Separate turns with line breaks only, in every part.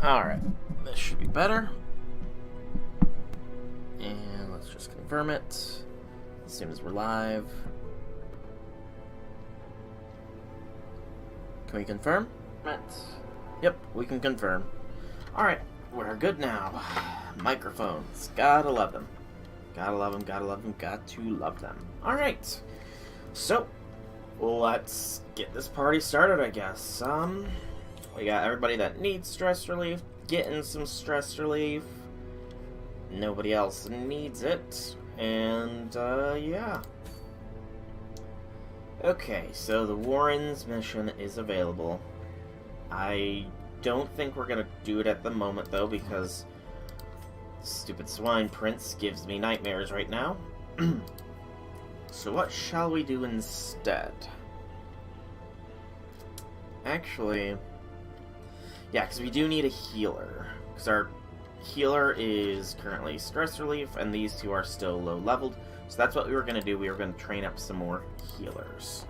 Alright, this should be better. And let's just confirm it as soon as we're live. Can we confirm? Yep, we can confirm. Alright, we're good now. Microphones, gotta love them. Gotta love them, gotta love them, got to love them. Alright, so let's get this party started, I guess. We got everybody that needs stress relief, getting some stress relief. Nobody else needs it, and, yeah. Okay, so the Warrens mission is available. I don't think we're gonna do it at the moment, though, because stupid swine prince gives me nightmares right now. So what shall we do instead? Actually, yeah, because we do need a healer. Because our healer is currently stress relief, and these two are still low leveled. So that's what we were going to do. We were going to train up some more healers.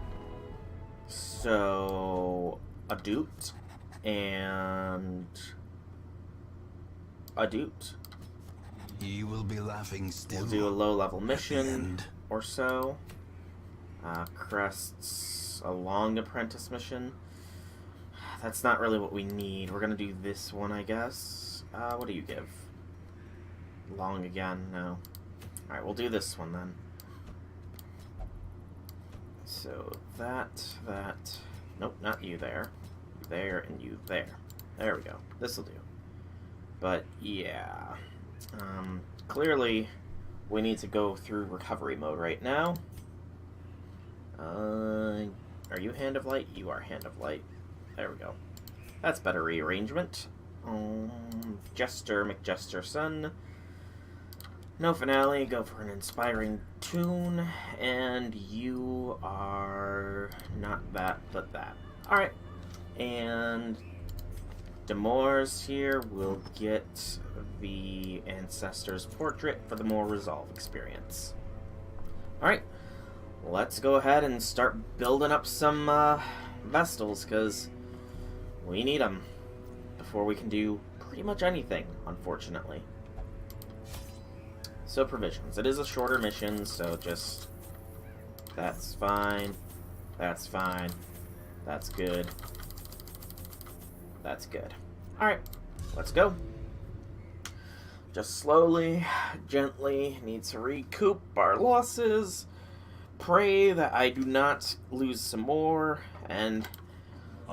So, Adut and Adut.
You will be laughing still.
We'll do a low level mission or so. Crest's a long apprentice mission. That's not really what we need. We're gonna do this one, I guess. What do you give? Long again? No. Alright, we'll do this one then. So, that... Nope, not you there. You there, and you there. There we go. This'll do. But, yeah. Clearly, we need to go through recovery mode right now. Are you Hand of Light? You are Hand of Light. There we go. That's better rearrangement. Jester, McJesterson. No finale, go for an inspiring tune. And you are not that, but that. Alright. And Demores here will get the Ancestor's Portrait for the more Resolve experience. Alright. Let's go ahead and start building up some Vestals, because we need them before we can do pretty much anything, unfortunately. So, provisions. It is a shorter mission, so just... That's fine. That's fine. That's good. That's good. Alright, let's go. Just slowly, gently, need to recoup our losses. Pray that I do not lose some more, and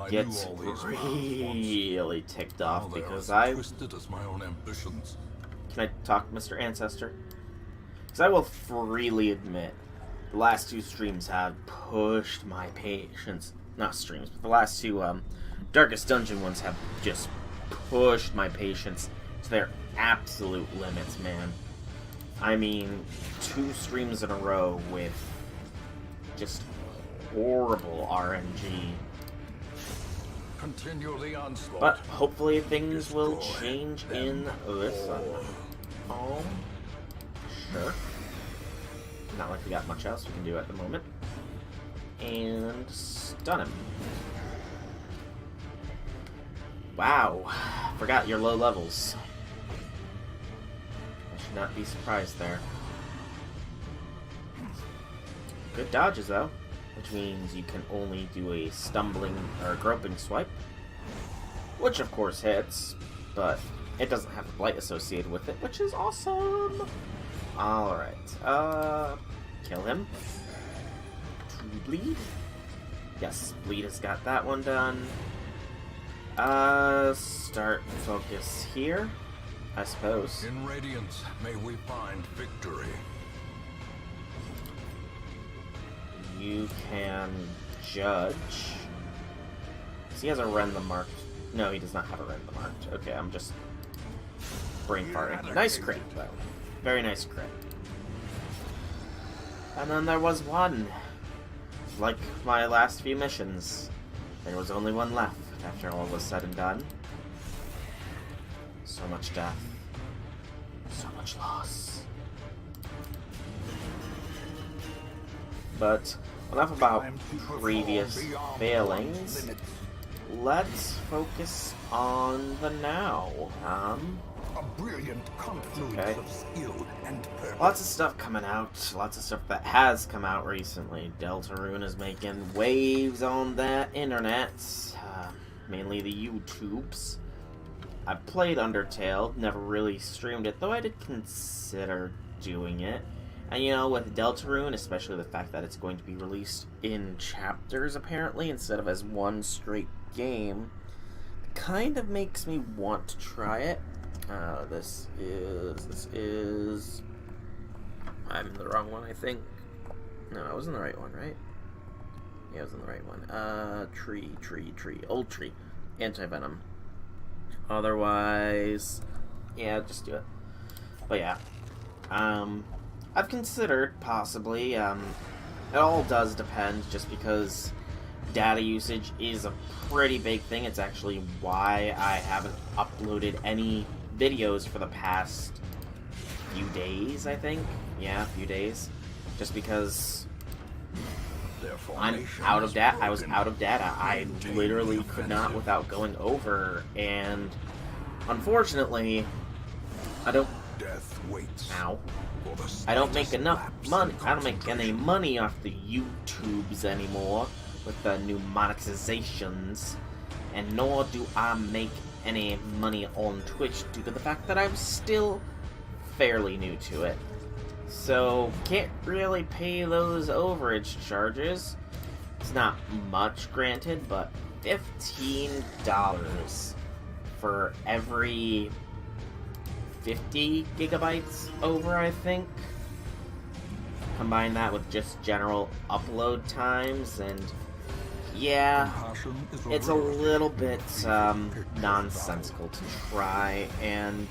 get really ticked off because I
twisted as my own ambitions.
Can I talk, Mr. Ancestor? Because I will freely admit, the last two streams have pushed my patience. Not streams, but the last two Darkest Dungeon ones have just pushed my patience to their absolute limits, man. I mean, 2 streams in a row with just horrible RNG.
Continue the onslaught.
But hopefully things will change in this one. Oh, sure. Not like we got much else we can do at the moment. And stun him. Wow. Forgot your low levels. I should not be surprised there. Good dodges, though. Which means you can only do a stumbling or groping swipe. Which, of course, hits. But it doesn't have a blight associated with it, which is awesome! Alright. Kill him. To bleed. Yes, bleed has got that one done. Start focus here, I suppose.
In Radiance, may we find victory.
You can judge. He has a rend the marked. No, he does not have a rend the marked. Okay, I'm just brain farting. Nice crit, though. Very nice crit. And then there was one. Like my last few missions, there was only one left after all was said and done. So much death. So much loss. But enough about previous failings. let's focus on the now.
A brilliant confluence
Okay.
of skill and purpose.
Lots of stuff coming out. Lots of stuff that has come out recently. Deltarune is making waves on that internet. Mainly the YouTubes. I've played Undertale, never really streamed it, though I did consider doing it. And you know, with Deltarune, especially the fact that it's going to be released in chapters, apparently, instead of as one straight game, kind of makes me want to try it. This is... I'm in the wrong one, I think. No, I was in the right one, right? Yeah, I was in the right one. Tree. Old tree. Anti-venom. Otherwise... yeah, just do it. But yeah. I've considered, possibly, it all does depend, just because data usage is a pretty big thing. It's actually why I haven't uploaded any videos for the past few days, I think. Yeah, a few days. Just because I'm out of data. I was out of data. I literally could not without going over, and unfortunately, I don't...
Death waits.
Ow.
For the
I don't make
slightest
enough
lapse
money.
in
I don't make any
concentration.
money off the YouTubes anymore with the new monetizations, and nor do I make any money on Twitch due to the fact that I'm still fairly new to it. So can't really pay those overage charges. It's not much, granted, but $15 for every 50 gigabytes over, I think. Combine that with just general upload times, and yeah,
Compassion is
it's a
rarity.
little bit
Even pictures
nonsensical to try and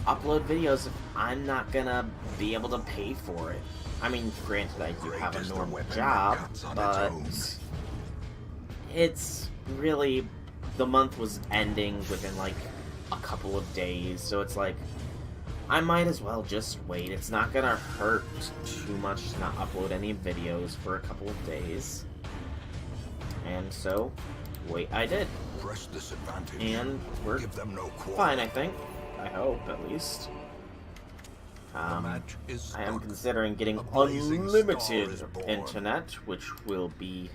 upload videos if I'm not gonna be able to pay for it. I mean, granted, I do
Great
have a
is the
normal
weapon
job,
that cuts on its
but
own.
it's really... the month was ending within like a couple of days, so it's like I might as well just wait. It's not gonna hurt too much to not upload any videos for a couple of days. And so, wait, I did.
Press disadvantage.
And we're
Give them no quarter.
fine, I think. I hope, at least.
The match is
I am
stuck.
considering getting
A blazing
unlimited
star is born.
internet, which will be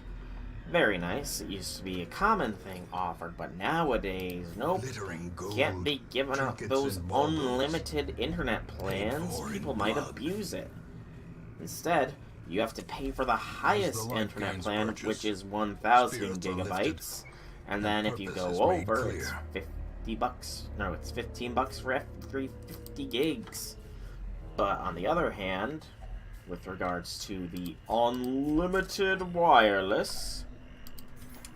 very nice. It used to be a common thing offered, but nowadays, nope.
Glittering gold,
Can't be giving out
trinkets
those
and baubles.
unlimited internet plans.
for in
People might
blood.
abuse it. Instead, you have to pay for the highest
light
internet
gains
plan,
purchase,
which is 1,000
spirits are
gigabytes. And
and
then if you
purpose
go
is made
over, it's
clear.
$50. No, it's $15 for every 50 gigs. But on the other hand, with regards to the unlimited wireless,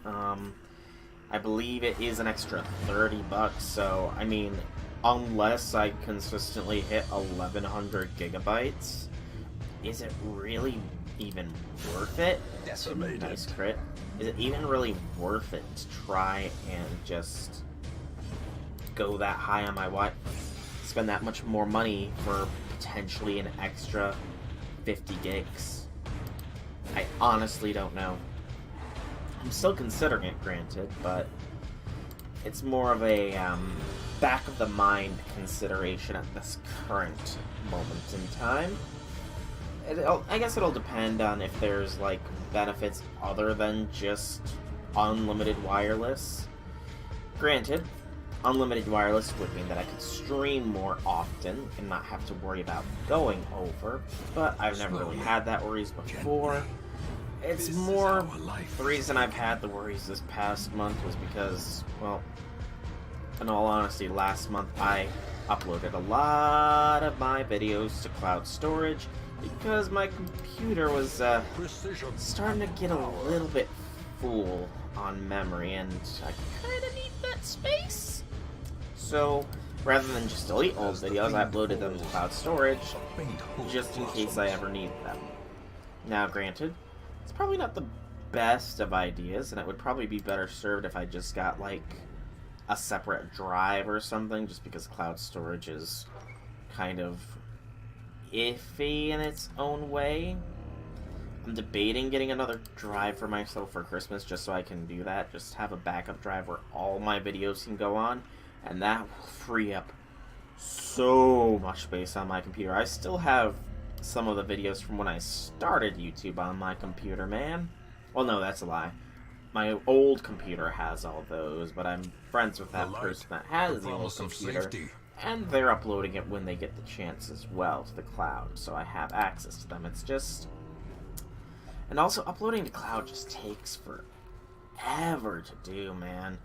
I believe it is an extra $30. So, I mean, unless I consistently hit 1,100 gigabytes, is it really even worth it?
Decimated.
Nice crit. Is it even really worth it to try and just go that high on my spend that much more money for potentially an extra 50 gigs? I honestly don't know. I'm still considering it, granted, but it's more of a back of the mind consideration at this current moment in time. I guess it'll depend on if there's like benefits other than just unlimited wireless. Granted, unlimited wireless would mean that I could stream more often and not have to worry about going over, but I've never really had that worries before. It's
This is
more
our life.
the reason I've had the worries this past month was because, well, in all honesty, last month I uploaded a lot of my videos to cloud storage because my computer was
Precision.
starting to get a little bit full on memory, and I kind of need that space. So, rather than just delete old videos, I uploaded them to cloud storage
Faint hope
just in case
blossoms.
I ever need them. Now, granted, it's probably not the best of ideas, and it would probably be better served if I just got, like, a separate drive or something, just because cloud storage is kind of iffy in its own way. I'm debating getting another drive for myself for Christmas just so I can do that. Just have a backup drive where all my videos can go on. And that will free up so much space on my computer. I still have some of the videos from when I started YouTube on my computer, man. Well, no, that's a lie. My old computer has all those, but I'm friends with that person that has the old computer. And they're uploading it when they get the chance as well to the cloud, so I have access to them. It's just... And also, uploading to cloud just takes forever to do, man.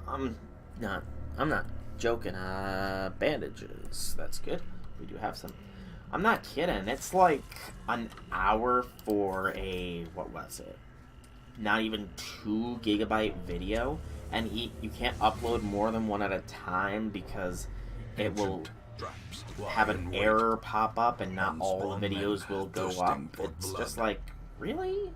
I'm not joking. Bandages. That's good. We do have some. I'm not kidding. It's like an hour for a, what was it? Not even 2 gigabyte video. And you can't upload more than one at a time because it will have an error pop up and not all the videos will go up. It's just like, really?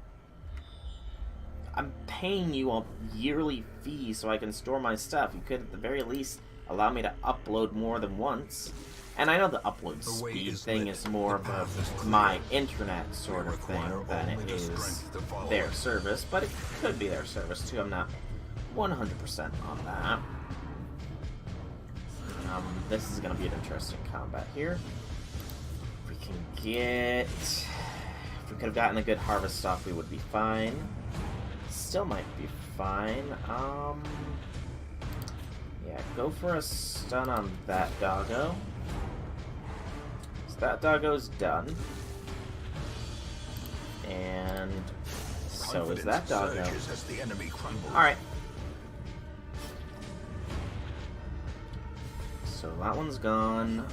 I'm paying you a yearly fee so I can store my stuff. You could at the very least allow me to upload more than once. And I know the upload speed thing is more of a my internet sort of thing than it is their service, but it could be their service too. I'm not 100% on that. This is going to be an interesting combat here. If we can get... If we could have gotten a good harvest off, we would be fine. Still might be fine. Yeah, go for a stun on that doggo. So that doggo's done. And so is that doggo. Alright. So that one's gone.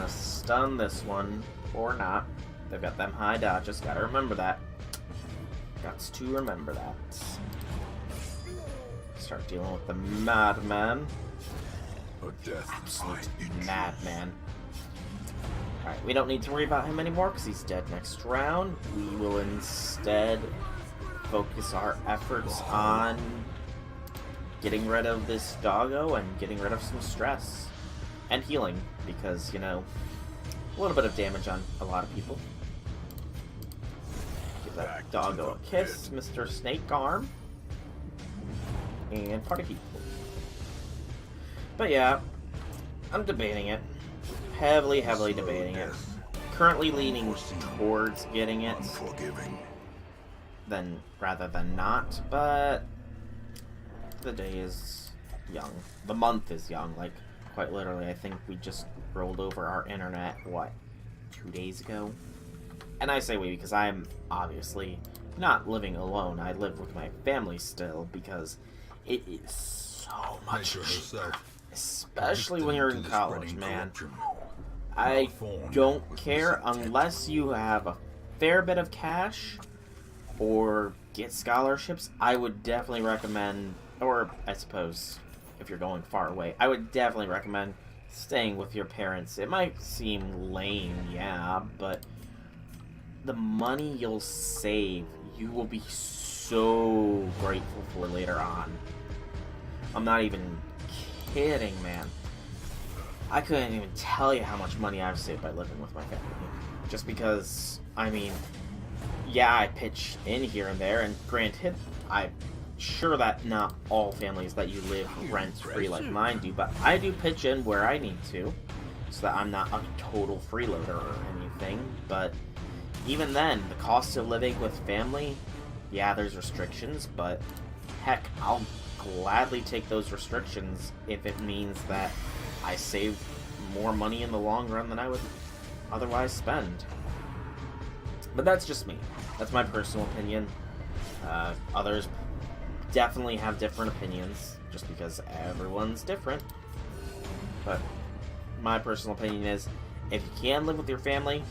Stun this one, or not. They've got them high dodges. Gotta remember that. Gots to remember that. Start dealing with the madman. Absolute madman. Alright, we don't need to worry about him anymore because he's dead next round. We will instead focus our efforts on getting rid of this doggo and getting rid of some stress. And healing, because, you know, a little bit of damage on a lot of people. Give that doggo a kiss, Mr. Snake Arm. And party people. But yeah, I'm debating it. Heavily debating it. Currently leaning towards getting it. Rather than not, but the day is young. The month is young, like, quite literally. I think we just rolled over our internet, what, 2 days ago? And I say we because I'm obviously not living alone. I live with my family still because it is so much cheaper. Especially when you're in college, man. I don't care unless you have a fair bit of cash or get scholarships. I would definitely recommend, or I suppose if you're going far away, I would definitely recommend staying with your parents. It might seem lame, yeah, but the money you'll save, you will be so grateful for later on. I'm not even kidding, man. I couldn't even tell you how much money I've saved by living with my family. Just because, I mean, yeah, I pitch in here and there, and granted, I'm sure that not all families that you live rent-free like mine do, but I do pitch in where I need to, so that I'm not a total freeloader or anything. But even then, the cost of living with family, yeah, there's restrictions, but heck, I'll gladly take those restrictions if it means that I save more money in the long run than I would otherwise spend. But that's just me. That's my personal opinion. Others definitely have different opinions, just because everyone's different. But my personal opinion is, if you can live with your family,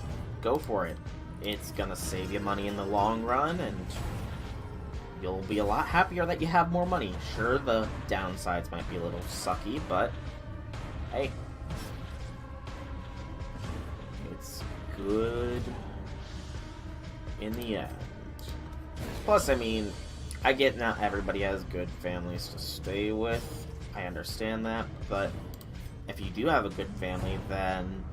go for it. It's gonna save you money in the long run, and you'll be a lot happier that you have more money. Sure, the downsides might be a little sucky, but hey, it's good in the end. Plus, I mean, I get not everybody has good families to stay with. I understand that, but if you do have a good family, then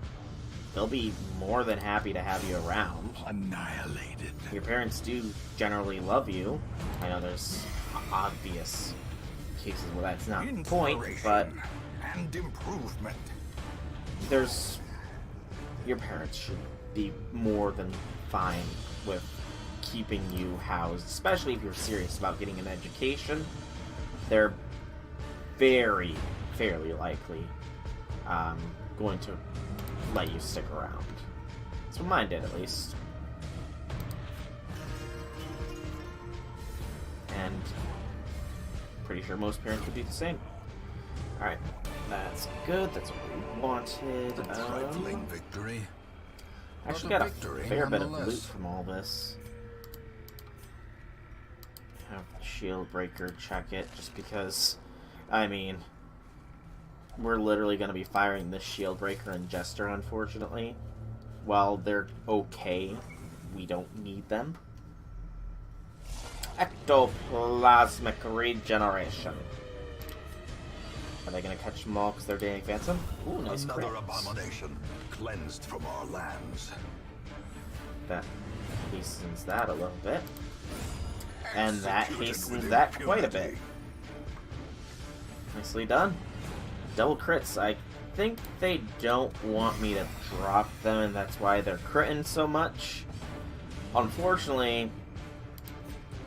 they'll be more than happy to have you around.
Annihilated.
Your parents do generally love you. I know there's obvious cases where that's not the point, but
and improvement.
there's... Your parents should be more than fine with keeping you housed, especially if you're serious about getting an education. They're fairly likely going to let you stick around. That's what mine did, at least. And pretty sure most parents would do the same. Alright, that's good. That's what we wanted.
A trifling victory.
Actually
but
got a
victory
fair bit of
nonetheless.
loot from all this. Have shield breaker check it, just because, I mean, we're literally going to be firing this shield breaker and Jester, unfortunately. While they're okay, we don't need them. Ectoplasmic regeneration. Are they going to catch them all because they're dating Phantom? Ooh, nice
Another
crits.
abomination cleansed from our lands.
That hastens that a little bit. And that
Executed
hastens
with
that quite a bit.
impunity.
Nicely done. Double crits. I think they don't want me to drop them, and that's why they're critting so much. Unfortunately,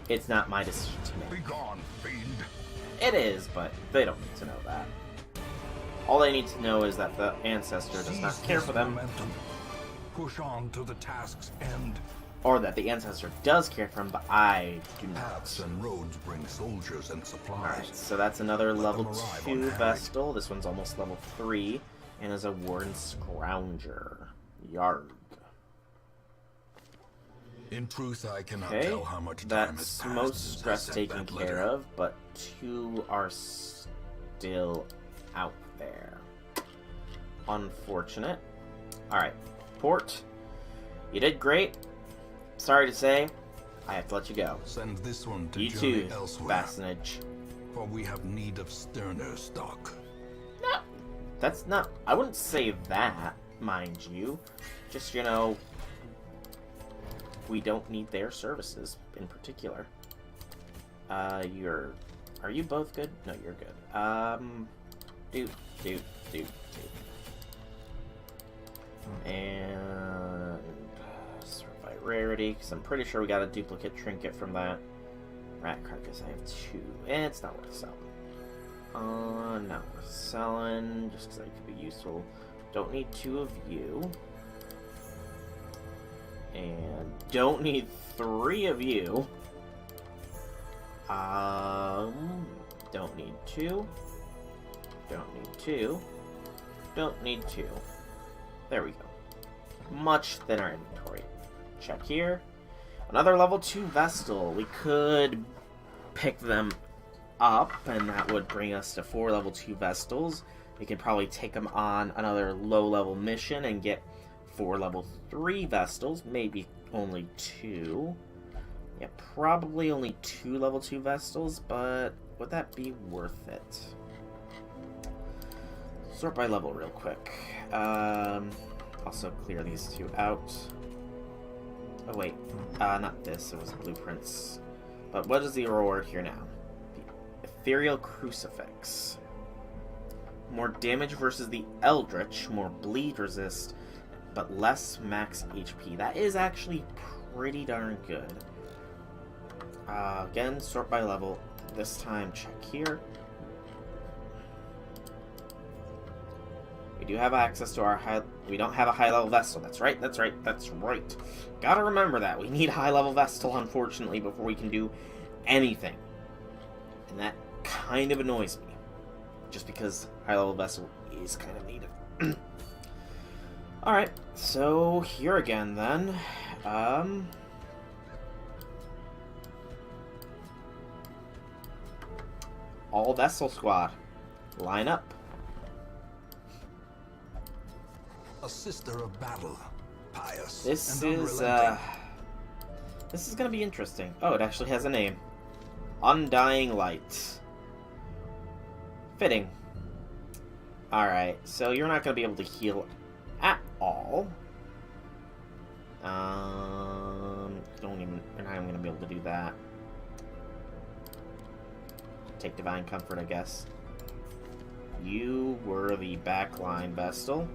it's not my decision to make.
Be gone, fiend.
It is, but they don't need to know that. All they need to know is that the Ancestor does not
Seize
care
this
for them,
momentum. Push on to the task's end.
or that the Ancestor does care for them, but I do
Paths
not.
and roads bring soldiers and supplies.
Alright, so that's another
Let
level
them arrive on
2
hand.
Vestal. This one's almost level 3, and is a Warden Scrounger. Yarg.
In truth, I cannot
Okay,
tell how much time has
that's
passed
most
since I
stress
sent
taken
that
care
letter.
of, but 2 are still out there. Unfortunate. Alright, Port, you did great. Sorry to say, I have to let you go.
Send this one to
You
journey
too,
elsewhere,
Bassinage.
for we have need of sterner stock.
No, that's not... I wouldn't say that, mind you. Just, you know, we don't need their services in particular. Are you both good? No, you're good. Do. And sort by rarity, because I'm pretty sure we got a duplicate trinket from that. Rat carcass, I have 2. And it's not worth selling. Not worth selling, just because that could be useful. Don't need 2 of you. And don't need 3 of you. Don't need 2. Don't need 2. Don't need 2. There we go. Much thinner inventory. Check here. Another level 2 Vestal. We could pick them up, and that would bring us to 4 level 2 Vestals. We could probably take them on another low-level mission and get 4 level 3 Vestals. Maybe only 2. Yeah, probably only 2 level 2 Vestals, but would that be worth it? Sort by level real quick. Also clear these 2 out. Oh wait, not this, it was blueprints. But what is the reward here now? The Ethereal Crucifix. More damage versus the Eldritch, more bleed resist, but less max HP. That is actually pretty darn good. Again, sort by level. This time, check here. We do have access to our high... We don't have a high-level Vestal. That's right. Gotta remember that. We need a high-level Vestal, unfortunately, before we can do anything. And that kind of annoys me. Just because high-level Vestal is kind of needed. Alright, so here again, then. All Vestal Squad. Line up.
A sister of battle, pious
This
and
is,
unrelenting.
this is gonna be interesting. Oh, it actually has a name. Undying Light. Fitting. Alright, so you're not gonna be able to heal at all. You're not even gonna be able to do that. Take Divine Comfort, I guess. You were the backline Vestal.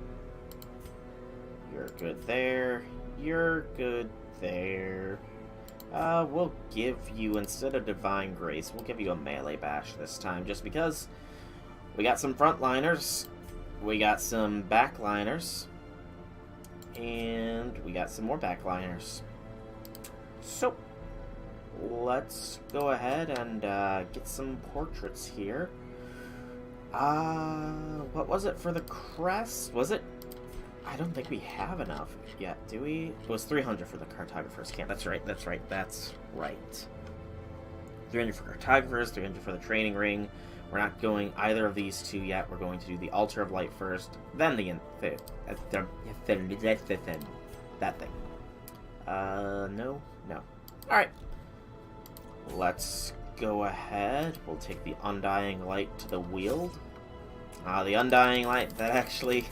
You're good there. You're good there. We'll give you, instead of Divine Grace, we'll give you a melee bash this time, just because we got some frontliners, we got some backliners, and we got some more backliners. So, let's go ahead and get some portraits here. What was it for the crest? Was it? I don't think we have enough yet, do we? It was 300 for the cartographer's camp. That's right. 300 for cartographers, 300 for the training ring. We're not going either of these two yet. We're going to do the Altar of Light first, then that thing. No. Alright. Let's go ahead. We'll take the Undying Light to the Wield. The Undying Light, that actually...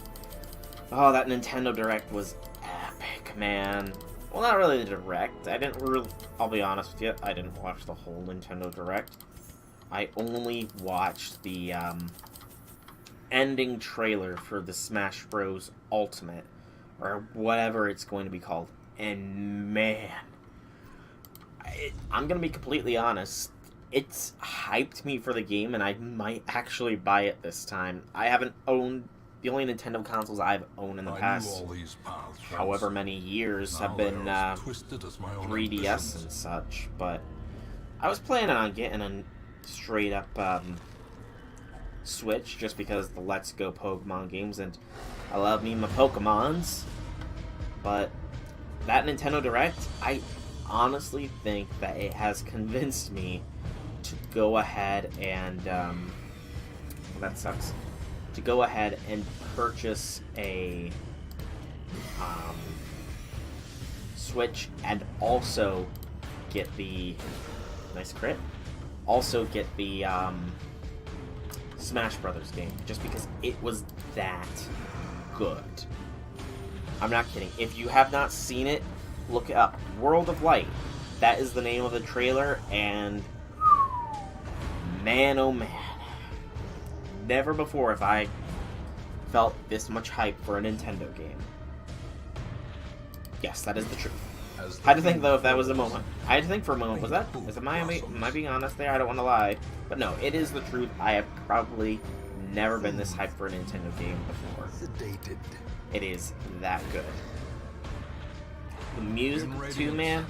Oh, that Nintendo Direct was epic, man. Well, not really the Direct. I'll be honest with you, I didn't watch the whole Nintendo Direct. I only watched the ending trailer for the Smash Bros. Ultimate, or whatever it's going to be called. And man, I'm going to be completely honest, it's hyped me for the game, and I might actually buy it this time. I haven't owned... The only Nintendo consoles I've owned in the past however many years have been 3DS and such, but I was planning on getting a straight up Switch just because the Let's Go Pokemon games, and I love me my Pokemons, but that Nintendo Direct, I honestly think that it has convinced me to go ahead and, that sucks, to go ahead and purchase a Switch and also get the nice crit. Also get the Smash Brothers game, just because it was that good. I'm not kidding. If you have not seen it, look it up. World of Light. That is the name of the trailer, and man, oh man. Never before have I felt this much hype for a Nintendo game. Yes, that is the truth. I had to think, though, if that was a moment. I had to think for a moment, am I being honest there? I don't want to lie. But no, it is the truth. I have probably never been this hyped for a Nintendo game before. It is that good. The music, too, man.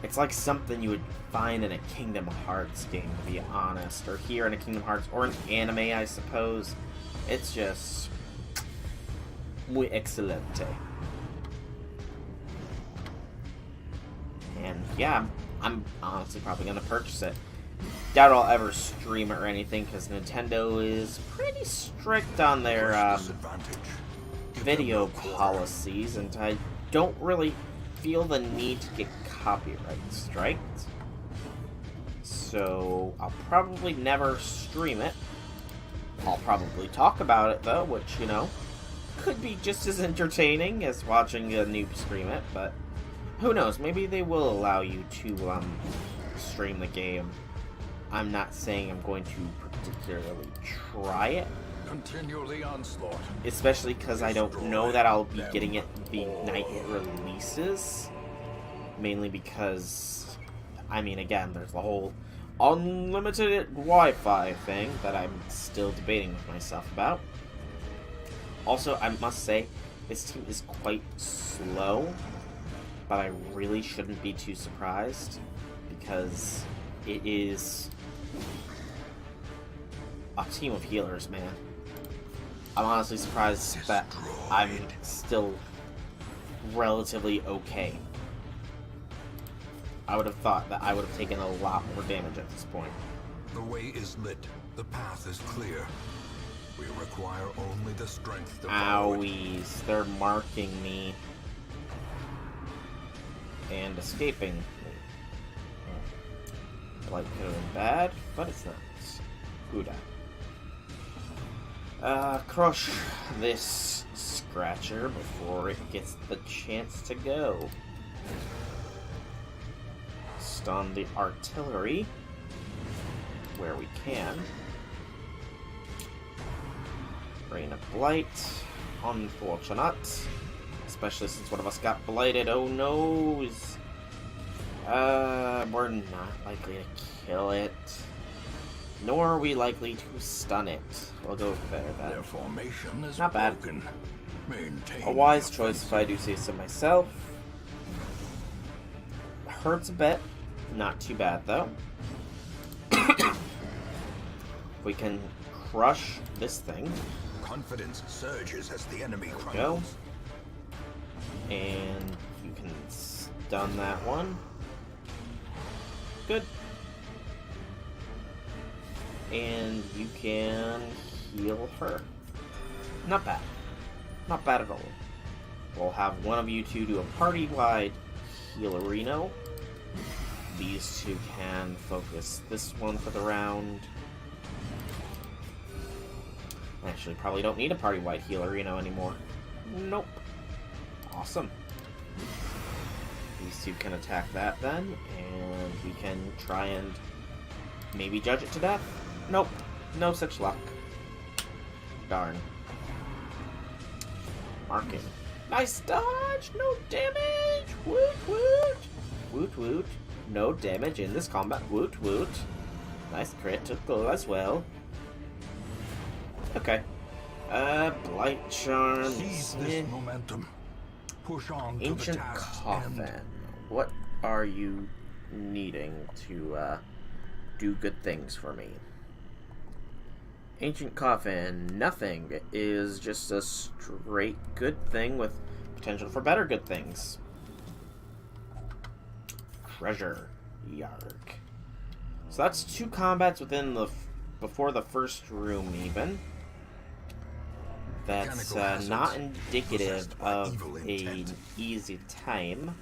It's like something you would find in a Kingdom Hearts game, to be honest. Or here in a Kingdom Hearts, or an anime, I suppose. It's just... muy excelente. And yeah, I'm honestly probably going to purchase it. Doubt I'll ever stream it or anything, because Nintendo is pretty strict on their video policies, and I don't really feel the need to get copyright striked. So I'll probably never stream it. I'll probably talk about it, though, which, you know, could be just as entertaining as watching a noob stream it, but who knows, maybe they will allow you to stream the game. I'm not saying I'm going to particularly try it.
Continue the onslaught.
Especially because I don't know that I'll be getting it the night it releases. Mainly because, I mean, again, there's the whole unlimited Wi-Fi thing that I'm still debating with myself about. Also, I must say, this team is quite slow, but I really shouldn't be too surprised, because it is a team of healers, man. I'm honestly surprised that I'm still relatively okay. I would have thought that I would have taken a lot more damage at this point.
The way is lit. The path is clear. We require only the strength to follow it.
Owies, they're marking me. And escaping me. Light could have been bad, but it's not. Huda. Crush this scratcher before it gets the chance to go. Stun the artillery where we can. Rain of Blight. Unfortunate. Especially since one of us got blighted. Oh no! We're not likely to kill it. Nor are we likely to stun it. We'll go there then.
Their formation is
not bad.
broken. Maintain
A wise choice if I do say so myself. Hurts a bit. Not too bad though. We can crush this thing.
Confidence surges as the enemy
Go.
crumbles.
And you can stun that one. Good. And you can heal her. Not bad. Not bad at all. We'll have one of you two do a party-wide healerino. These two can focus this one for the round. Actually, probably don't need a party-wide healerino anymore. Nope. Awesome. These two can attack that then, and we can try and maybe judge it to death. Nope. No such luck. Darn. Marking. Nice dodge! No damage! Woot woot! Woot woot. No damage in this combat. Woot woot. Nice critical as well. Okay. Blight Charm.
Seize this momentum. Push on to
Ancient
the task's
Coffin.
end.
What are you needing to do good things for me? Ancient Coffin. Nothing. It is just a straight good thing with potential for better good things. Treasure Yarg. So that's 2 combats within the before the first room even. That's not indicative of an easy time.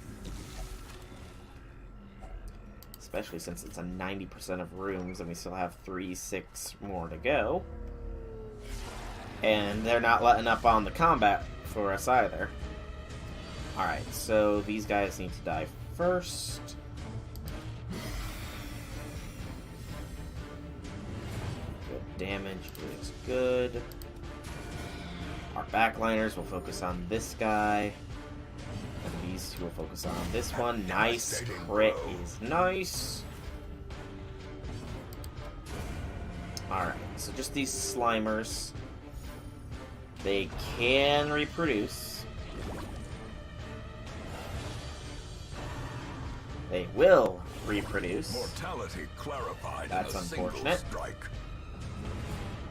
Especially since it's a 90% of rooms and we still have 6 more to go. And they're not letting up on the combat for us either. Alright, so these guys need to die first. Good damage is good. Our backliners will focus on this guy. And these two will focus on this one. Nice. Crit is nice. Alright, so just these Slimers. They can reproduce. They will reproduce.
Mortality clarified.
That's
in a single
unfortunate.
strike.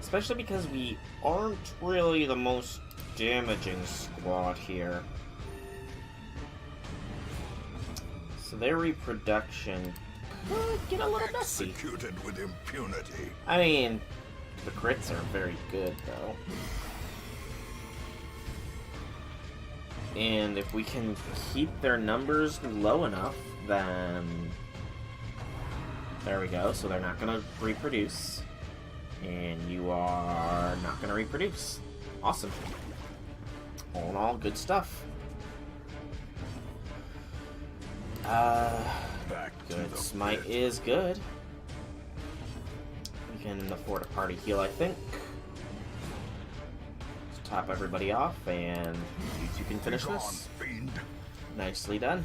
Especially because we aren't really the most damaging squad here. So their reproduction could get a little messy.
Executed with impunity.
I mean, the crits are very good, though. And if we can keep their numbers low enough, then... There we go, so they're not going to reproduce. And you are not going to reproduce. Awesome. All in all, good stuff.
Back to
Good.
the
Smite
pit.
is good. We can afford a party heal, I think. Let's top everybody off, and you two can finish
Begone,
this.
fiend.
Nicely done.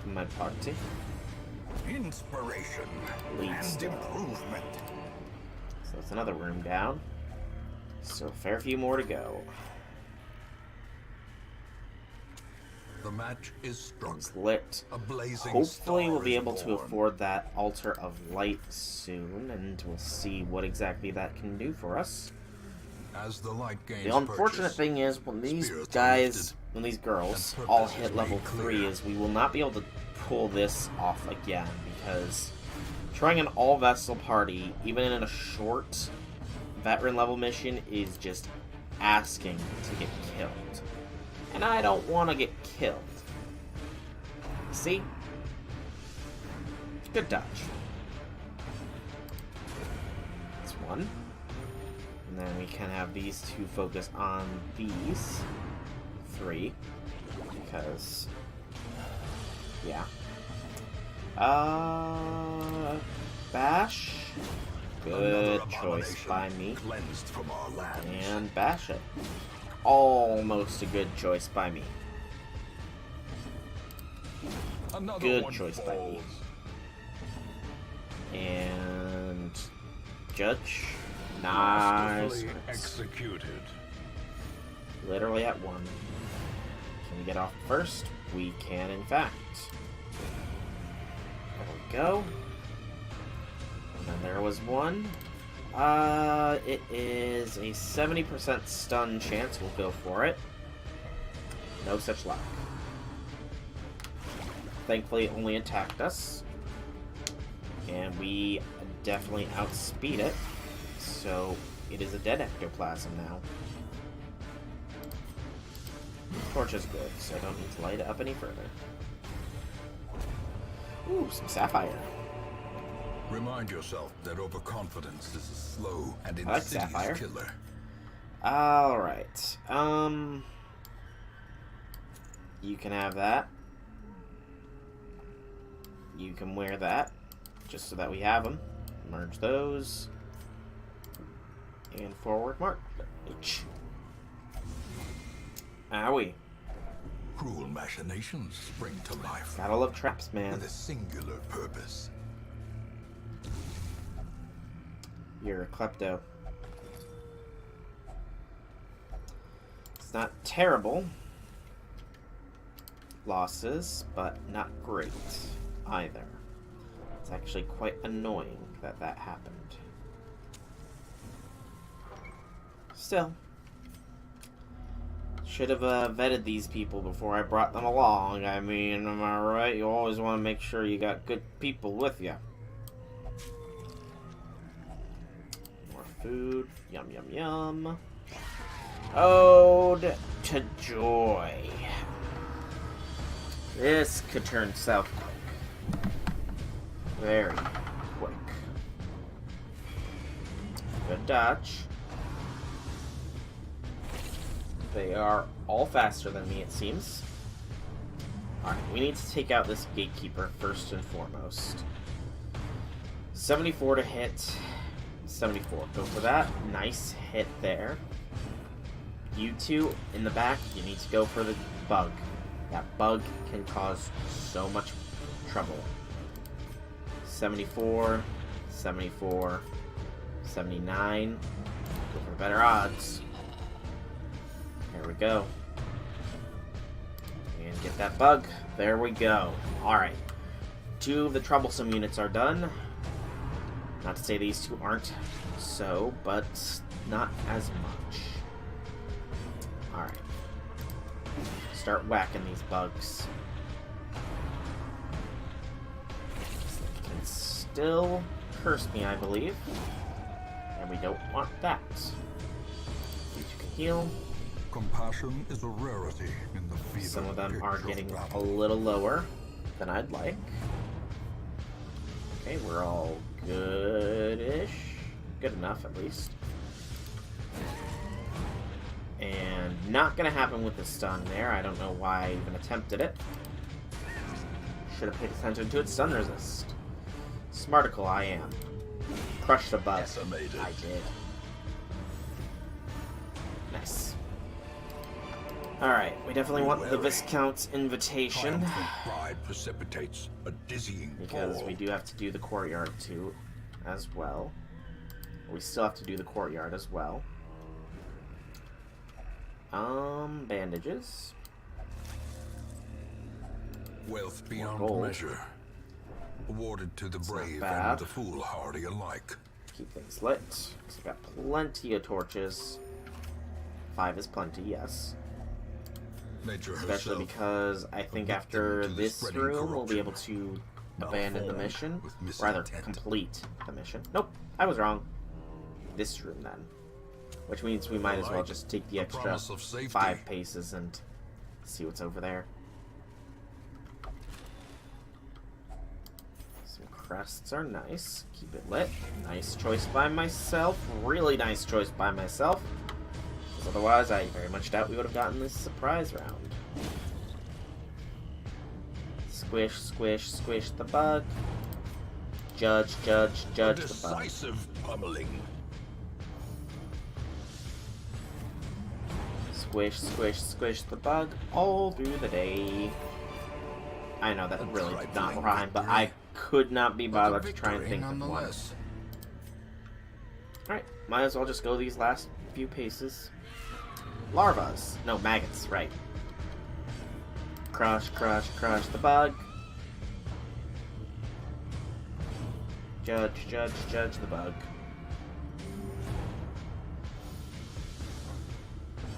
My party.
Inspiration
Leads
and
down.
improvement.
So that's another room down. So a fair few more to go.
The match is struck.
It's lit.
A blazing
Hopefully
star
we'll be
is
able to
born.
afford that Altar of Light soon, and we'll see what exactly that can do for us.
As the light gains
The unfortunate
purchase,
thing is, when these
spirits are
guys,
lifted,
when these girls
and
all
purpose
hit
is
level
made
3,
clear.
is we will not be able to pull this off again, because trying an all-vessel party, even in a short veteran level mission, is just asking to get killed. And I don't want to get killed. See? Good dodge. That's one. And then we can have these two focus on these 3. Because, yeah. Bash. Good choice by me.
Cleansed from our lands.
And bash it. Almost a good choice by me.
Another
Good
one
choice by me.
falls.
And judge. Nice.
Masterfully executed.
Literally at 1. Can we get off first? We can, in fact. There we go. And then there was 1. It is a 70% stun chance. We'll go for it. No such luck. Thankfully, it only attacked us. And we definitely outspeed it. So, it is a dead ectoplasm now. Torch is good, so I don't need to light it up any further. Ooh, some sapphire.
Remind yourself that overconfidence is a slow and
I like
insidious
sapphire.
killer.
Alright. You can have that. You can wear that. Just so that we have them. Merge those. And forward march. H. Owie.
Cruel machinations spring to life
Gotta love traps, man.
with a singular purpose.
You're a klepto. It's not terrible losses, but not great either. It's actually quite annoying that that happened. Still. Should have vetted these people before I brought them along. I mean, am I right? You always want to make sure you got good people with you. More food. Yum, yum, yum. Ode to joy. This could turn south quick. Very quick. Good dodge. They are all faster than me, it seems. Alright, we need to take out this gatekeeper first and foremost. 74 to hit. 74. Go for that. Nice hit there. You two in the back, you need to go for the bug. That bug can cause so much trouble. 74. 74. 79. Go for better odds. There we go. And get that bug. There we go. Alright. 2 of the troublesome units are done. Not to say these 2 aren't so, but not as much. Alright. Start whacking these bugs. They can still curse me, I believe. And we don't want that. You 2 can heal.
Compassion is a rarity in the fever.
Some of them
pitch
are
of
getting a
battle.
little lower than I'd like. Okay, we're all good-ish. Good enough, at least. And not gonna happen with the stun there. I don't know why I even attempted it. Should have paid attention to its stun resist. Smarticle I am. Crushed a bug.
Decimated.
I did. Nice. Alright, we definitely want the Viscount's invitation.
Triumphant pride precipitates a dizzying
Because
fall.
we do have to do the courtyard too, as well. We still have to do the courtyard as well. Bandages.
Wealth beyond
gold.
measure. Awarded to the
It's not
brave
bad.
and the foolhardy alike.
Keep things lit. So we've got plenty of torches. 5 is plenty, yes.
Nature
Especially
herself,
because I think
victim
after
to the
this
spreading
room we'll be able
corruption.
to abandon the
Malformed
mission.
with
Rather,
misintent.
complete the mission. Nope, I was wrong. This room then. Which means we might as well
Alright,
just take the
a
extra
promise of safety.
5 paces and see what's over there. Some crests are nice. Keep it lit. Nice choice by myself. Really nice choice by myself. Because otherwise, I very much doubt we would have gotten this surprise round. Squish, squish, squish the bug. Judge, judge, judge the bug.
Decisive pummeling.
Squish, squish, squish the bug all through the day. I know that really did not rhyme, but I could not be bothered to try and think of one. Alright, might as well just go these last few paces. Larvas. No, maggots, right. Crush, crush, crush the bug. Judge, judge, judge the bug.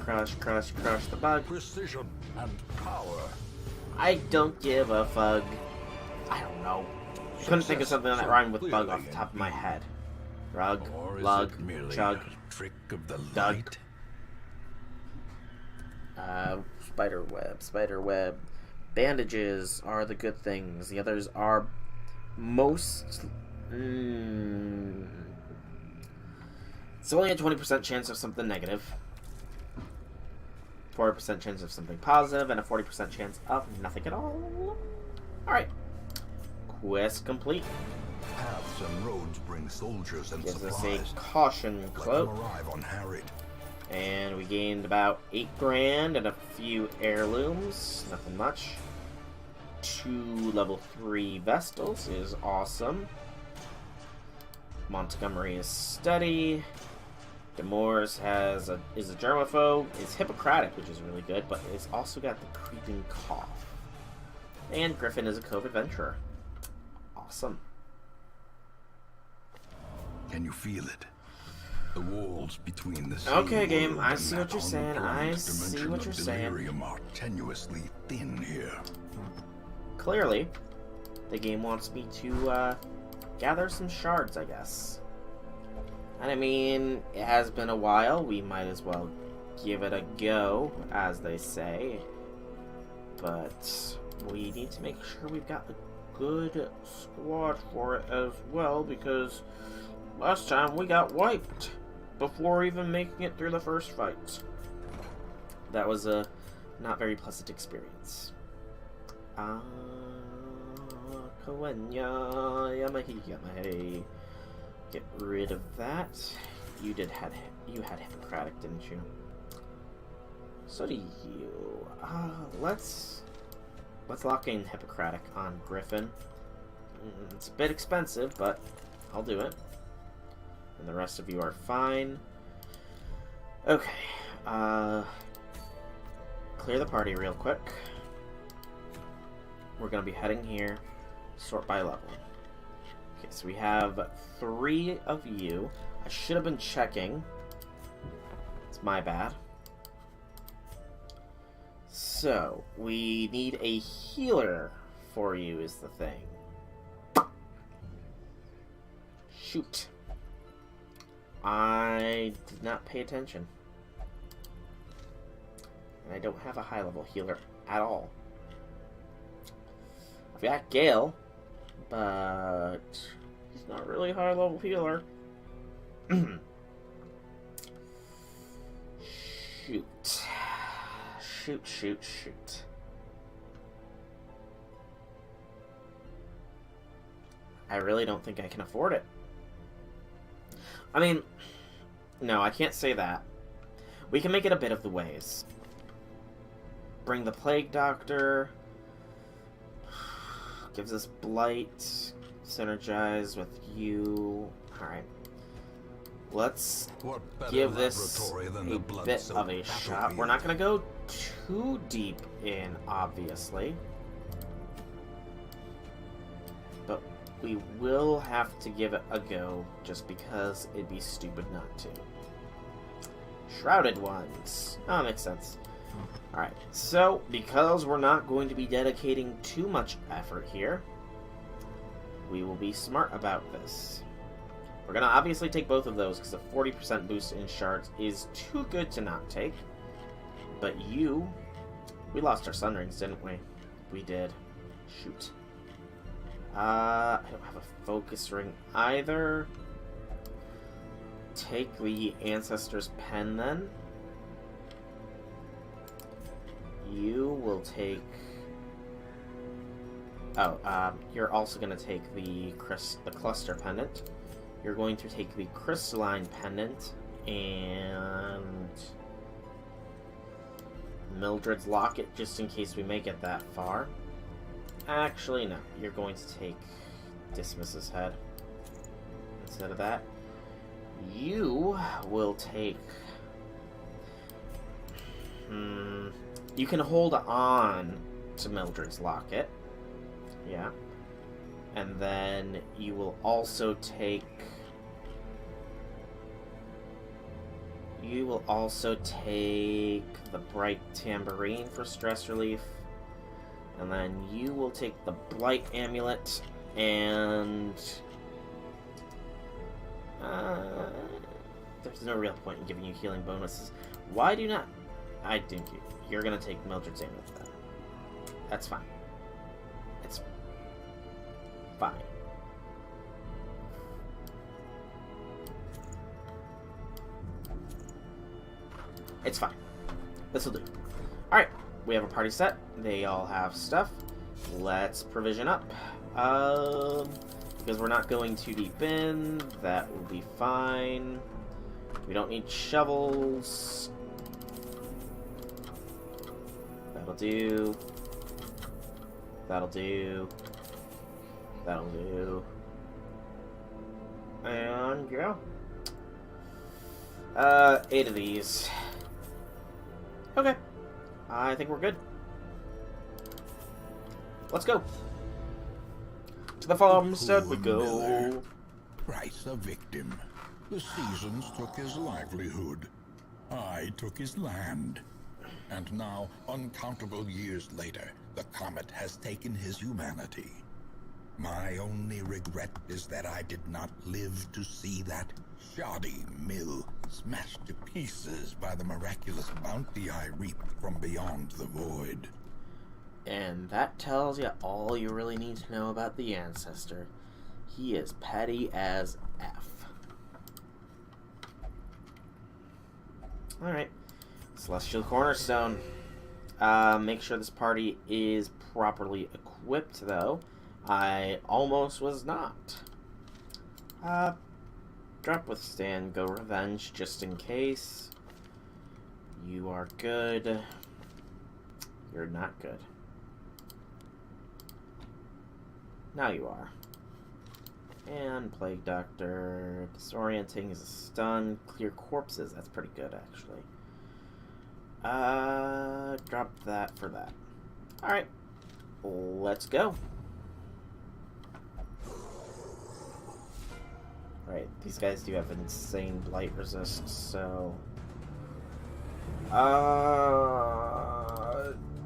Crush, crush, crush the bug.
Precision and power.
I don't give a fug. I don't know. Couldn't think of something that rhymed with bug off the top of my head. Rug, lug, chug,
trick of the
dug.
light.
Spider web, spider web. Bandages are the good things. The others are most... It's only a 20% chance of something negative. 40% chance of something positive, and a 40% chance of nothing at all. Alright. Quest complete.
Paths and roads bring soldiers and
Gives
supplies.
us a caution
Let
quote.
them arrive unharried.
And we gained about 8 grand and a few heirlooms. Nothing much. 2 level 3 Vestals is awesome. Montgomery is steady. Demores is a germaphobe. Is Hippocratic, which is really good, but it's also got the creeping cough. And Griffin is a cove adventurer. Awesome.
Can you feel it? The walls between the sea
Okay, game,
world
I
and
see
that
what you're saying. I
unplumbed
see
dimension
what
of
you're saying.
delirium are tenuously thin here.
Clearly, the game wants me to gather some shards, I guess. And I mean, it has been a while. We might as well give it a go, as they say. But we need to make sure we've got a good squad for it as well, because last time we got wiped before even making it through the first fight. That was a not very pleasant experience. Kawenya Yamahi Yamahi. Get rid of that. You had Hippocratic, didn't you? So do you. Let's lock in Hippocratic on Griffin. It's a bit expensive, but I'll do it. And the rest of you are fine. Okay. Clear the party real quick. We're gonna be heading here. Sort by level. Okay, so we have 3 of you. I should have been checking. It's my bad. So, we need a healer for you is the thing. Shoot. I did not pay attention. And I don't have a high level healer at all. I've got Gale, but he's not really a high level healer. Shoot. Shoot. I really don't think I can afford it. I mean, no, I can't say that. We can make it a bit of the ways. Bring the Plague Doctor. Gives us Blight. Synergize with you. Alright. Let's give this a bit of a shot. We're not going to go too deep in, obviously. But we will have to give it a go, just because it'd be stupid not to. Shrouded ones. Oh, makes sense. Alright, so, because we're not going to be dedicating too much effort here, we will be smart about this. We're going to obviously take both of those, because a 40% boost in shards is too good to not take. But we lost our sun rings, didn't we? We did. Shoot. I don't have a focus ring either. Take the Ancestor's Pen then. You will take... Oh, you're also going to take the Cluster Pendant. You're going to take the Crystalline Pendant and Mildred's Locket, just in case we make it that far. Actually, no. You're going to take Dismiss's Head instead of that. You will take... You can hold on to Mildred's Locket. Yeah. And then you will also take... You will also take the Bright Tambourine for stress relief. And then you will take the Blight Amulet and... there's no real point in giving you healing bonuses. Why do not... I think you're going to take Mildred's Amulet then. That's fine. It's fine. It's fine. This will do. Alright, we have a party set. They all have stuff. Let's provision up. Because we're not going too deep in, that will be fine. We don't need shovels. That'll do. That'll do. That'll do. And go. 8 of these. Okay. I think we're good. Let's go. To the farmstead we go.
Miller. Price a victim. The seasons took his livelihood. I took his land. And now, uncountable years later, the comet has taken his humanity. My only regret is that I did not live to see that shoddy mill smashed to pieces by the miraculous bounty I reaped from beyond the void.
And that tells you all you really need to know about the Ancestor. He is petty as F. Alright. Celestial Cornerstone. Make sure this party is properly equipped, though. I almost was not. Drop Withstand, go Revenge, just in case. You are good. You're not good. Now you are. And Plague Doctor. Disorienting is a stun. Clear corpses. That's pretty good, actually. Drop that for that. Alright. Let's go. Right, these guys do have insane blight resist, so...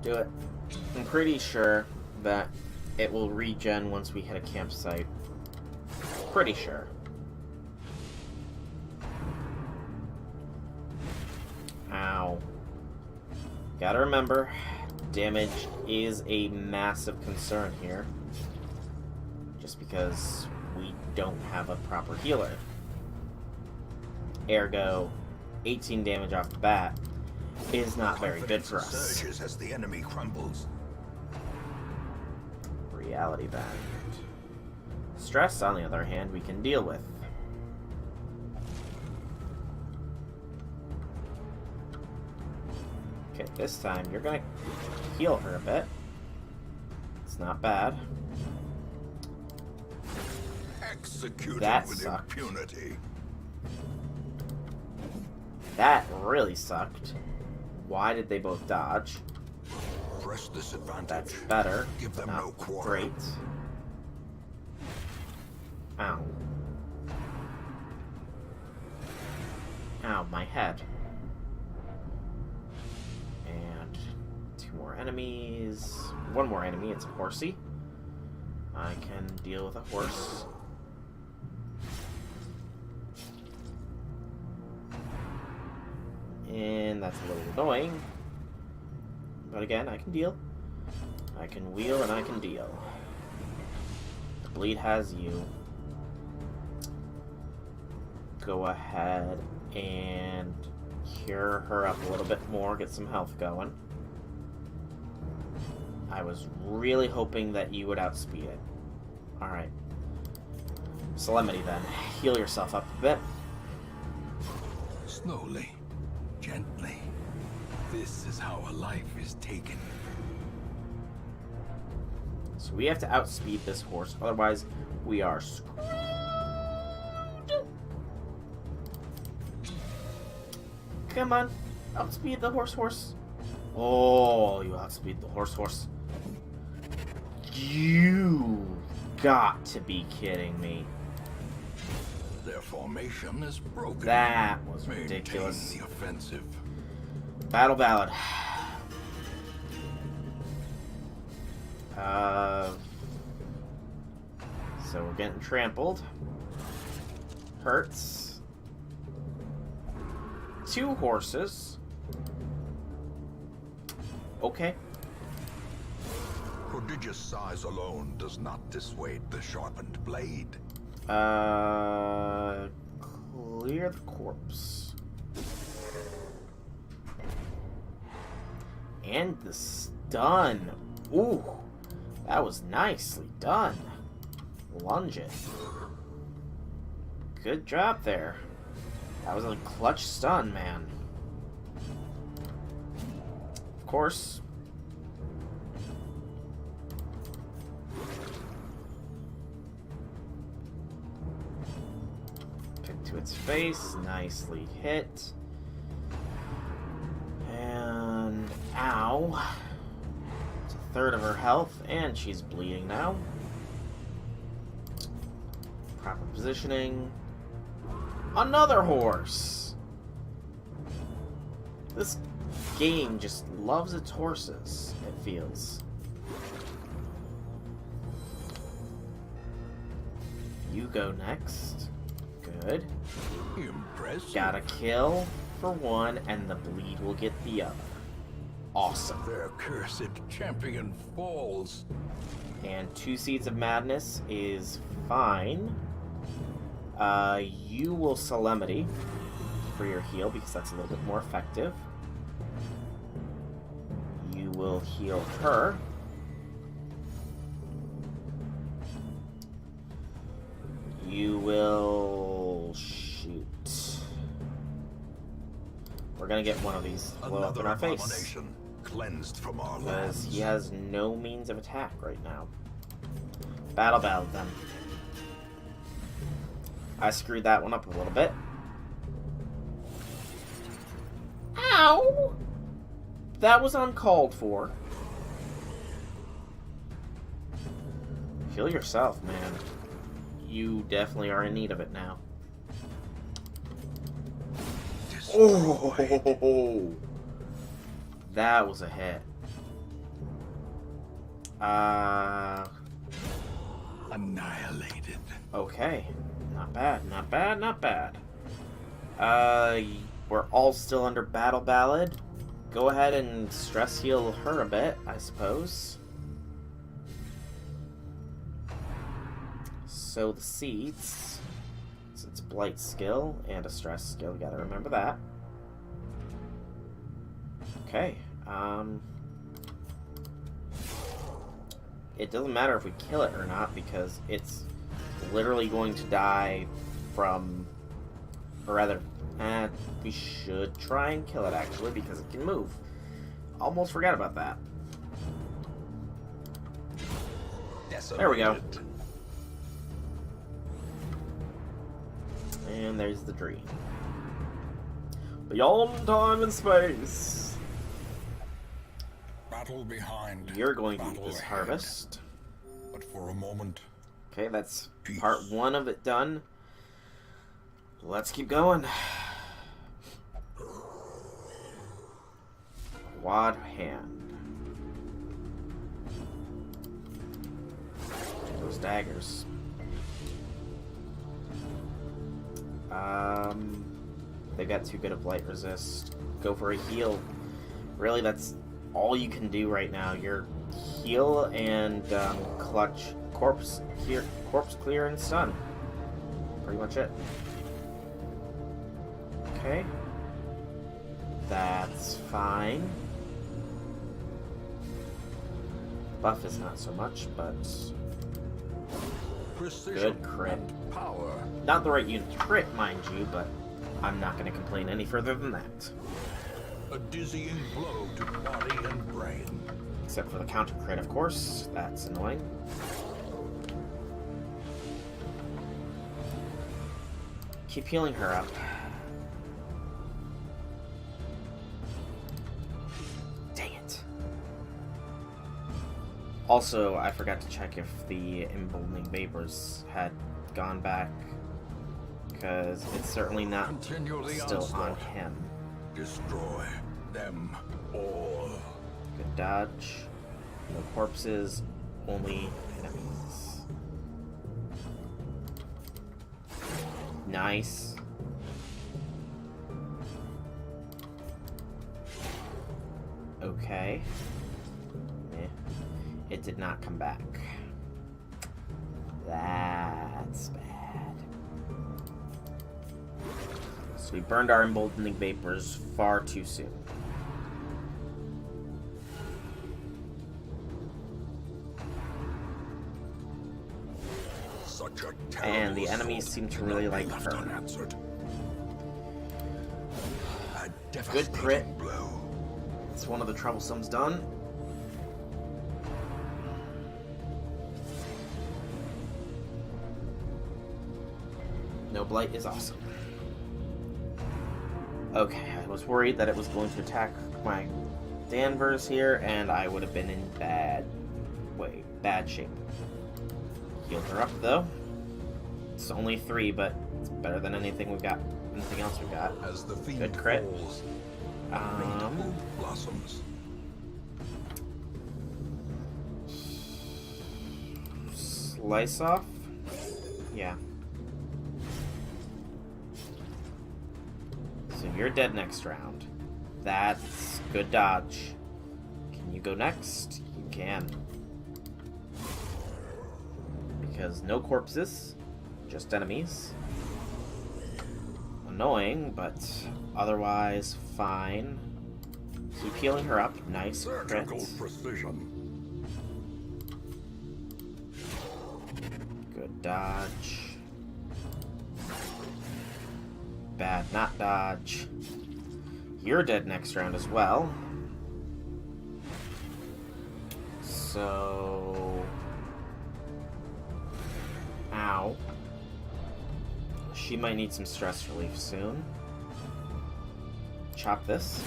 do it. I'm pretty sure that it will regen once we hit a campsite. Pretty sure. Ow. Gotta remember, damage is a massive concern here. Just because we don't have a proper healer. Ergo, 18 damage off the bat is not very good for us.
Surges as the enemy crumbles.
Reality Band. Stress, on the other hand, we can deal with. Okay, this time you're gonna heal her a bit. It's not bad.
Executed
That
with
sucked.
impunity.
That really sucked. Why did they both dodge?
Press this advantage.
That's better.
Give them
Not
no quarter.
great. Ow. Ow, my head. And 2 more enemies. 1 more enemy, it's a horsey. I can deal with a horse. And that's a little annoying. But again, I can deal. I can wheel and I can deal. Bleed has you. Go ahead and cure her up a little bit more, get some health going. I was really hoping that you would outspeed it. Alright. Solemnity then. Heal yourself up a bit.
Slowly, gently. This is how a life is taken.
So we have to outspeed this horse, otherwise we are screwed. Come on, outspeed the horse. Oh, you outspeed the horse. You got to be kidding me.
Their formation is broken.
That was
Maintain
ridiculous.
the offensive.
Battle Ballad. So we're getting trampled. Hurts. 2 horses. Okay.
Prodigious size alone does not dissuade the sharpened blade.
Clear the corpse. And the stun. Ooh, that was nicely done. Lunge it. Good job there. That was a clutch stun, man. Of course. Pick to its face. Nicely hit. And ow. It's a third of her health, and she's bleeding now. Proper positioning. Another horse! This game just loves its horses, it feels. You go next. Good.
Impressive.
Got a kill for one, and the bleed will get the other. Awesome.
Their cursed champion falls.
And 2 Seeds of Madness is fine. You will Solemnity for your heal because that's a little bit more effective. You will heal her. You will shoot. We're gonna get one of these blow up in our face
cleansed from our
because
lands.
he has no means of attack right now. Battle them. I screwed that one up a little bit. Ow! That was uncalled for. Heal yourself, man. You definitely are in need of it now. Oh! That was a hit.
Annihilated.
Okay. Not bad. We're all still under Battle Ballad. Go ahead and stress heal her a bit, I suppose. Sow the seeds. So it's Blight skill and a stress skill, you gotta remember that. Okay, it doesn't matter if we kill it or not because it's literally going to die from, or rather, we should try and kill it actually because it can move. Almost forgot about that. There we go. And there's the dream. Beyond time and space.
Battle behind.
You're going to eat
battle
this
ahead.
harvest.
But for a moment,
Okay, that's
peace.
part 1 of it done. Let's keep going. Quad hand. Those daggers. They've got too good of light resist. Go for a heal. Really, that's all you can do right now. Your heal and clutch corpse clear and stun. Pretty much it. Okay. That's fine. Buff is not so much, but
Precision
good crit.
and power.
Not the right unit to crit, mind you, but I'm not going to complain any further than that.
A dizzying blow to body and brain.
Except for the counter crit, of course. That's annoying. Keep healing her up. Dang it. Also, I forgot to check if the emboldening vapors had gone back, because it's certainly not
Continue the
still on
onslaught.
him.
Destroy them all.
Good dodge. No corpses, only enemies. Nice. Okay. Eh. It did not come back. That's bad. So we burned our emboldening vapors far too soon.
Such a
And the
terrible
enemies
assault
seem to
cannot
really
be
like
left
her.
unanswered. A
Good
devastating
crit.
blow.
It's one of the troublesomes done. No blight is awesome. Okay, I was worried that it was going to attack my Danvers here, and I would have been in bad shape. Healed her up though. It's only 3, but it's better than anything else we've got.
As the fiend
Good crit.
falls, hope blossoms.
Slice off? Yeah. So you're dead next round. That's good dodge. Can you go next? You can. Because no corpses, just enemies. Annoying, but otherwise fine. Keep healing her up. Nice crit.
Surgical precision.
Good dodge. Bad not dodge. You're dead next round as well. So... Ow. She might need some stress relief soon. Chop this.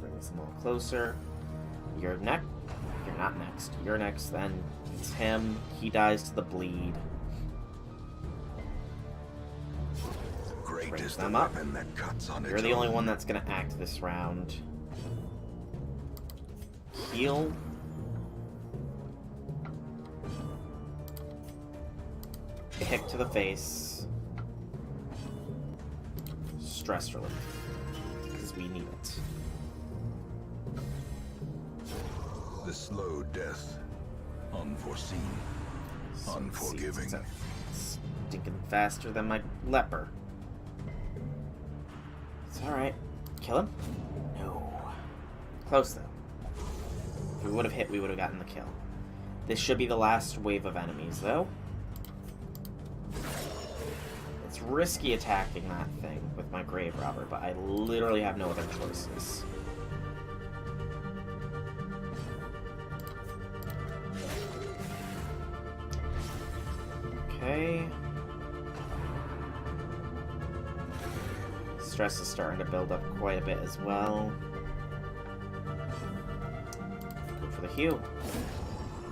Bring this a little closer. You're next. You're not next. You're next, then it's him. He dies to the bleed.
Greatest
them up.
weapon that cuts on
You're
its
the only
own.
one that's gonna act this round. Heal. Kick to the face. Stress relief. Because we need it.
The slow death. Unforeseen. Unforgiving.
Stinking faster than my leper. It's alright. Kill him? No. Close though. If we would have hit, we would have gotten the kill. This should be the last wave of enemies though. It's risky attacking that thing with my grave robber, but I literally have no other choices. Okay. Stress is starting to build up quite a bit as well. Go for the heal.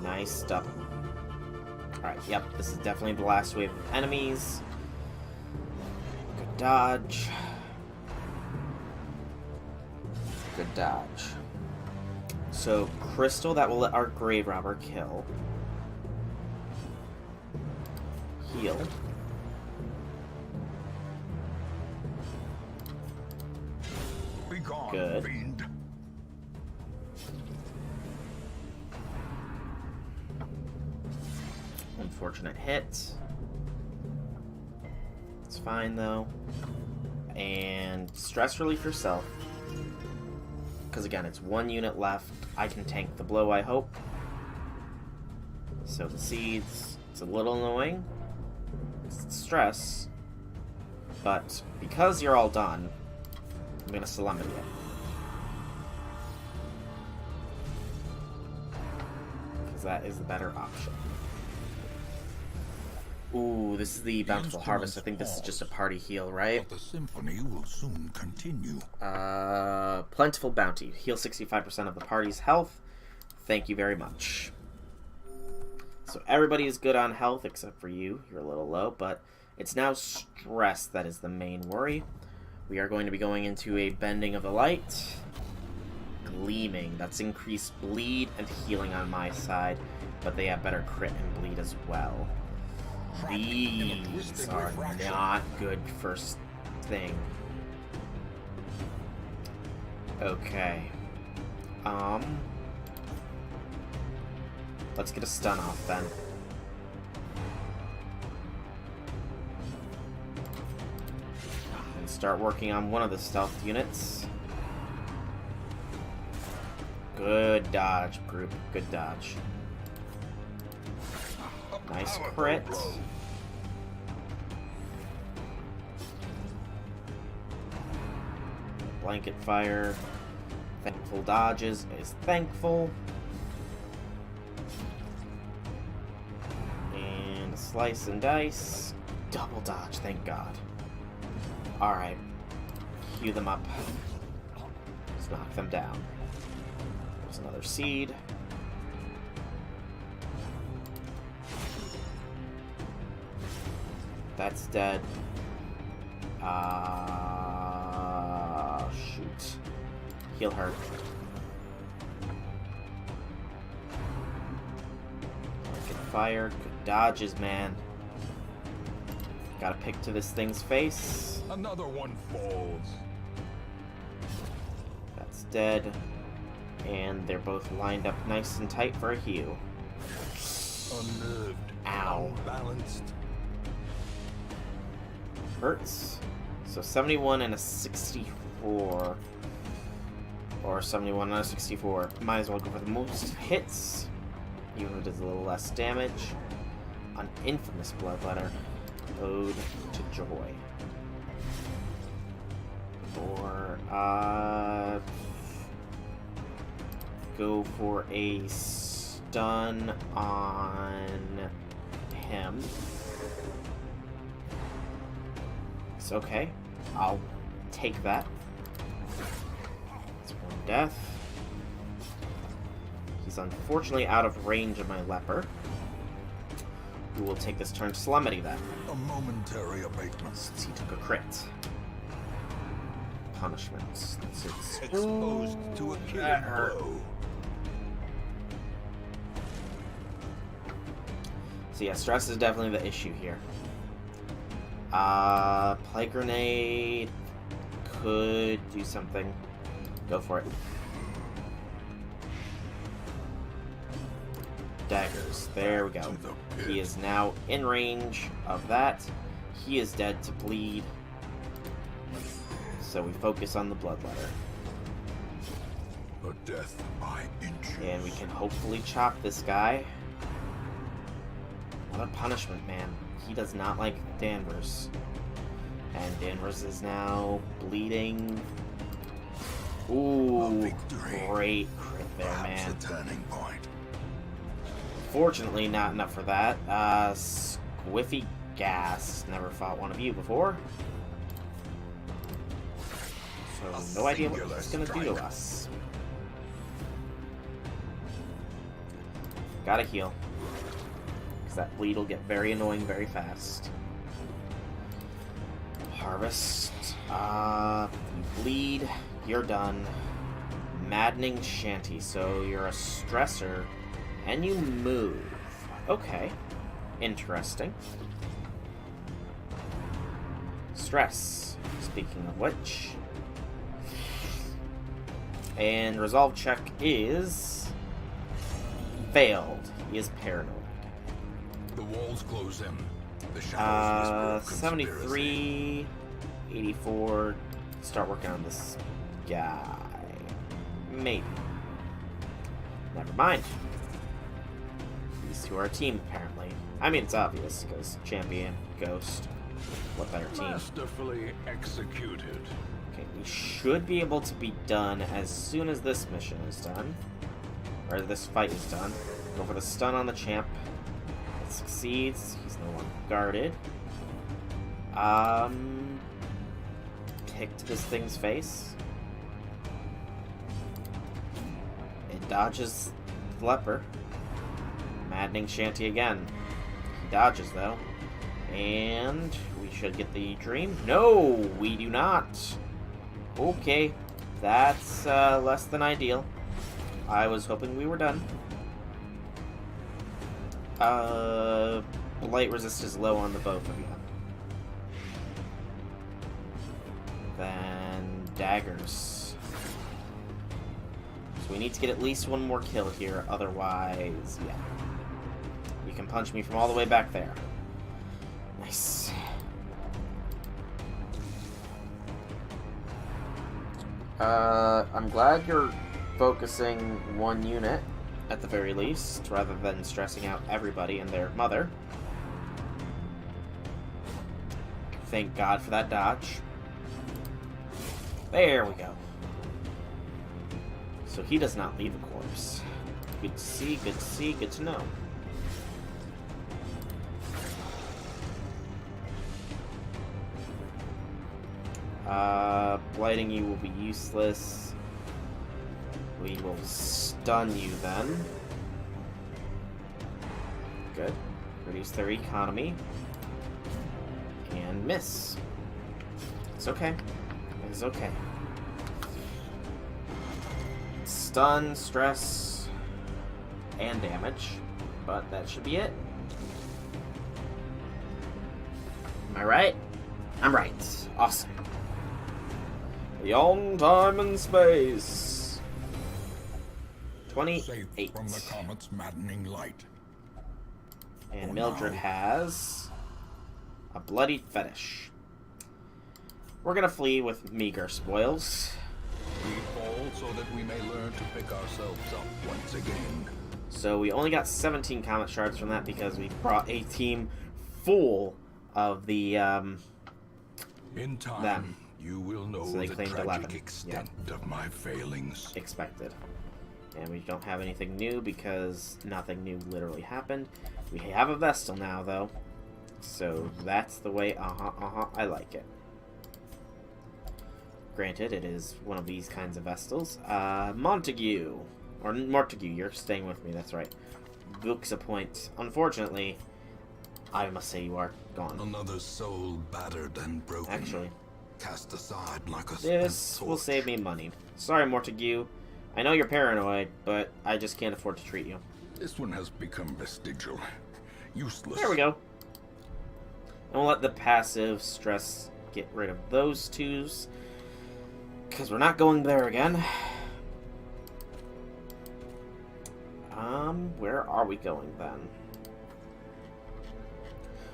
Nice stuff. Alright, yep, this is definitely the last wave of enemies. Good dodge. Good dodge. So, crystal that will let our grave robber kill. Heal.
Be gone,
Good.
fiend.
unfortunate hit. It's fine, though. And stress relief yourself. Because, again, it's 1 unit left. I can tank the blow, I hope. So the seeds, it's a little annoying. It's stress. But because you're all done, I'm going to Solemnity it. Because that is the better option. Ooh, this is the Bountiful Harvest. I think this is just a party heal, right?
But the symphony will soon continue.
Plentiful Bounty. Heal 65% of the party's health. Thank you very much. So everybody is good on health except for you. You're a little low, but it's now stress that is the main worry. We are going to be going into a Bending of the Light. Gleaming. That's increased bleed and healing on my side, but they have better crit and bleed as well. These are not good first thing. Okay. Let's get a stun off then. And start working on one of the stealth units. Good dodge, group. Good dodge. Nice crit. Blanket fire. Thankful dodges is thankful. And slice and dice. Double dodge, thank God. Alright. Cue them up. Let's knock them down. There's another seed. That's dead. Shoot. Heal her. Get fire. Good dodges, man. Gotta pick to this thing's face.
Another one falls.
That's dead. And they're both lined up nice and tight for a heal.
Unnerved.
Ow.
Balanced.
Hurts. So 71 and a 64. Or 71 and a 64. Might as well go for the most hits. Even if it does a little less damage. An infamous bloodletter. Ode to Joy. Or, go for a stun on him. It's okay. I'll take that. It's one death. He's unfortunately out of range of my leper. Who will take this turn to Solemnity then.
A momentary abatement.
Since he took a crit. Punishments. That's it.
Exposed to a killing blow.
So yeah, stress is definitely the issue here. Plague Grenade could do something. Go for it. Daggers. There we go. He is now in range of that. He is dead to bleed. So we focus on the bloodletter.
A death by inches.
And we can hopefully chop this guy. Another punishment, man. He does not like Danvers. And Danvers is now bleeding. Ooh, great crit there, man.
A turning point.
Fortunately, not enough for that. Squiffy Gas. Never fought one of you before. So, no idea what he's gonna do to us. Gotta heal. Because that bleed will get very annoying very fast. Harvest. You bleed. You're done. Maddening Shanty. So, you're a stressor. And you move. Okay. Interesting. Stress. Speaking of which. And resolve check is failed. He is paranoid.
The walls close in, the shadows whisper conspiracy.
73, 84. Start working on this guy. Maybe. Never mind. These two are a team, apparently. I mean, it's obvious, because Champion, Ghost, what better team?
Masterfully executed.
Okay, we should be able to be done as soon as this mission is done. Or this fight is done. Go for the stun on the champ. It succeeds. He's no longer guarded. Kick to this thing's face. It dodges the leper. Maddening Shanty again. He dodges, though. And we should get the dream. No, we do not. Okay, that's less than ideal. I was hoping we were done. Blight resist is low on the both of you. Then daggers. So we need to get at least one more kill here, otherwise, yeah. You can punch me from all the way back there. Nice. I'm glad you're focusing one unit, at the very least, rather than stressing out everybody and their mother. Thank God for that dodge. There we go. So he does not leave a corpse. Good to see, good to see, good to know. Blighting you will be useless. We will stun you then. Good. Reduce their economy. And miss. It's okay. It's okay. Stun, stress, and damage. But that should be it. Am I right? I'm right. Awesome. Beyond time and space. 28.
Safe from the comet's maddening light.
And Mildred has a bloodied fetish. We're gonna flee with meager spoils.
We fall so that we may learn to pick ourselves up once again.
So we only got 17 comet shards from that because we brought a team full of the
In time,
them.
you will know
So they
the
claimed
tragic
11.
extent of my failings.
Expected. And we don't have anything new because nothing new literally happened. We have a Vestal now, though. So that's the way, I like it. Granted, it is one of these kinds of Vestals. Montague. Or Mortague, you're staying with me, that's right. Book's a point. Unfortunately, I must say you are gone.
Another soul battered and broken.
Actually,
Cast aside like a
this
spent
will
torch.
save me money. Sorry, Mortague. I know you're paranoid, but I just can't afford to treat you.
This one has become vestigial. Useless.
There we go. And we'll let the passive stress get rid of those twos. Because we're not going there again. Where are we going then?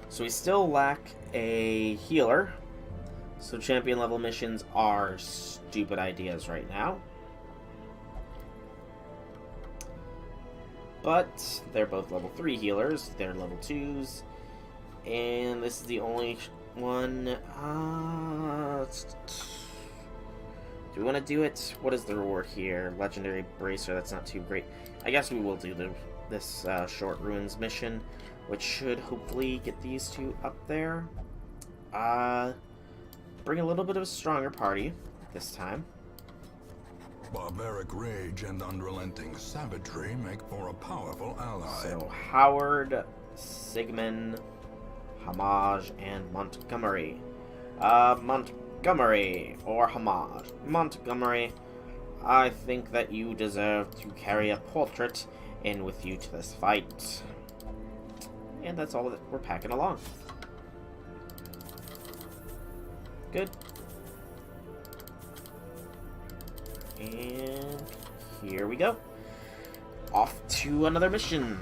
So we still lack a healer. So champion level missions are stupid ideas right now. But they're both level 3 healers. They're level 2s. And this is the only one. Do we want to do it? What is the reward here? Legendary Bracer, that's not too great. I guess we will do this Short Ruins mission, which should hopefully get these two up there. Bring a little bit of a stronger party this time.
Barbaric rage and unrelenting savagery make for a powerful ally.
So Howard, Sigmund, Hamaj, and Montgomery. Montgomery or Hamaj. Montgomery, I think that you deserve to carry a portrait in with you to this fight. And that's all that we're packing along. Good. And here we go. Off to another mission,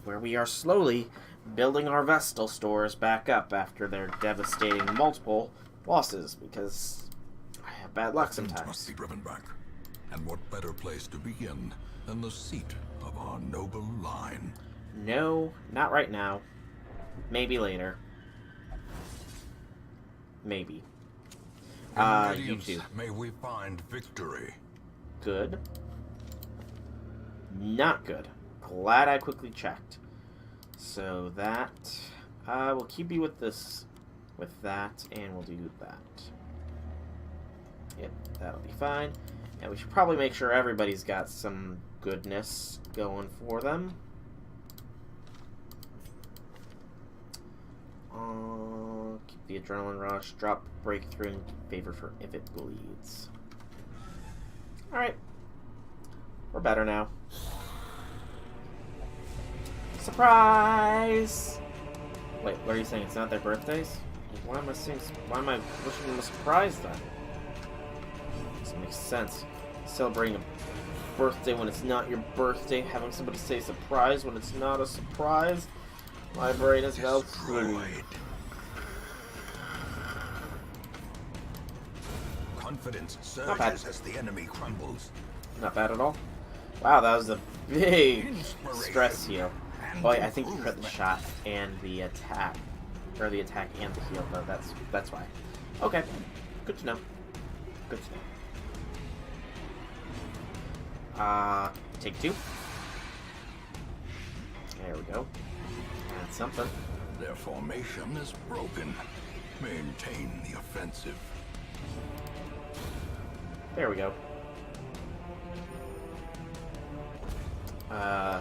where we are slowly building our Vestal stores back up after their devastating multiple losses, because I have bad luck
Things
sometimes.
must be driven back. And what better place to begin than the seat of our noble line?
No, not right now. Maybe later. Maybe. You
Ingredients,
too.
may we find victory.
Good. Not good. Glad I quickly checked. So that... we'll keep you with this... with that, and we'll do that. Yep, that'll be fine. And we should probably make sure everybody's got some goodness going for them. Keep the adrenaline rush. Drop breakthrough in favor for if it bleeds. Alright. We're better now. Surprise! Wait, what are you saying? It's not their birthdays? Why am I saying? Why am I wishing them a surprise then? Doesn't make sense. Celebrating a birthday when it's not your birthday, having somebody say surprise when it's not a surprise. My brain is now fluid.
Confidence surges as the enemy crumbles.
Not bad at all. Wow, that was a big stress heal. Boy, I think you crit the shot and the attack. Or the attack and the heal, though. That's why. Okay. Good to know. Good to know. Take 2. There we go. That's something.
Their formation is broken. Maintain the offensive.
There we go.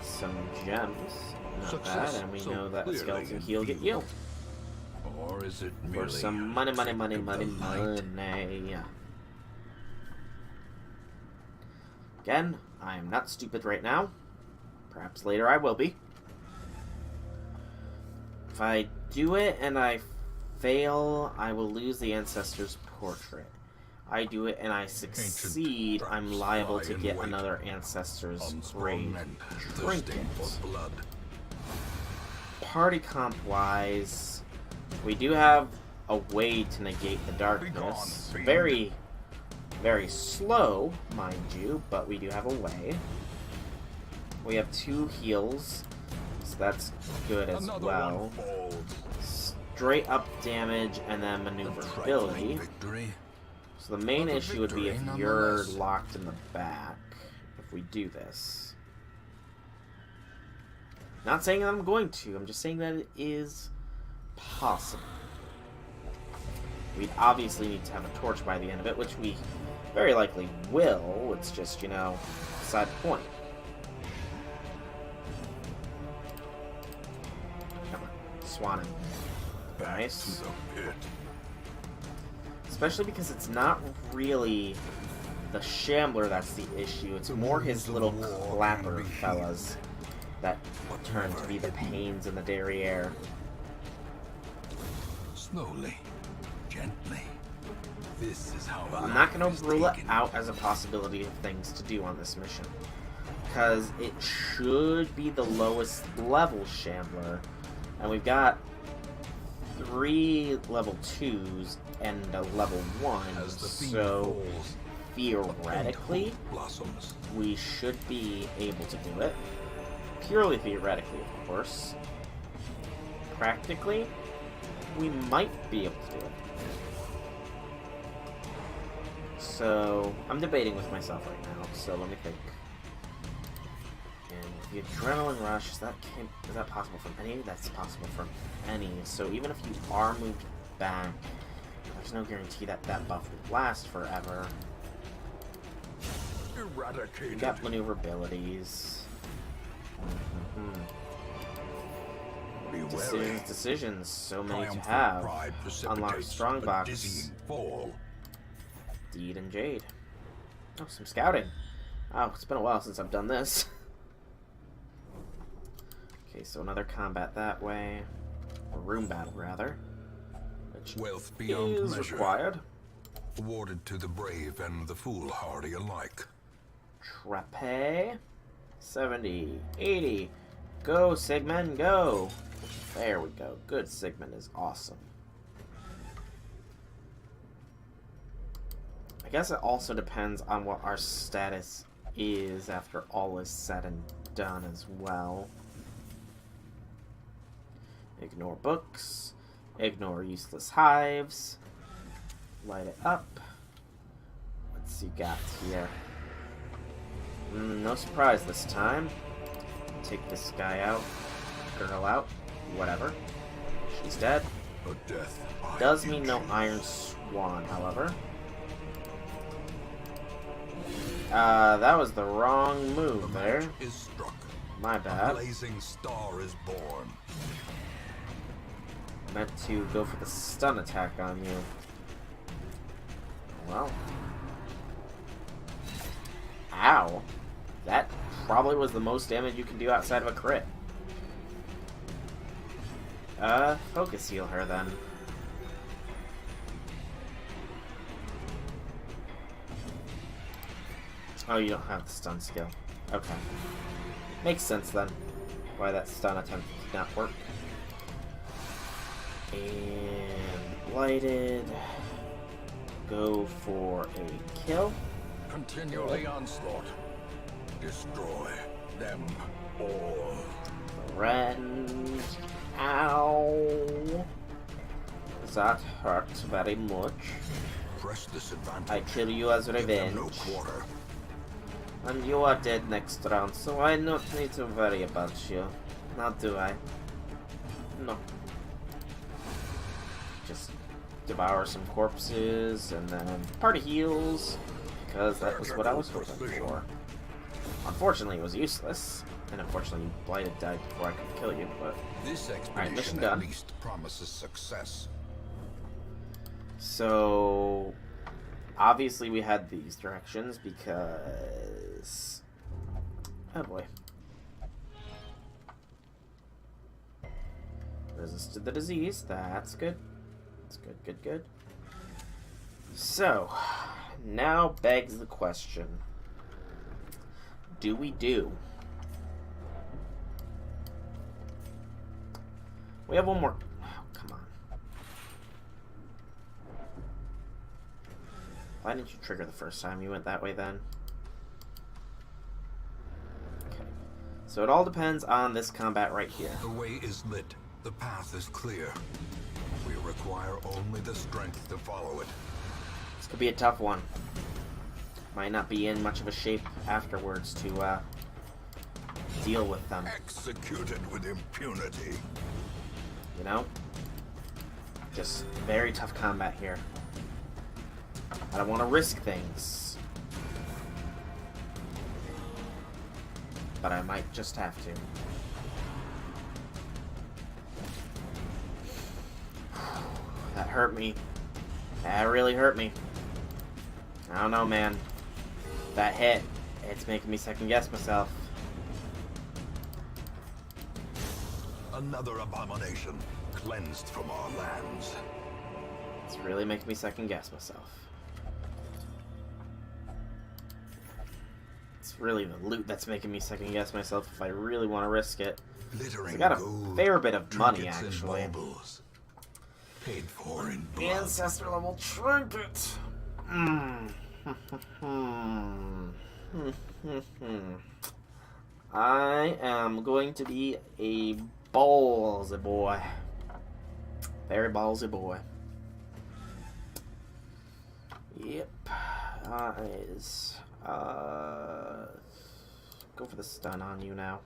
Some gems. Not
Success,
bad, and we
so
know that a
clearly
skeleton
in
heal get
view.
you.
Or is it
For
merely
some money.
trick of the light?
Again, I am not stupid right now. Perhaps later I will be. If I do it and I fail, I will lose the Ancestor's Portrait. I do it and I succeed, I'm liable to get another Ancestor's Grave Trinket.
For blood.
Party comp-wise, we do have a way to negate the darkness.
Begone,
Very, very slow, mind you, but we do have a way. We have 2 heals, so that's good as
Another
well.
one falls.
Straight up damage and then
A
maneuverability.
trifling victory.
So the main
But a
issue would be if
victory
you're
nonetheless.
locked in the back, if we do this. Not saying that I'm going to, I'm just saying that it is possible. We'd obviously need to have a torch by the end of it, which we very likely will. It's just, you know, beside the point. Come on, Swannon.
Back
Nice.
to the pit.
Especially because it's not really the Shambler that's the issue. It's more his little clapper fellas that turn to be the pains in the derriere.
Slowly, gently. This is how
I'm not going
life
to
is
rule it
taken.
out as a possibility of things to do on this mission. Because it should be the lowest level Shambler. And we've got 3 level 2s and a level 1.
As the fiend
So
falls,
theoretically,
blossoms.
we should be able to do it. Purely theoretically, of course. Practically, we might be able to do it. So, I'm debating with myself right now, so let me think. And the adrenaline rush, is that possible from any? That's possible from any. So even if you are moved back, there's no guarantee that that buff will last forever. We
Eradicated.
got maneuverabilities.
Be
Decisions,
wary.
decisions, so many to
Triumphant
have.
pride
Unlock
precipitates
strongbox.
a dizzying fall.
Deed and Jade. Oh, some scouting. Oh, it's been a while since I've done this. Okay, so another combat that way. A room battle, rather. Which
Wealth beyond
is
measure.
required.
Awarded to the brave and the foolhardy alike.
Trape. 70, 80, Go, Sigmund, go! There we go. Good, Sigmund is awesome. I guess it also depends on what our status is after all is said and done as well. Ignore books. Ignore useless hives. Light it up. What's you got here? No surprise this time. Take this guy out. Girl out. Whatever. She's dead.
A death
Does mean no Iron Swan, however. That was the wrong move there.
is struck.
My bad.
A blazing star is born.
Meant to go for the stun attack on you. Well. Ow. That probably was the most damage you can do outside of a crit. Focus heal her then. Oh, you don't have the stun skill. Okay. Makes sense then. Why that stun attempt did not work. And blighted. Go for a kill.
Continue the onslaught. Destroy them all.
Friend. Ow. That hurt very much.
Press this advantage.
I kill you as
Give them
revenge.
no quarter.
And you are dead next round, so I don't need to worry about you. Now do I? No. Just devour some corpses and then party heals, because that was what I was hoping for. Unfortunately, it was useless, and unfortunately, Blighted died before I could kill you. But
This
mission
expedition at
done.
least promises success.
so obviously we had these directions because oh boy. Resisted the disease. That's good. That's good, good, good. So, now begs the question. Do we do? We have one more. Oh, come on. Why didn't you trigger the first time you went that way then? Okay. So it all depends on this combat right here.
The way is lit. The path is clear. We require only the strength to follow it.
This could be a tough one. Might not be in much of a shape afterwards to deal with them.
Executed with impunity.
You know? Just very tough combat here. I don't want to risk things. But I might just have to. That hurt me. That really hurt me. I don't know, man. That hit, it's making me second guess myself.
Another abomination cleansed from our lands.
It's really making me second guess myself. It's really the loot that's making me second guess myself if I really want to risk it.
Glittering
I got a
gold,
fair bit of money,
trinkets and
actually.
baubles, paid for in blood.
Ancestor level trinket. I am going to be a ballsy boy. Very ballsy boy. Yep. Go for the stun on you now.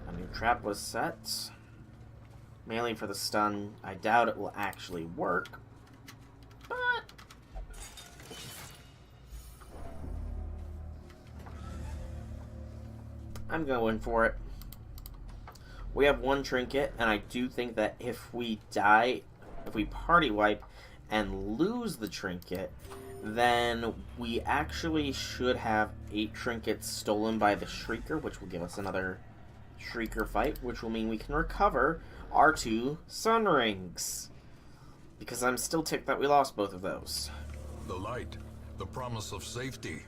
A new trap was set. Mainly for the stun. I doubt it will actually work. But I'm going for it. We have one trinket, and I do think that if we die, if we party wipe and lose the trinket, then we actually should have 8 trinkets stolen by the Shrieker, which will give us another Shrieker fight, which will mean we can recover our 2 Sun Rings. Because I'm still ticked that we lost both of those.
The light, the promise of safety.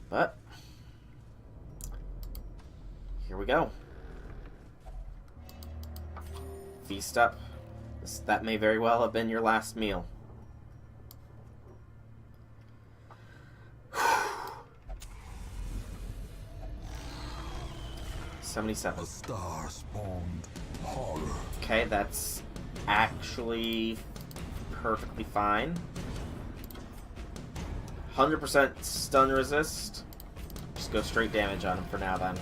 But here we go. Feast up. That may very well have been your last meal. 77.
A star spawned horror.
Okay, that's actually perfectly fine. 100% stun resist. Just go straight damage on him for now then.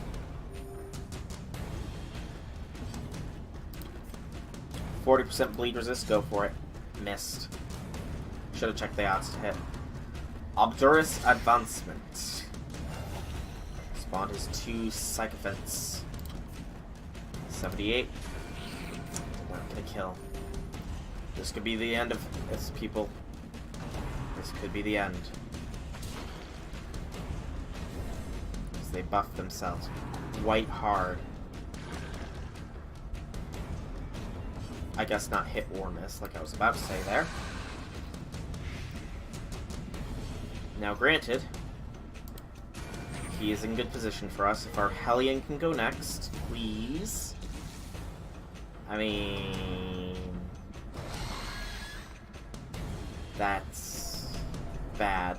%40 bleed resist, go for it. Missed. Should have checked the odds to hit. Obdurus Advancement. Spawned his 2 Sycophants. 78. Not gonna kill. This could be the end of this, people. This could be the end. As they buff themselves. White hard. I guess not hit or miss, like I was about to say there. Now granted, he is in good position for us. If our Hellion can go next, please. I mean... that's... bad.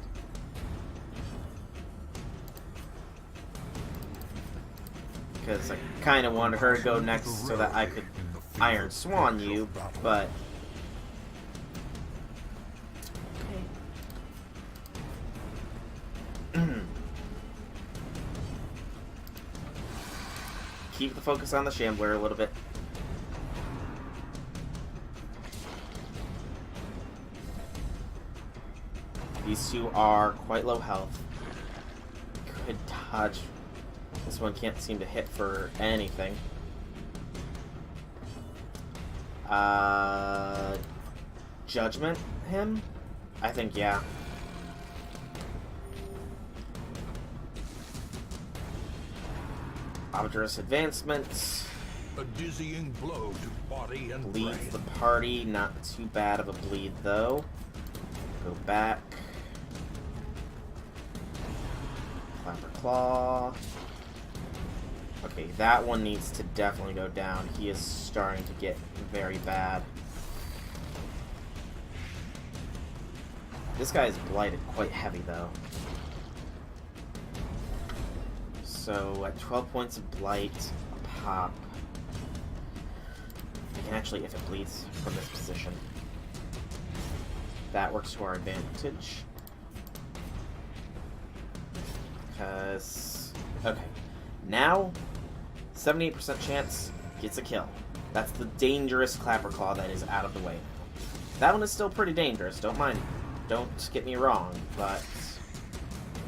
Because I kind of wanted her to go next so that I could Iron Swan you, but... Keep the focus on the Shambler a little bit. These two are quite low health. Could dodge. This one can't seem to hit for anything. Judgment him? I think, yeah. Obdurus Advancement.
A dizzying blow to body and
Bleeds
brain.
the party. Not too bad of a bleed, though. Go back. Clapper Claw. Okay, that one needs to definitely go down. He is starting to get very bad. This guy is blighted quite heavy, though. So, at 12 points of blight, a pop. I can actually, if it bleeds from this position. That works to our advantage. Because... okay. Now, 78% chance gets a kill. That's the dangerous Clapper Claw that is out of the way. That one is still pretty dangerous, don't get me wrong, but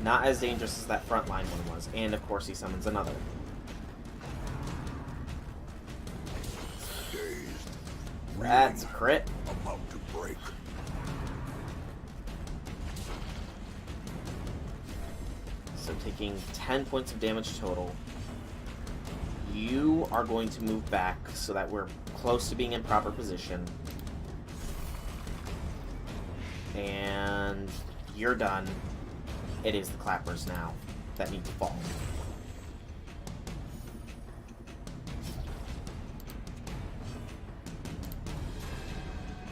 not as dangerous as that frontline one was. And of course he summons another.
Dazed.
That's a crit.
About to break.
So taking 10 points of damage total. You are going to move back so that we're close to being in proper position. And you're done. It is the Clappers now that need to fall.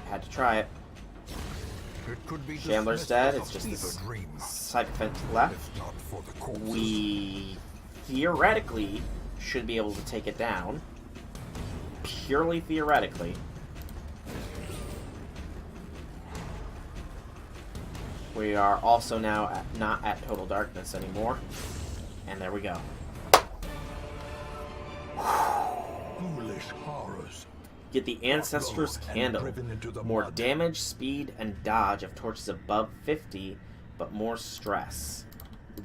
Had to try it.
It could be
Shambler's
dismissed
dead.
as
It's
a
just
fever
this
dream,
Sycophant left.
if not for the corpses.
We theoretically should be able to take it down. Purely theoretically. We are also now not at total darkness anymore. And there we go.
Foolish horrors.
Get the Ancestor's
Upload and
Candle.
driven into the
More
mud.
damage, speed, and dodge of torches above 50, but more stress.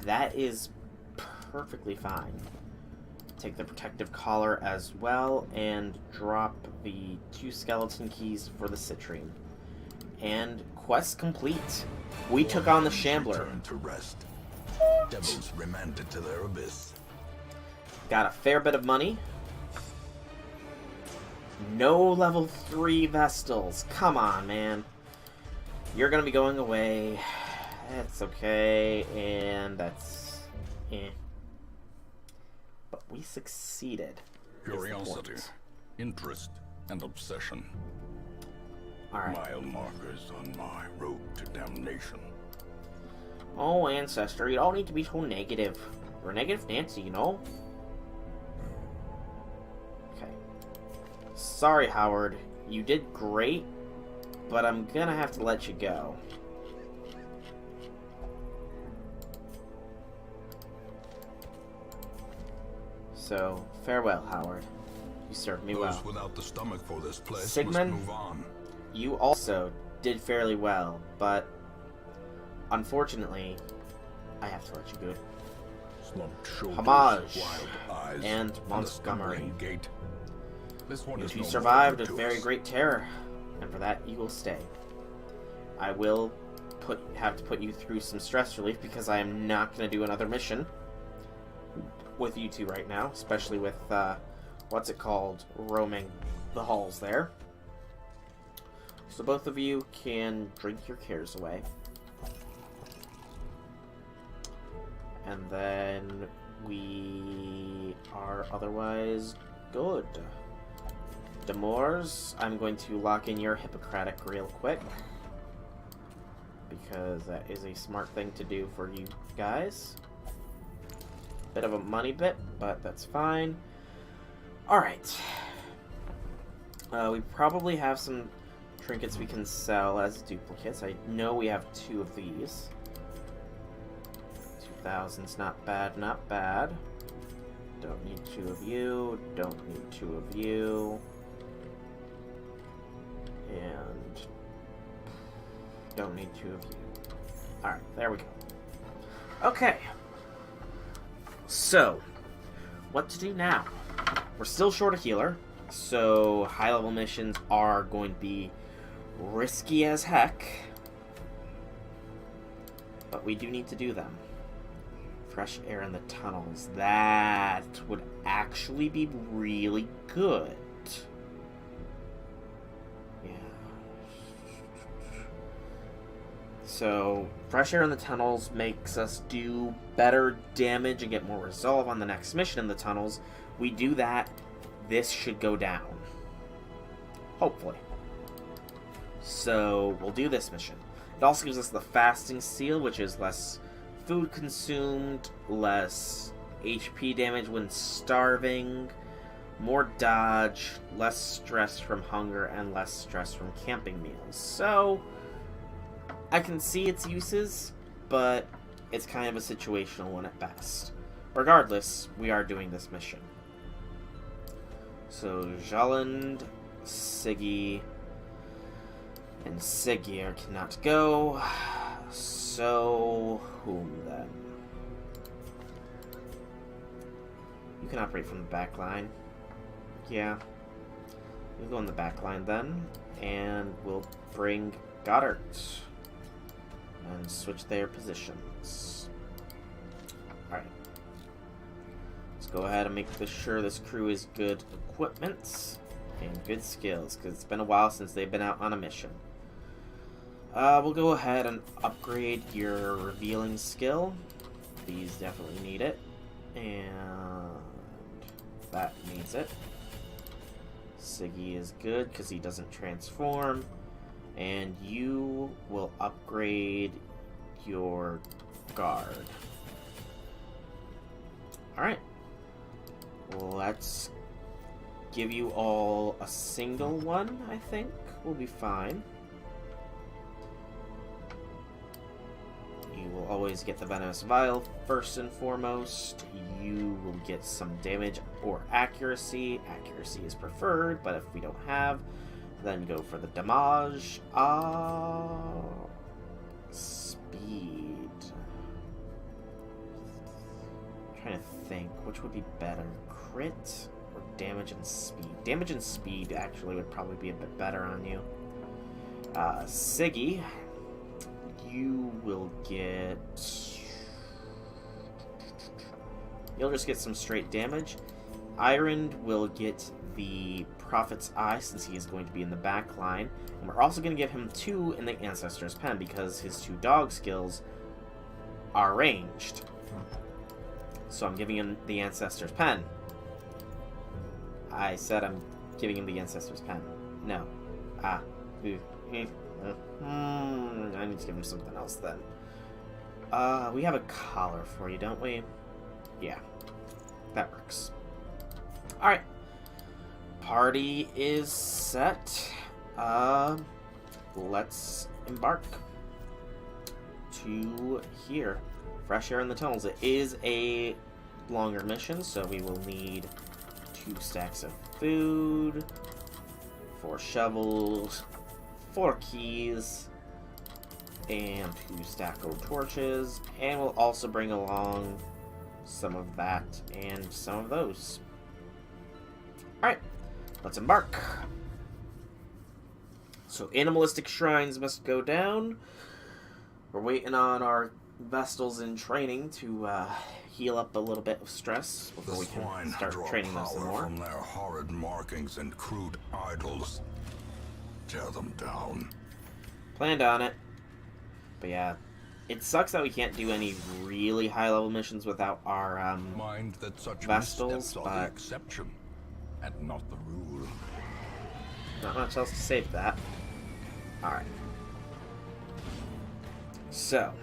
That is perfectly fine. Take the Protective Collar as well, and drop the 2 skeleton keys for the Citrine. And quest complete. We took on the Shambler.
Return to rest. Devils remanded to their abyss.
Got a fair bit of money. No level 3 Vestals. Come on, man. You're gonna be going away. That's okay. And that's Eh. But we succeeded.
Curiosity, interest, and obsession.
Alright.
Mile markers on my road to damnation.
Oh, Ancestor, you don't need to be so negative. You're negative Nancy, you know? Okay. Sorry, Howard. You did great, but I'm gonna have to let you go. So, farewell, Howard. You served me well.
Those without the stomach for this place
Sigmund,
must move on.
you also did fairly well, but unfortunately, I have to let you go.
Slumped shoulders,
Homage
wild eyes,
and
a
Montgomery.
stumbling gait. This one is
You
no
survived
more
a very
gratuitous.
great terror, and for that you will stay. I will have to put you through some stress relief because I am not going to do another mission with you two right now, especially with what's it called, roaming the halls there. So both of you can drink your cares away. And then we are otherwise good. Demores, I'm going to lock in your Hippocratic real quick, because that is a smart thing to do for you guys. Bit of a money bit, but that's fine. Alright. We probably have some trinkets we can sell as duplicates. I know we have 2 of these. 2,000's not bad, not bad. Don't need 2 of you. Don't need 2 of you. And don't need 2 of you. Alright, there we go. Okay. So, what to do now? We're still short a healer, so high-level missions are going to be risky as heck. But we do need to do them. Fresh air in the tunnels. That would actually be really good. Yeah. So, fresh air in the tunnels makes us do better damage and get more resolve on the next mission in the tunnels. We do that, this should go down. Hopefully. So, we'll do this mission. It also gives us the fasting seal, which is less food consumed, less HP damage when starving, more dodge, less stress from hunger, and less stress from camping meals. So, I can see its uses, but it's kind of a situational one at best. Regardless, we are doing this mission. So, Jaland, Siggy, and Siggeir cannot go. So, whom then? You can operate from the back line. Yeah. We'll go in the back line then, and we'll bring Goddard. And switch their positions. Alright. Let's go ahead and make sure this crew is good equipment and good skills, because it's been a while since they've been out on a mission. We'll go ahead and upgrade your revealing skill. These definitely need it. And that needs it. Siggy is good because he doesn't transform. And you will upgrade your guard. Alright. Let's give you all a single one, I think. We'll be fine. You will always get the Venomous Vial first and foremost. You will get some damage or accuracy. Accuracy is preferred, but if we don't have, then go for the damage. Speed. I'm trying to think, which would be better? Crit or damage and speed? Damage and speed actually would probably be a bit better on you. Siggy, you will get... You'll just get some straight damage. Irond will get the Prophet's Eye, since he is going to be in the back line. And we're also going to give him 2 in the Ancestor's Pen, because his 2 dog skills are ranged. So I'm giving him the Ancestor's Pen. I said I'm giving him the Ancestor's Pen. No. I need to give him something else then. We have a collar for you, don't we? Yeah. That works. Alright. Party is set. Let's embark to here. Fresh air in the tunnels. It is a longer mission, so we will need 2 stacks of food, 4 shovels, 4 keys, and 2 stack of torches, and we'll also bring along some of that and some of those. Alright, let's embark. So animalistic shrines must go down. We're waiting on our Vestals in training to heal up a little bit of stress before we can start training them some more.
From their horrid markings and crude idols. Tear them down.
Planned on it. But yeah, it sucks that we can't do any really high-level missions without our
Mind that such
Vestals,
are the exception and not the rule.
Not much else to say for that. Alright. So,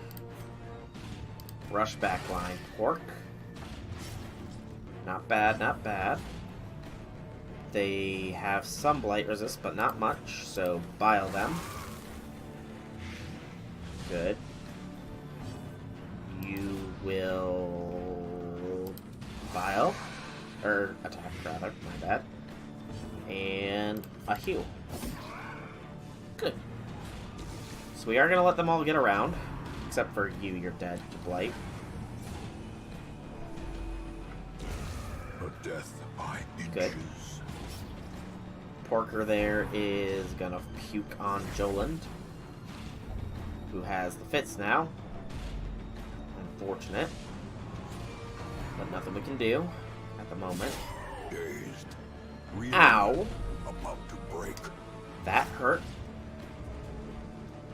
rush backline pork. Not bad, not bad. They have some blight resist, but not much, so bile them. Good. You will bile. Or attack, rather, my bad. And a heal. Good. So we are going to let them all get around. Except for you, you're dead to blight.
A death by inches.
Good. Porker there is going to puke on Joland, who has the fits now. Unfortunate. But nothing we can do at the moment.
Dazed.
Ow!
About to break.
That hurt.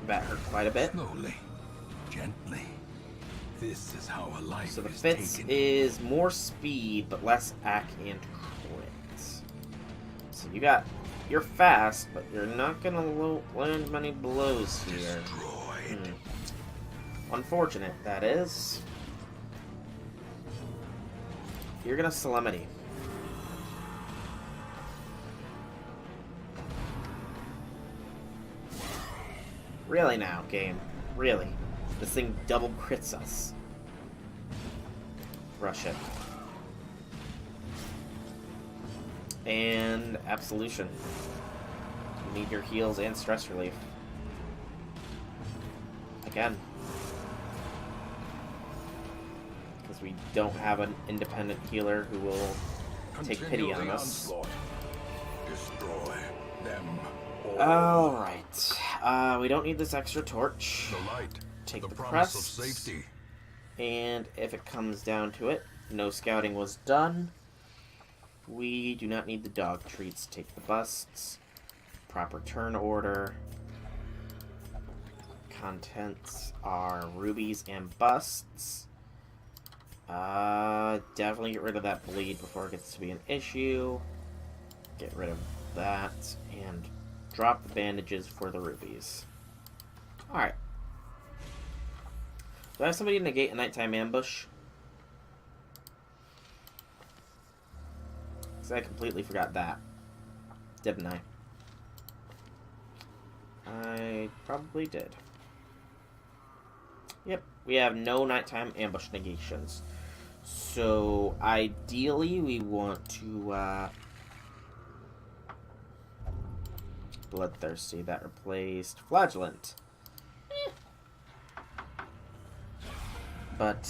That hurt quite a bit.
Slowly. Gently. This is how a life
So the
is
fits
taken.
is more speed, but less ac and crit. So you're fast, but you're not gonna land many blows here.
Destroyed.
Unfortunate, that is. You're gonna Solemnity. Really now, game. Really. This thing double crits us. Rush it. And Absolution. You need your heals and stress relief. Again. Because we don't have an independent healer who will take pity on us.
Destroy them all.
Alright. We don't need this extra torch.
The light.
Take
the
the
promise
crest.
of safety.
And if it comes down to it, no scouting was done. We do not need the dog treats. Take the busts. Proper turn order. Contents are rubies and busts. Definitely get rid of that bleed before it gets to be an issue. Get rid of that. And drop the bandages for the rubies. Alright. Do I have somebody negate a nighttime ambush? Because I completely forgot that. Didn't I? I probably did. Yep, we have no nighttime ambush negations. So, ideally, we want to, Bloodthirsty. That replaced Flagellant. But,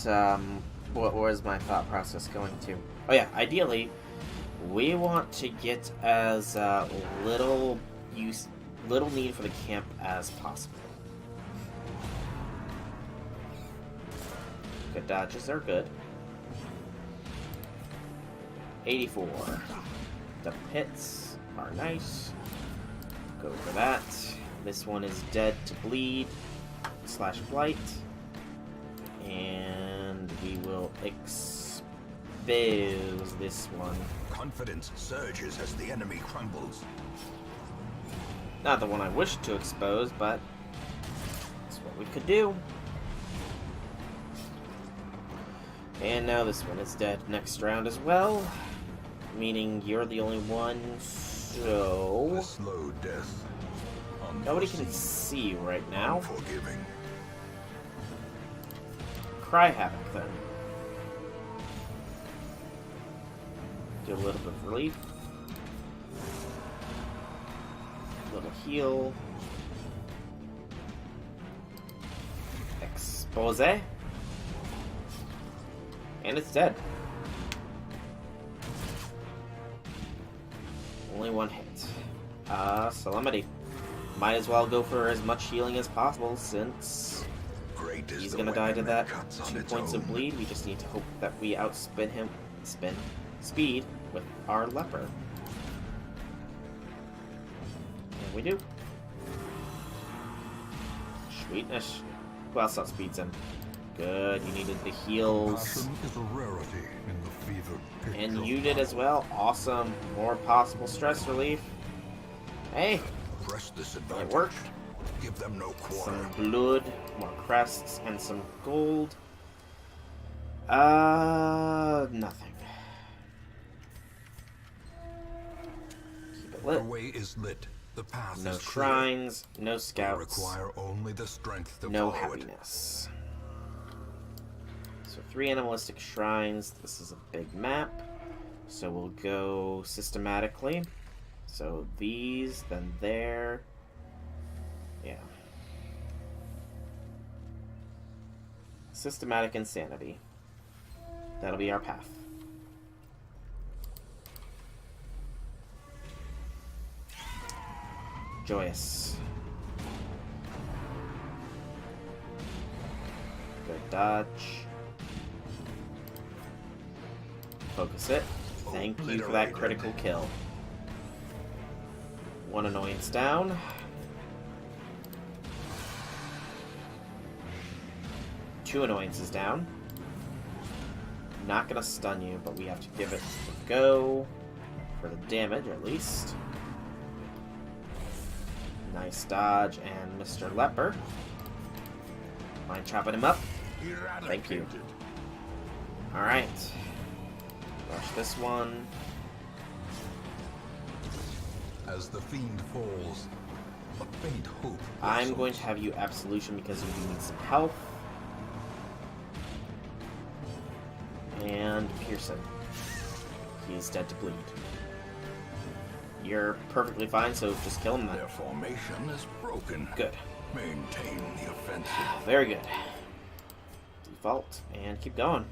what was my thought process going to? Oh yeah, ideally, we want to get as little need for the camp as possible. Good dodges are good. 84. The pits are nice. Go for that. This one is dead to bleed / blight. And we will expose this one.
Confidence surges as the enemy crumbles.
Not the one I wish to expose, but that's what we could do. And now this one is dead next round as well. Meaning you're the only one, so...
A slow death.
Nobody can see right now.
Unforgiving.
Cry Havoc, then. Do a little bit of relief. A little heal. Expose. And it's dead. Only one hit. Solemnity. Might as well go for as much healing as possible since
Great is
he's
the
gonna die to
weapon
that
cuts on
2
its
points of
own.
bleed. We just need to hope that we outspin him, speed with our leper. And we do. Sweetness. Who else outspeeds him? Good, you needed the heals.
Passion is a rarity in the fever pitch
And
of
you did as well. Awesome. More possible stress relief. Hey,
Press this advantage.
it worked.
Give them no quarter.
Some blood, more crests, and some gold. Nothing. Keep it
The
lit.
way is lit. The path
No
is clear.
shrines, no
We
scouts,
require only the strength to
no
follow it.
happiness. So 3 animalistic shrines. This is a big map. So we'll go systematically. So these, then there. Yeah. Systematic insanity. That'll be our path. Joyous. Good dodge. Focus it. Thank you for that critical kill. 1 annoyance down. Two annoyances down. Not gonna stun you, but we have to give it a go. For the damage, at least. Nice dodge, and Mr. Leper. Mind chopping him up? Thank you. Alright. Rush this one.
As the fiend falls, a faint hope.
I'm going
blossoms.
to have you Absolution because you do need some health. And Pearson. He is dead to bleed. You're perfectly fine, so just kill him then.
Their formation is broken.
Good.
Maintain the offensive.
Very good. Default, and keep going.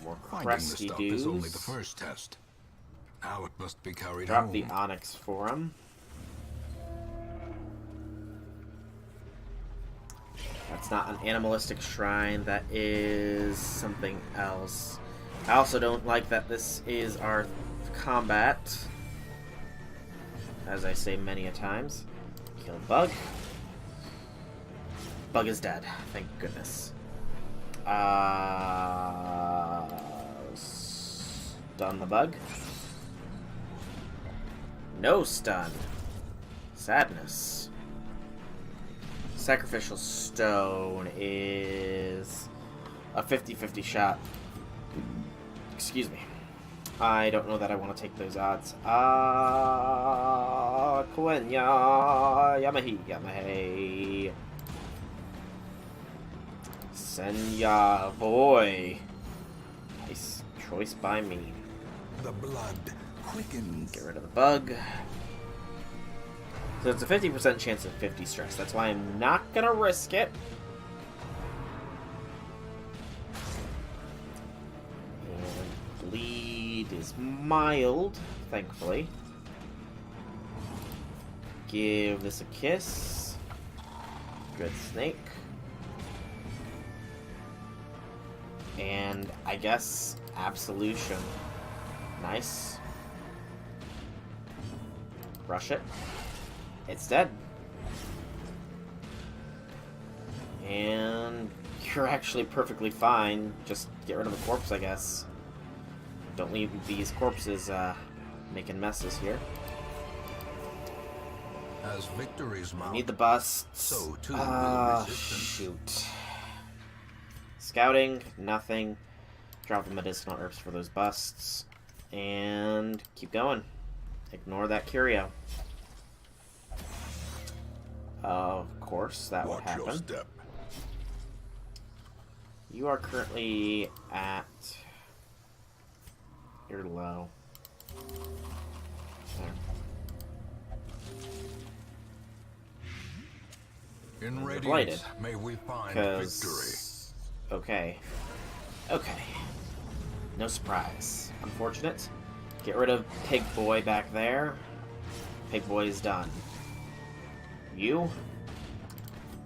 More
Finding the
cresty
stuff
dudes.
is only the first test. Now it must be carried
Drop
home.
the Onyx for him. That's not an animalistic shrine, that is something else. I also don't like that this is our combat. As I say many a times. Kill Bug. Bug is dead, thank goodness. Stun the Bug. No stun. Sadness. Sacrificial Stone is a 50-50 shot. Excuse me. I don't know that I want to take those odds. Koenya Yamahi Yamahe. Senya boy. Nice choice by me.
The blood quickens.
Get rid of the Bug. So it's a 50% chance of 50 stress. That's why I'm not gonna risk it. And bleed is mild, thankfully. Give this a kiss. Good snake. And I guess Absolution. Nice. Rush it. It's dead. And you're actually perfectly fine. Just get rid of the corpse, I guess. Don't leave these corpses making messes here.
As victories
I
mount,
need the busts.
so too will resistance.
Shoot. Scouting, nothing. Drop the medicinal herbs for those busts. And keep going. Ignore that curio. Of course, that would
Watch your
happen.
step.
You are currently at... You're low. There.
In
blighted.
radiance, may we find victory.
Okay. Okay. No surprise. Unfortunate. Get rid of Pig Boy back there. Pig Boy is done. You?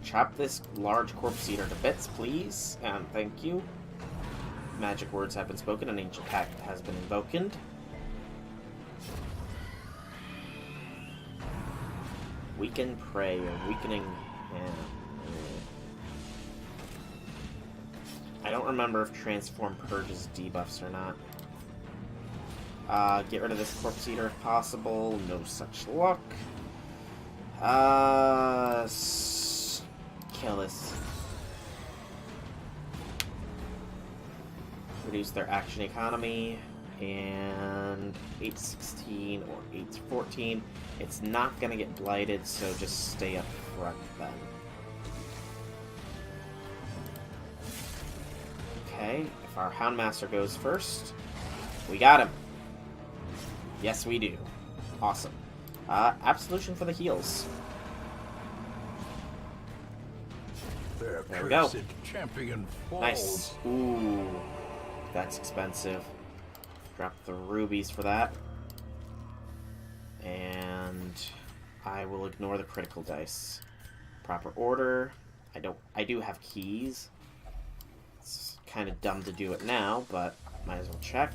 Chop this large corpse eater to bits, please. And thank you. Magic words have been spoken. An ancient pact has been invoked. Weaken prey or weakening. Yeah. I don't remember if transform purges debuffs or not. Get rid of this corpse eater if possible. No such luck. Kill this. Reduce their action economy. And 8-16 or 8-14. It's not gonna get blighted, so just stay up front then. Okay, if our Houndmaster goes first, we got him. Yes, we do. Awesome. Absolution for the heals.
There
we go.
Champion falls.
Nice. Ooh, that's expensive. Drop the rubies for that. And I will ignore the critical dice. Proper order. I do have keys. It's kind of dumb to do it now, but might as well check.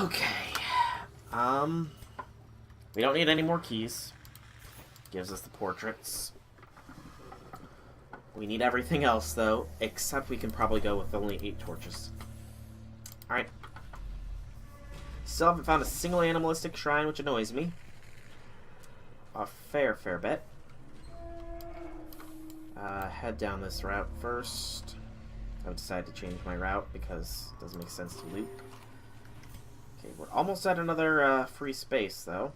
Okay. We don't need any more keys. Gives us the portraits. We need everything else, though, except we can probably go with only 8 torches. Alright. Still haven't found a single animalistic shrine, which annoys me. A fair bit. Head down this route first. I would decide to change my route because it doesn't make sense to loop. Okay, we're almost at another free space, though.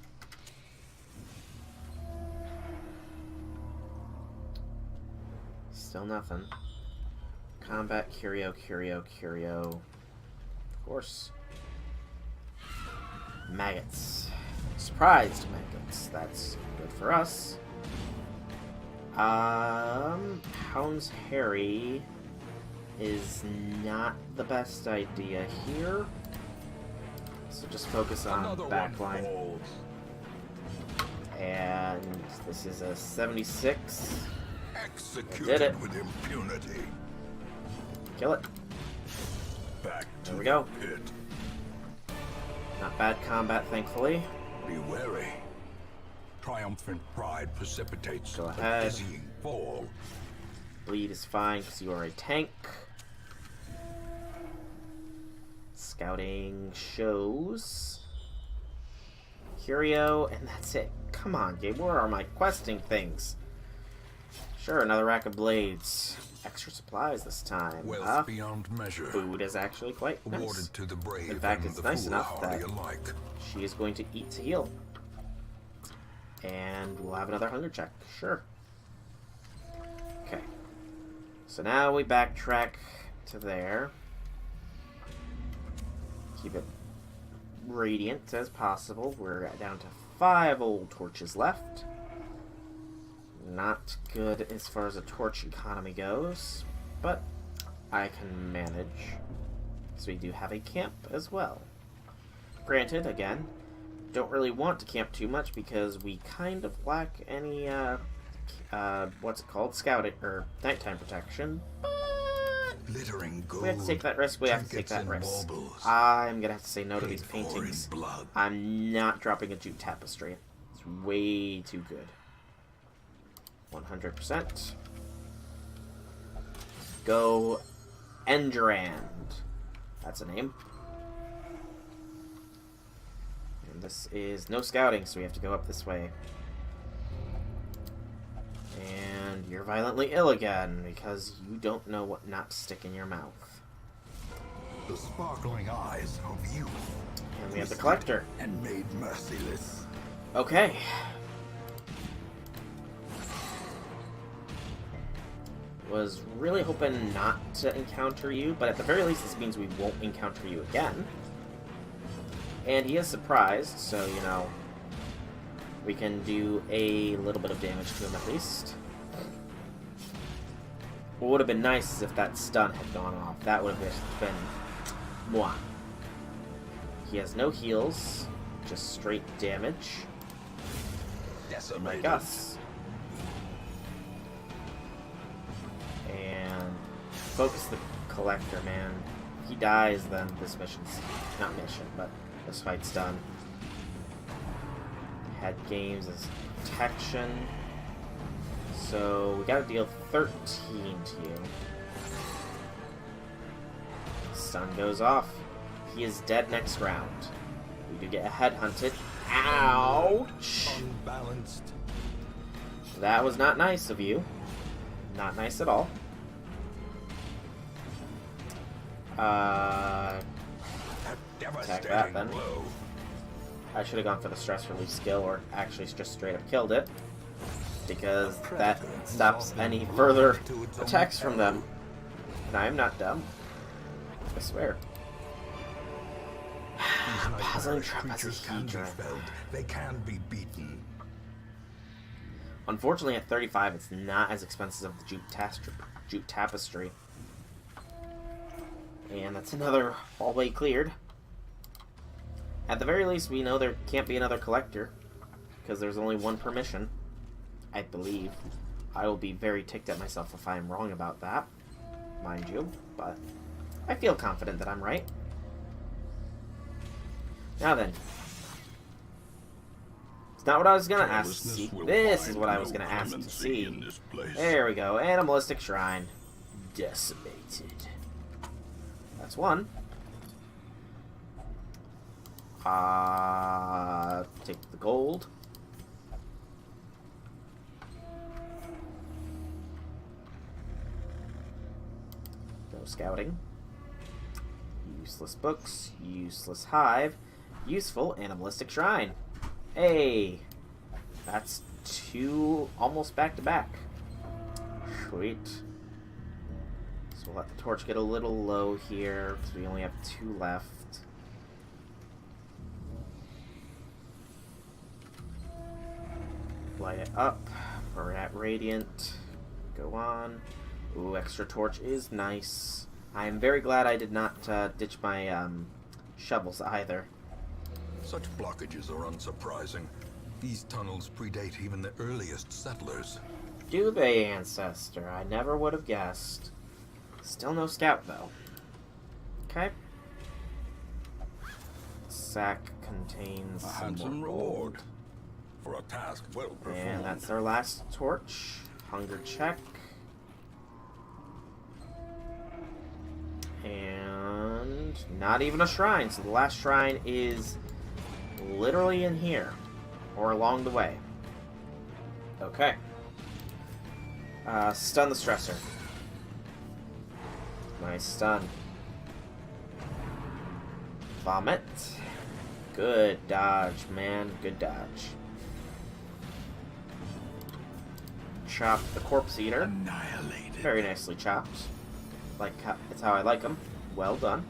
Still nothing. Combat, curio. Of course. Maggots. Surprised maggots. That's good for us. Hound's Harry is not the best idea here. So just focus on backline. And this is a 76.
Executed
it.
with impunity.
Kill it.
Back to
There we go.
the pit.
Not bad combat, thankfully.
Be wary. Triumphant pride precipitates
Go
a
ahead.
dizzying fall.
Bleed is fine because you are a tank. Scouting shows. Curio, and that's it. Come on, Gabe. Where are my questing things? Sure, another rack of blades. Extra supplies this time.
Wealth beyond measure.
Food is actually quite nice.
Awarded to the brave.
In fact,
and
it's
the
nice enough
foolhardy
that
alike.
she is going to eat to heal. And we'll have another hunger check. Sure. Okay. So now we backtrack to there. Keep it radiant as possible. We're down to 5 old torches left. Not good as far as the torch economy goes, but I can manage. So we do have a camp as well. Granted, again, don't really want to camp too much because we kind of lack any, what's it called? Scouting, or nighttime protection.
Glittering gold.
We have to take that risk, we have to take
trinkets
that
and
risk.
baubles,
I'm gonna have to say no to these
paid for in
paintings.
blood.
I'm not dropping a jute tapestry. It's way too good. 100%. go Endrand. That's a name. And this is no scouting, so we have to go up this way. And you're violently ill again, because you don't know what not to stick in your mouth.
The sparkling eyes of youth.
And we have the collector.
And made merciless.
Okay. Was really hoping not to encounter you, but at the very least this means we won't encounter you again. And he is surprised, so, you know, we can do a little bit of damage to him at least. What would have been nice is if that stun had gone off. That would have been moi. He has no heals, just straight damage.
Decimated.
Like us. And focus the collector, man. If he dies, then this mission's not mission, but this fight's done. Head games as protection. So we gotta deal 13 to you. Stun goes off. He is dead next round. We do get a head hunted. Ouch!
Unbalanced.
That was not nice of you. Not nice at all. Attack that then.
Blow.
I should have gone for the stress relief skill, or actually just straight up killed it, because that stops any further attacks from them. And I am not dumb. I swear. Puzzling
Creatures can be felled. They can be beaten.
Unfortunately, at 35, it's not as expensive as the jute tapestry. And that's another hallway cleared. At the very least, we know there can't be another collector, because there's only one per mission, I believe. I will be very ticked at myself if I am wrong about that, mind you, but I feel confident that I'm right. Now then. It's not what I was going to ask to see. This is what I was going to ask to see. There we go. Animalistic Shrine. Decimated. That's one. Take the gold. No scouting. Useless books. Useless hive. Useful animalistic shrine. Hey! That's two almost back to back. Sweet. So we'll let the torch get a little low here, because we only have two left. Light it up. We're at Radiant. Go on. Ooh, extra torch is nice. I am very glad I did not ditch my shovels either.
Such blockages are unsurprising. These tunnels predate even the earliest settlers.
Do they, Ancestor? I never would have guessed. Still no scout, though. Okay. Sack contains
A
some
handsome
more
reward
gold.
for a task well performed.
And that's our last torch. Hunger check. And not even a shrine. So the last shrine is literally in here. Or along the way. Okay. Stun the stressor. Nice stun. Vomit. Good dodge, man. Good dodge. Chop the corpse eater.
Annihilated.
Very nicely chopped. That's how I like them. Well done.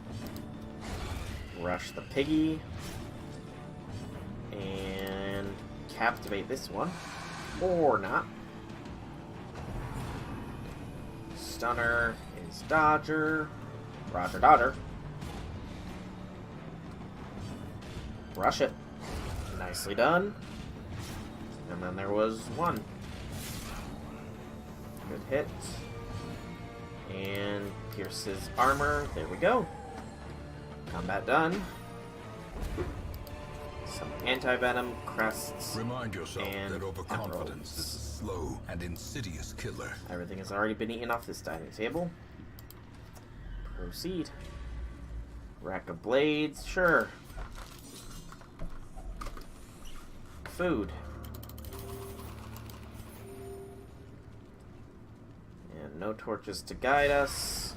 Rush the piggy. And captivate this one. Or not. Stunner is Dodger. Roger Dodger. Rush it. Nicely done. And then there was one. Good hit. And pierces armor. There we go. Combat done. Some anti-venom, crests,
Remind yourself
and
that overconfidence
emeralds.
is a slow and insidious killer.
Everything has already been eaten off this dining table. Proceed. Rack of blades, sure. Food. And no torches to guide us.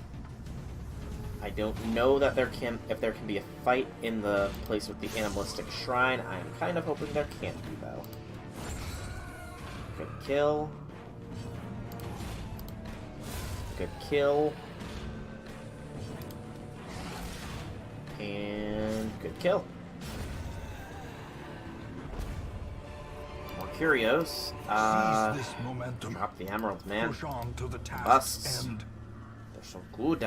I don't know that if there can be a fight in the place with the animalistic shrine. I am kind of hoping there can't be, though. Good kill. Good kill. And good kill. More curios.
Seize this momentum.
Drop the emerald, man.
Push on to the task's
Busts.
end.
They're so good.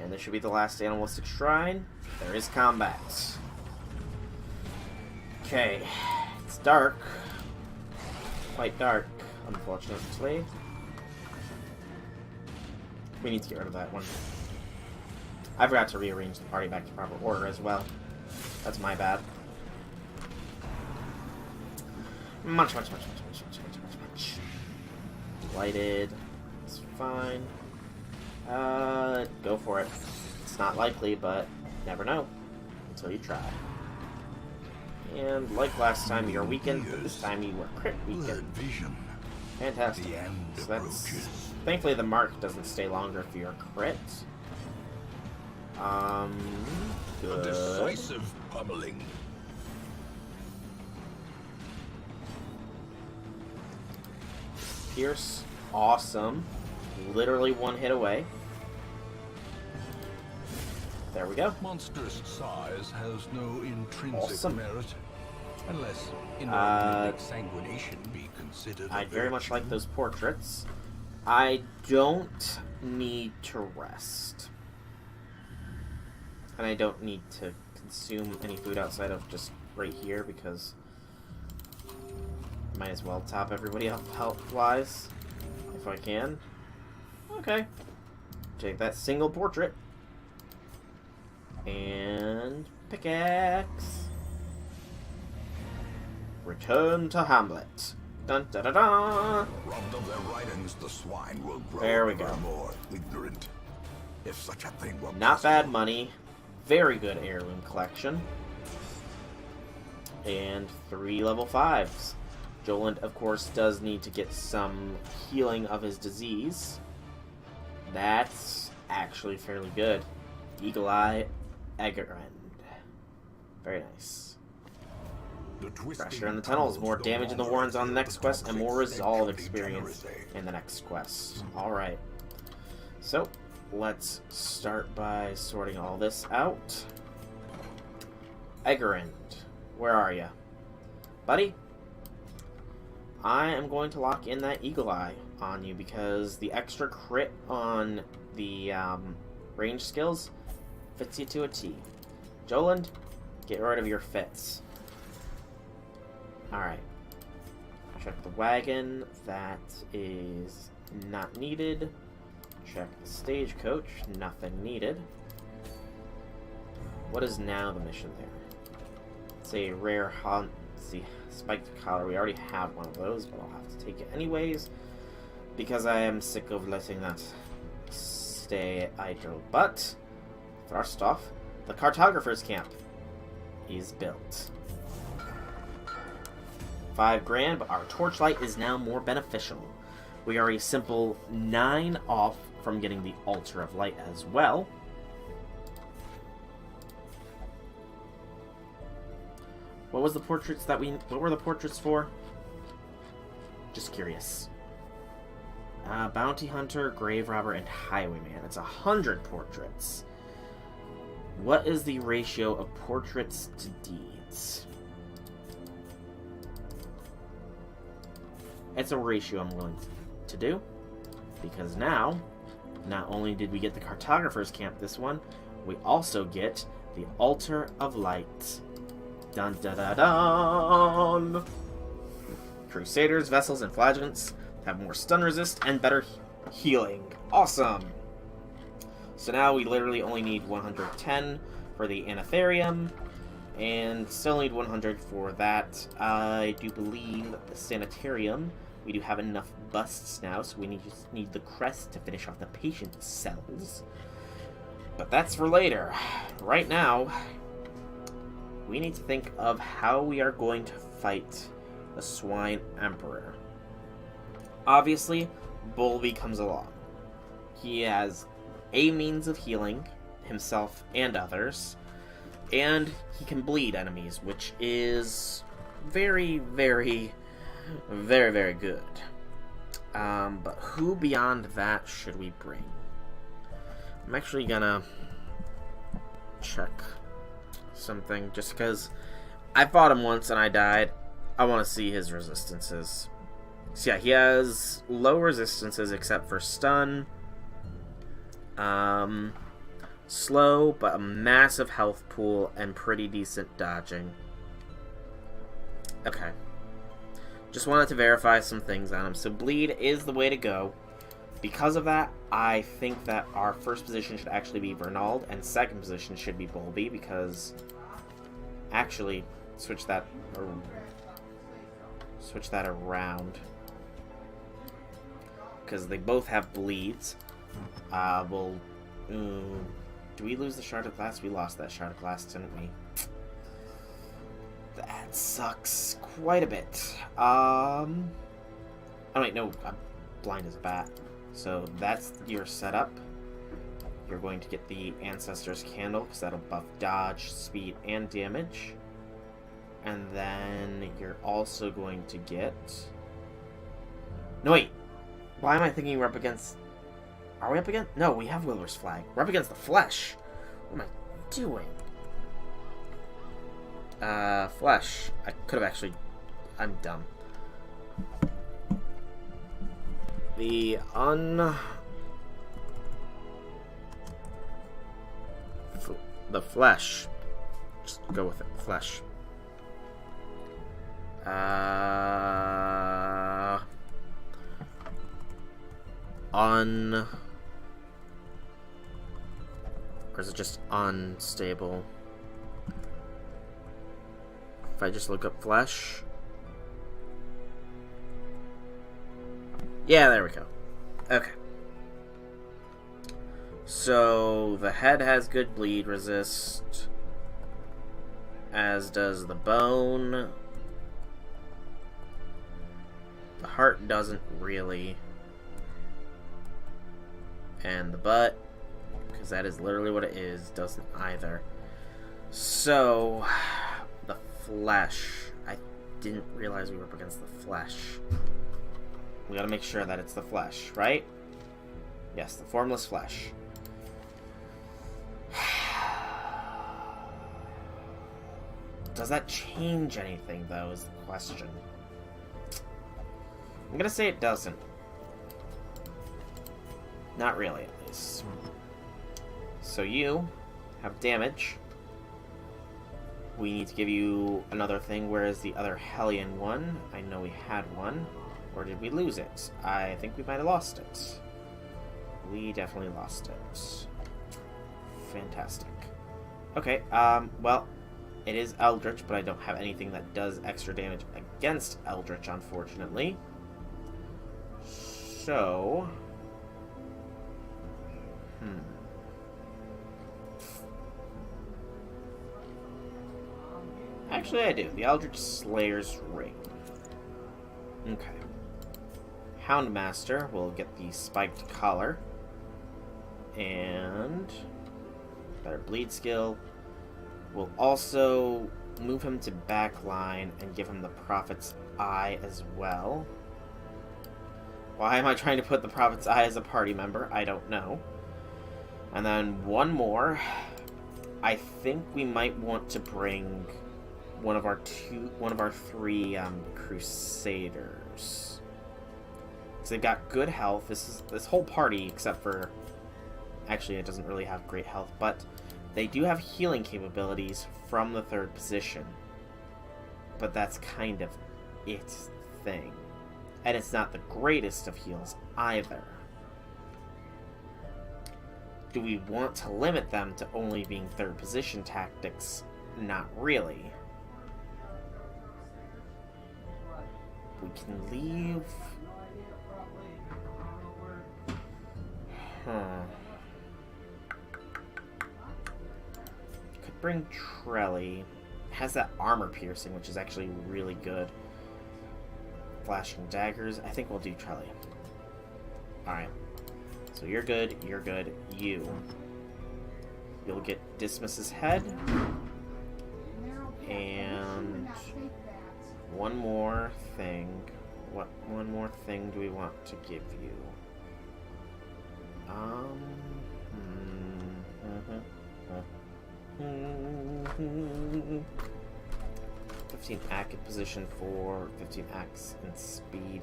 And this should be the last animalistic shrine. There is combat. Okay. It's dark. Quite dark, unfortunately. We need to get rid of that one. I forgot to rearrange the party back to proper order as well. That's my bad. Much. Lighted. It's fine. Go for it. It's not likely, but never know until you try. And like last time, you're weakened, but this time you were crit weakened. Fantastic. So that's... Thankfully, the mark doesn't stay longer if you're crit. Good.
A decisive pummeling.
Pierce. Awesome. Literally one hit away. There we go.
Monstrous size has no intrinsic
Awesome.
merit, unless inordinate exsanguination be considered.
I'd very much like those portraits. I don't need to rest. And I don't need to consume any food outside of just right here because I might as well top everybody up health-wise if I can. Okay. Take that single portrait. And pickaxe. Return to Hamlet. Dun da da da.
Robbed of their writings, the swine will grow
There we
ever
go.
more ignorant. If such a thing were
Not
possible.
bad money. Very good heirloom collection. And 3 level 5s. Joland, of course, does need to get some healing of his disease. That's actually fairly good. Eagle Eye, Egerend. Very nice. Pressure in the tunnels, more damage in the warrens on the next quest, and more resolve experience in the next quest. Alright. So, let's start by sorting all this out. Egerend, where are you? Buddy? I am going to lock in that Eagle Eye on you because the extra crit on the range skills fits you to a T. Joland, get rid of your fits. Alright. Check the wagon. That is not needed. Check the stagecoach. Nothing needed. What is now the mission there? It's a rare hunt. It's the spiked collar. We already have one of those, but I'll have to take it anyways because I am sick of letting that stay idle. But first off, the cartographer's camp is built. 5 grand, but our torchlight is now more beneficial. We are a simple 9 off from getting the altar of light as well. What was the portraits that what were the portraits for? Just curious. Bounty hunter, grave robber, and highwayman. It's 100 portraits. What is the ratio of portraits to deeds? It's a ratio I'm willing to do, because now, not only did we get the cartographer's camp this one, we also get the altar of light. Dun da da dun! Crusaders, vessels, and flagellants have more stun resist and better healing. Awesome! So now we literally only need 110 for the Anatherium, and still need 100 for that. I do believe the Sanitarium We do have enough busts now, so we just need the crest to finish off the patient cells. But that's for later. Right now, we need to think of how we are going to fight the Swine Emperor. Obviously, Bulby comes along. He has a means of healing himself and others, and he can bleed enemies, which is very, very, very, very good. But who beyond that should we bring? I'm actually gonna check something, just because I fought him once and I died. I want to see his resistances. So yeah, he has low resistances except for stun. Slow, but a massive health pool and pretty decent dodging. Okay. Just wanted to verify some things on him. So bleed is the way to go. Because of that, I think that our first position should actually be Vernald, and second position should be Bulby, because... Actually, switch that around. Because they both have bleeds. Do we lose the Shard of Glass? We lost that Shard of Glass, didn't we? That sucks quite a bit. Oh wait, no, I'm blind as a bat. So that's your setup. You're going to get the Ancestor's Candle, because that'll buff dodge, speed, and damage. And then you're also going to get... No, wait. Why am I thinking we're up against... Are we up against... No, we have Willer's Flag. We're up against the Flesh. What am I doing? Flesh. I could have actually... I'm dumb. The Flesh. Just go with it. Flesh. Or is it just unstable? If I just look up Flesh. Yeah, there we go. Okay. So, the head has good bleed resist, as does the bone. The heart doesn't really. And the butt, because that is literally what it is, doesn't either. So, the flesh. I didn't realize we were up against the flesh. We gotta make sure that it's the flesh, right? Yes, the formless flesh. Does that change anything, though, is the question. I'm gonna say it doesn't. Not really, at least. So you have damage. We need to give you another thing. Where is the other Hellion one? I know we had one. Or did we lose it? I think we might have lost it. We definitely lost it. Fantastic. Okay, well, it is Eldritch, but I don't have anything that does extra damage against Eldritch, unfortunately. So... Actually, I do. The Eldritch Slayer's Ring. Okay. Houndmaster will get the Spiked Collar. And... better bleed skill. We'll also move him to backline and give him the Prophet's Eye as well. Why am I trying to put the Prophet's Eye as a party member? I don't know. And then one more. I think we might want to bring one of our three Crusaders. Because they've got good health. This whole party, except for... Actually, it doesn't really have great health, but they do have healing capabilities from the third position. But that's kind of its thing. And it's not the greatest of heals either. Do we want to limit them to only being third position tactics? Not really. We can leave. Could bring Trelly. Has that armor piercing, which is actually really good. Flashing daggers. I think we'll do Trelly. Alright. So you're good, you. You'll get Dismas's head. And one more thing. What one more thing do we want to give you? 15 active position for 15 acts and speed.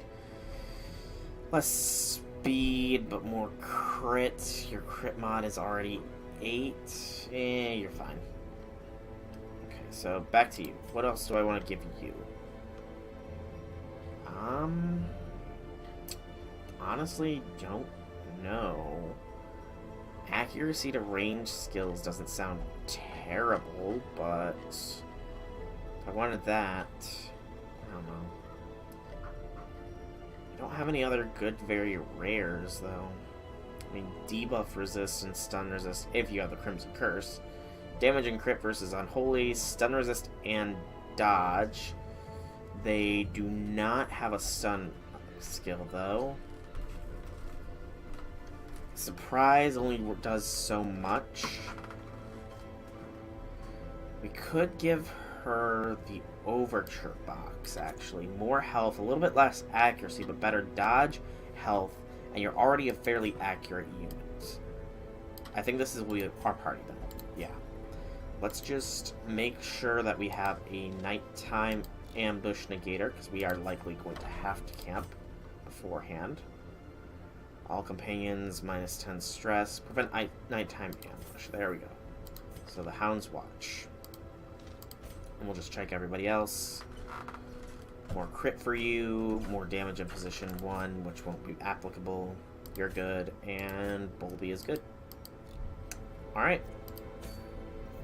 Less speed, but more crit. Your crit mod is already 8. You're fine. Okay, so back to you. What else do I want to give you? Honestly, don't know. Accuracy to range skills doesn't sound terrible, but if I wanted that, I don't know. I don't have any other good very rares, though. I mean, debuff resist and stun resist if you have the Crimson Curse. Damage and crit versus Unholy, stun resist and dodge. They do not have a stun skill, though. Surprise only does so much. We could give her the Overture box, actually. More health, a little bit less accuracy, but better dodge, health, and you're already a fairly accurate unit. I think this is our party, then. Yeah. Let's just make sure that we have a nighttime ambush negator, because we are likely going to have to camp beforehand. All companions, minus 10 stress. Prevent nighttime ambush. There we go. So the Hound's Watch. And we'll just check everybody else. More crit for you. More damage in position 1, which won't be applicable. You're good. And Bulby is good. Alright.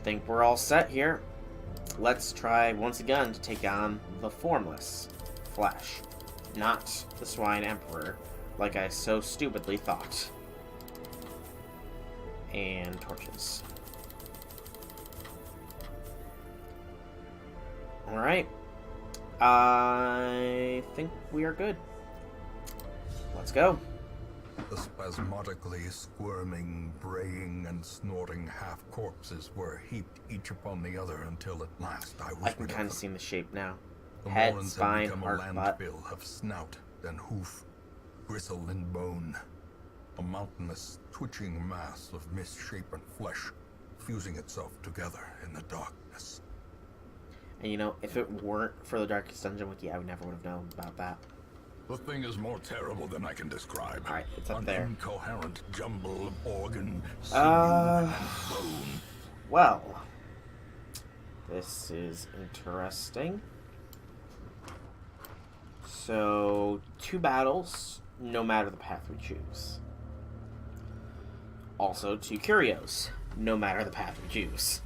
Think we're all set here. Let's try once again to take on the Formless Flesh. Not the Swine Emperor, like I so stupidly thought. And torches. Alright. I think we are good. Let's go.
The spasmodically squirming, braying, and snorting half-corpses were heaped each upon the other until at last I was
I can
rid
kind of
them.
see the shape now.
The
Head,
Morans
spine,
had become
heart,
a
butt.
landfill of snout and hoof, bristle and bone. A mountainous, twitching mass of misshapen flesh fusing itself together in the darkness.
And you know, if it weren't for the Darkest Dungeon Wiki, I would never would have known about that.
The thing is more terrible than I can describe.
Alright, it's up
An
there.
incoherent jumble of organ, sinew, and bone.
Well, this is interesting. So, 2 battles, no matter the path we choose. Also, 2 curios, no matter the path we choose.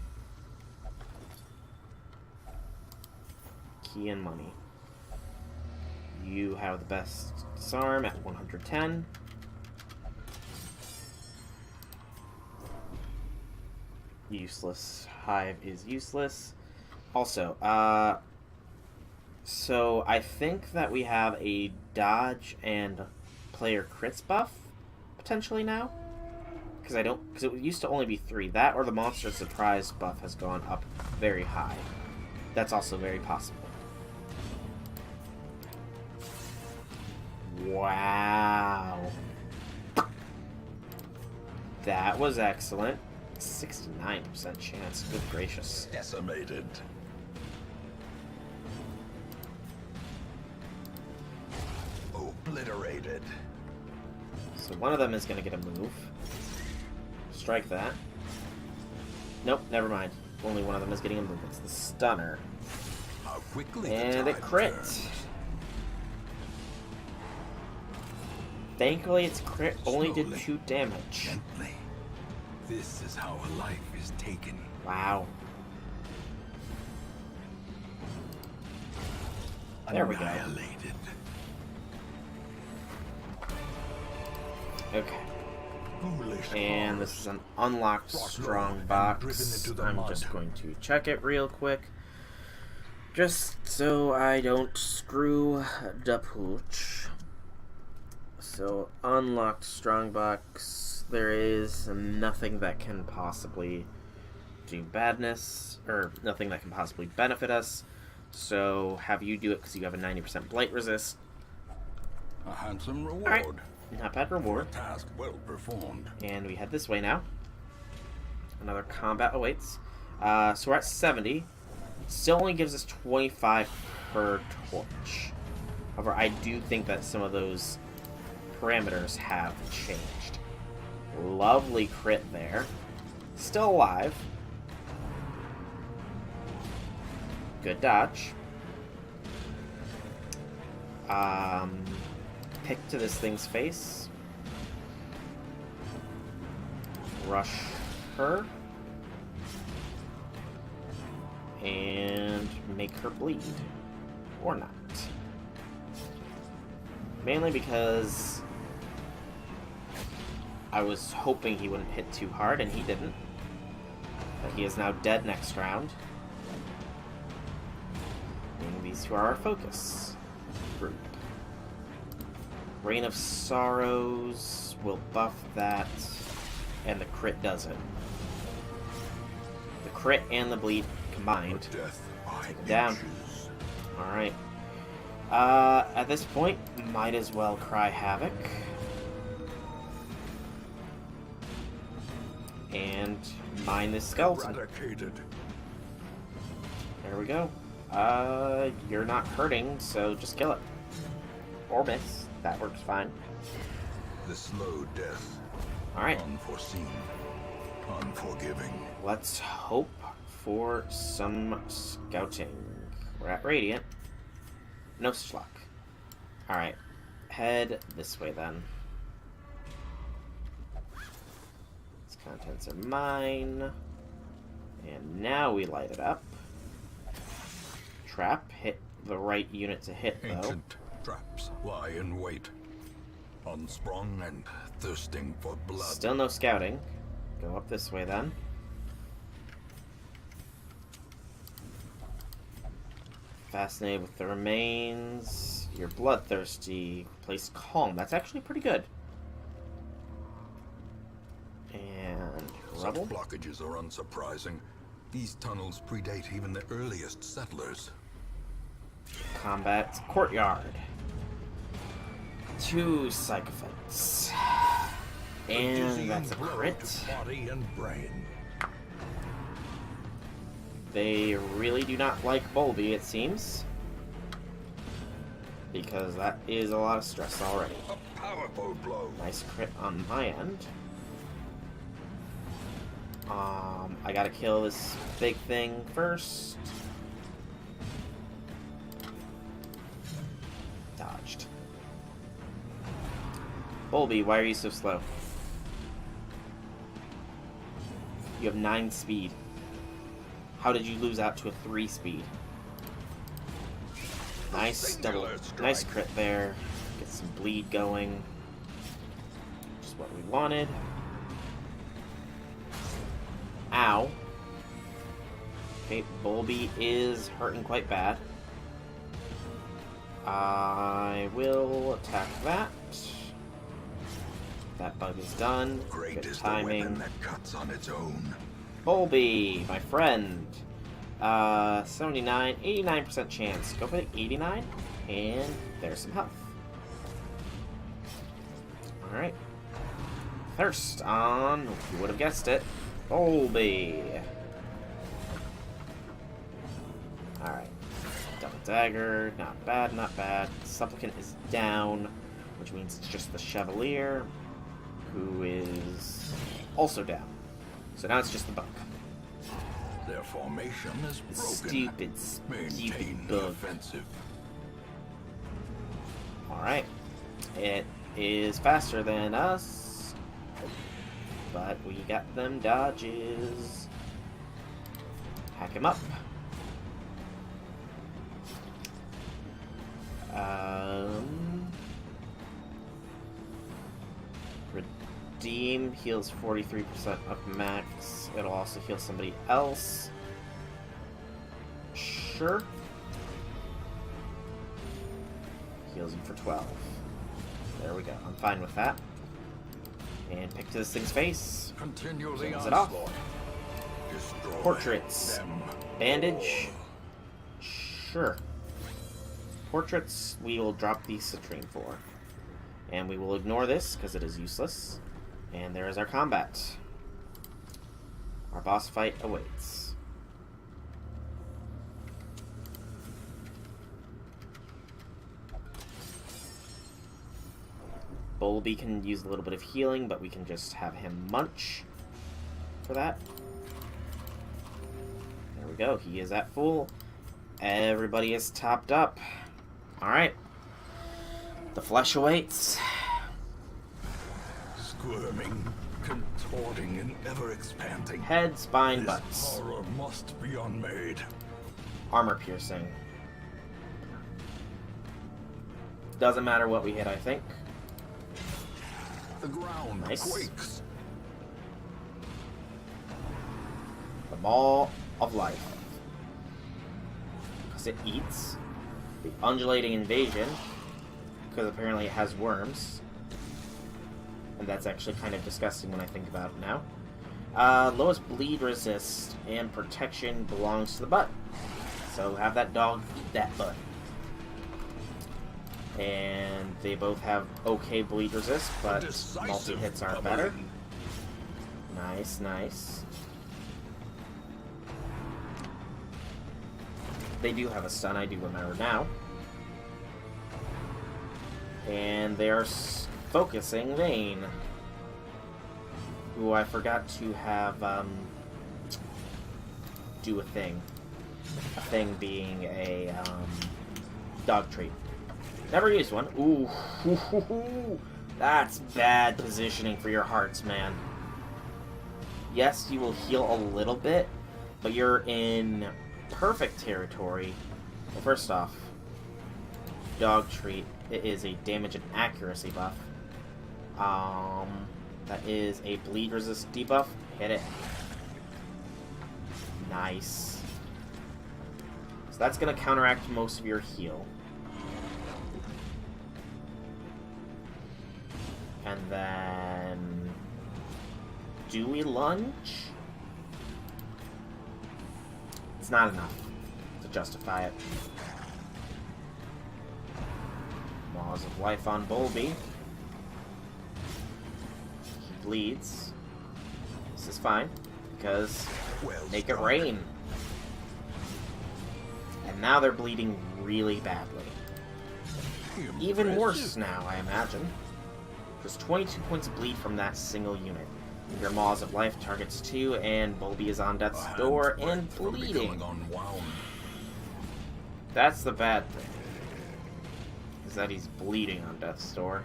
Key and money. You have the best disarm at 110. Useless. Hive is useless. Also, so I think that we have a dodge and player crits buff potentially now. Because it used to only be 3. That or the monster surprise buff has gone up very high. That's also very possible. Wow. That was excellent. 69% chance. Good gracious.
Decimated. Obliterated.
So one of them is going to get a move. Strike that. Nope, never mind. Only one of them is getting a move. It's the Stunner.
How quickly
And
the
it
tide
crit.
turns.
Thankfully, its crit only did
Slowly.
2 damage.
Gently. This is how a life is taken.
Wow. There we go.
Annihilated.
And this is an unlocked strong box. I'm just going to check it real quick. Just so I don't screw the pooch. So, unlocked strong box. There is nothing that can possibly do badness, or nothing that can possibly benefit us. So, have you do it because you have a 90% blight resist.
A handsome reward.
Alright, not bad reward.
For a task well performed.
And we head this way now. Another combat awaits. So we're at 70. Still only gives us 25 per torch. However, I do think that some of those parameters have changed. Lovely crit there. Still alive. Good dodge. Pick to this thing's face. Rush her. And make her bleed. Or not. Mainly because I was hoping he wouldn't hit too hard, and he didn't. But he is now dead next round. And these two are our focus group. Reign of Sorrows will buff that, and the crit does it. The crit and the bleed combined. Take him down. Alright. At this point, might as well cry Havoc. And mine this skeleton. There we go. You're not hurting, so just kill it. Or miss. That works fine.
The slow death.
Alright.
Unforeseen. Unforgiving.
Let's hope for some scouting. We're at Radiant. No such luck. Alright. Head this way then. Its contents are mine. And now we light it up. Trap. Hit the right unit to hit, though.
Ancient traps lie in wait. Unsprung and thirsting for blood.
Still no scouting. Go up this way then. Fascinated with the remains. You're bloodthirsty. Place calm. That's actually pretty good. And rubble.
Such blockages are unsurprising. These tunnels predate even the earliest settlers.
Combat courtyard. 2 sycophants. And that's a crit.
Body and brain.
They really do not like Bulby, it seems. Because that is a lot of stress already.
A powerful blow.
Nice crit on my end. I gotta kill this big thing first. Dodged. Bulby, why are you so slow? You have 9 speed. How did you lose out to a 3 speed? Nice double, nice crit there. Get some bleed going. Just what we wanted. Ow. Okay, Bulby is hurting quite bad. I will attack that. That bug is done.
Great
Good
is
timing.
the weapon that cuts on its own.
Bulby, my friend. 79, 89% chance. Go for the 89, and there's some health. Alright. Thirst on, you would have guessed it, Bulby. Alright. Double dagger, not bad, not bad. Supplicant is down, which means it's just the Chevalier, who is also down. So now it's just the bug.
Their formation is broken.
Stupid
Maintain the
bug.
offensive.
Alright. It is faster than us, but we got them dodges. Hack him up. Steam heals 43% of max. It'll also heal somebody else. Sure. Heals him for 12. There we go. I'm fine with that. And pick to this thing's face.
Continue the
Close it off.
onslaught. Destroy
Portraits.
them.
Bandage. Sure. Portraits, we will drop the citrine for. And we will ignore this because it is useless. And there is our combat. Our boss fight awaits. Bulby can use a little bit of healing, but we can just have him munch for that. There we go. He is at full. Everybody is topped up. Alright. The flesh awaits.
Squirming, contorting, and ever expanding.
Head, spine,
This
butts.
horror must be unmade.
Armor piercing. Doesn't matter what we hit, I think.
The ground
Nice.
quakes.
The Maw of Life. Because it eats. The Undulating Invasion. Because apparently it has worms. And that's actually kind of disgusting when I think about it now. Lowest bleed resist and protection belongs to the butt. So have that dog eat that butt. And they both have okay bleed resist, but multi-hits are better. Nice, nice. They do have a stun, I do remember now. And they are focusing Vayne. Who I forgot to have do a thing. A thing being a dog treat. Never used one. Ooh. That's bad positioning for your hearts, man. Yes, you will heal a little bit, but you're in perfect territory. Well, first off, dog treat. It is a damage and accuracy buff. That is a bleed resist debuff. Hit it. Nice. So that's gonna counteract most of your heal. And then... do we lunge? It's not enough to justify it. Maws of Life on Bulby. He bleeds. This is fine, because make it rain. And now they're bleeding really badly. Even worse now, I imagine. There's 22 points of bleed from that single unit. Your Maws of Life targets 2, and Bulby is on death's door and bleeding. That's the bad thing. Is that he's bleeding on death's door.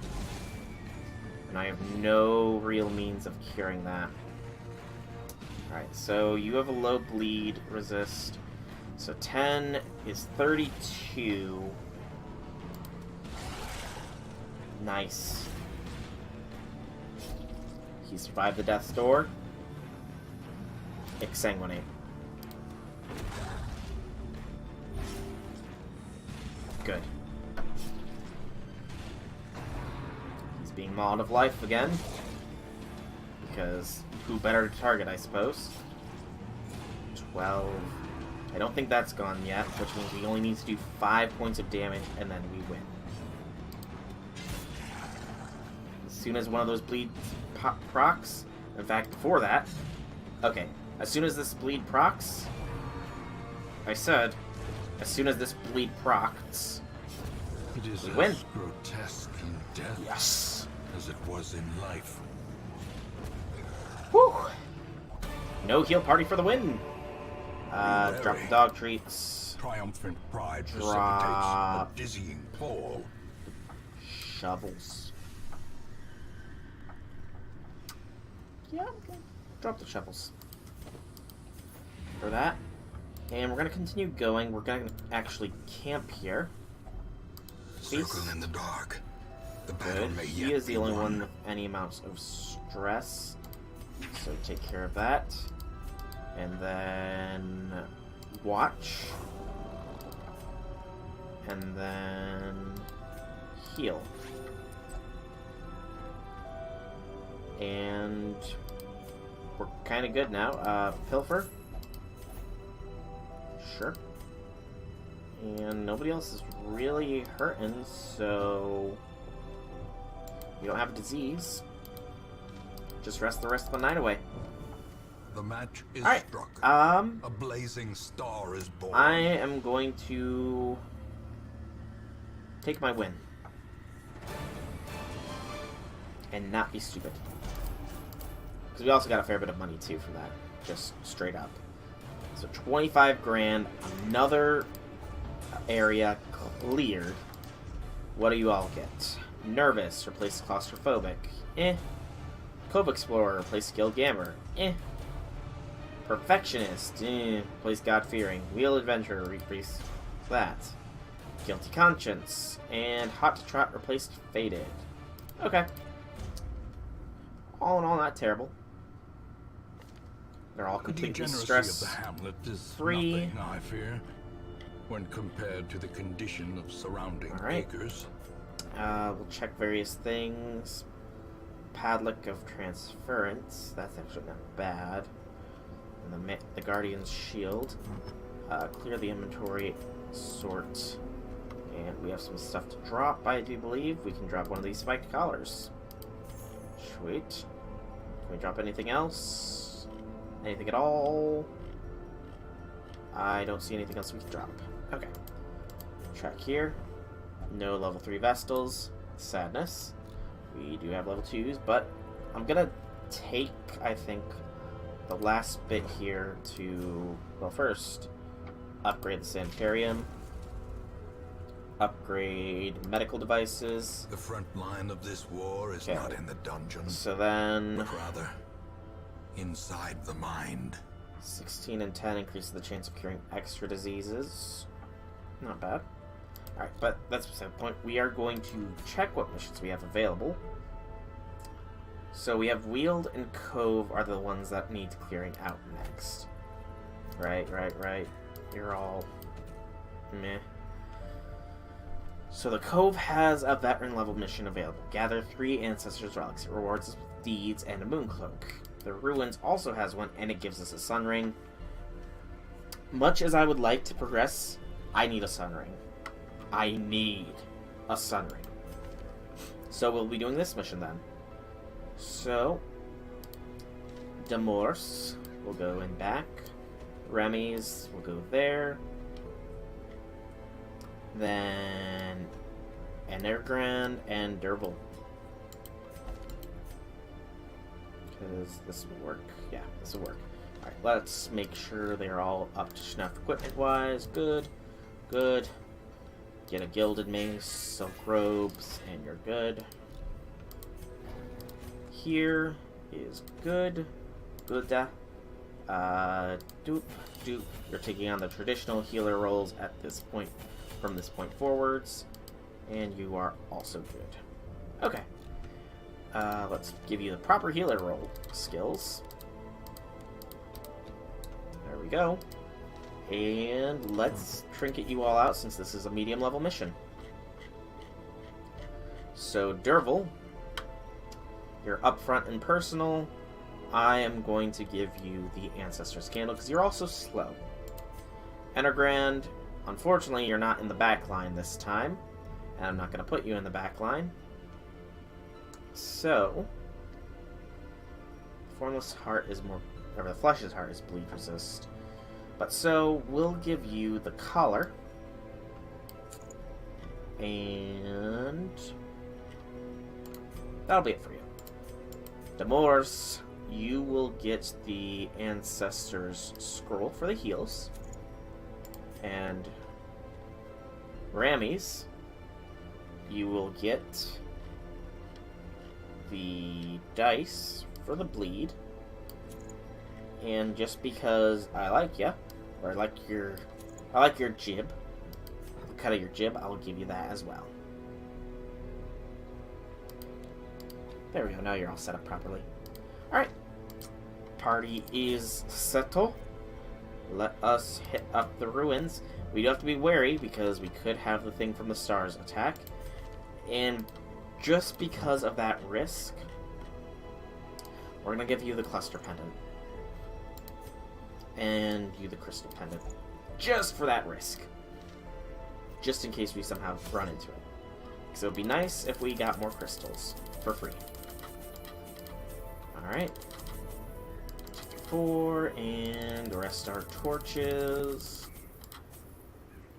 And I have no real means of curing that. Alright, so you have a low bleed resist. So 10 is 32. Nice. He survived the death's door. Exsanguinate. Good. He's being mauled of life again. Because who better to target, I suppose? 12. I don't think that's gone yet, which means we only need to do 5 points of damage and then we win. As soon as one of those bleeds procs, in fact, before that, okay, as soon as this bleed procs, I said, as soon as this bleed procs,
It is
we win.
as grotesque in death
Yes.
as it was in life.
Whew. No heal party for the win. Drop the dog treats.
Triumphant pride
Drop.
precipitates a dizzying fall.
Shovels. Yeah, okay. Drop the shovels. For that. And we're going to continue going. We're going to actually camp here.
Circle in the dark. The battle
Good.
may
He
yet
is the
be
only
won.
one with any amounts of stress. So take care of that. And then watch. And then heal. And we're kind of good now. Pilfer. Sure. And nobody else is really hurting, so you don't have a disease. Just rest the rest of the night away.
The match is
Alright,
struck.
A
blazing star is born.
I am going to take my win. And not be stupid. Because we also got a fair bit of money, too, for that. Just straight up. So 25 grand, another area cleared. What do you all get? Nervous, replace claustrophobic. Cove Explorer, replace skilled gambler. Perfectionist, replace God-fearing. Wheel Adventurer, replace that. Guilty Conscience. And Hot to Trot, replaced Faded. Okay. All in all, not terrible. They're all completely stress
of the hamlet is
free.
nothing, I fear, when compared to the condition of surrounding acres.
We'll check various things. Padlock of Transference. That's actually not bad. And the Guardian's Shield. Clear the inventory. Sort. And we have some stuff to drop, I do believe. We can drop one of these spiked collars. Sweet. Can we drop anything else? Anything at all? I don't see anything else we can drop. Okay. Track here. No level 3 Vestals. Sadness. We do have level 2s, but I'm gonna take, I think, the last bit here to, well, first, upgrade the Sanitarium. Upgrade medical devices.
The front line of this war is not in the dungeon,
so then,
but rather inside the mind.
16 and 10 increases the chance of curing extra diseases. Not bad. Alright, but that's beside the point. We are going to check what missions we have available. So we have Weald and Cove are the ones that need clearing out next. Right. You're all meh. So the Cove has a veteran level mission available. Gather 3 Ancestors Relics. It rewards us with deeds and a moon cloak. The Ruins also has one, and it gives us a sun ring. Much as I would like to progress, I need a sun ring. I need a sun ring. So we'll be doing this mission then. So, Demorse will go in back. Remy's will go there. Then Energrand and Derval. Because this will work. Yeah, this will work. Alright, let's make sure they're all up to snuff equipment-wise. Good. Get a gilded mace, silk robes, and you're good. Here is good. Doop. You're taking on the traditional healer roles at this point, from this point forwards, and you are also good. Okay. Let's give you the proper healer role skills. There we go. And let's trinket you all out since this is a medium level mission. So, Derval, you're up front and personal. I am going to give you the Ancestor's Candle because you're also slow. Energrand, unfortunately, you're not in the back line this time, and I'm not going to put you in the back line. So, Formless Heart is more, or the Flesh's Heart is bleed resist. But so, we'll give you the collar. And that'll be it for you. Demorse, you will get the Ancestor's Scroll for the heals. And Rammies, you will get the dice for the bleed. And just because I like ya, or I like your jib, the cut of your jib, I'll give you that as well. There we go, now you're all set up properly. Alright. Party is settled. Let us hit up the ruins. We do have to be wary because we could have the thing from the stars attack. And just because of that risk, we're going to give you the cluster pendant. And you the crystal pendant. Just for that risk. Just in case we somehow run into it. So it would be nice if we got more crystals for free. Alright. 54, and rest our torches.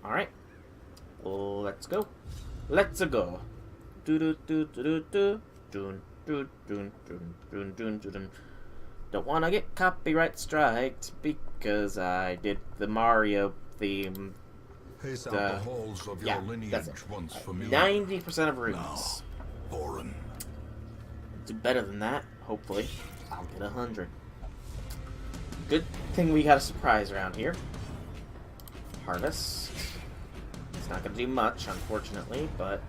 Alright. Let's go. Let's go. Do do do do do do. Dun dun dun dun dun dun dun. Don't wanna get copyright striked because I did the Mario theme.
Pace out the halls of your lineage once familiar.
90% of rooms.
Now, foreign.
Do better than that, hopefully. I'll get 100. Good thing we got a surprise around here. Harvest. It's not going to do much, unfortunately, but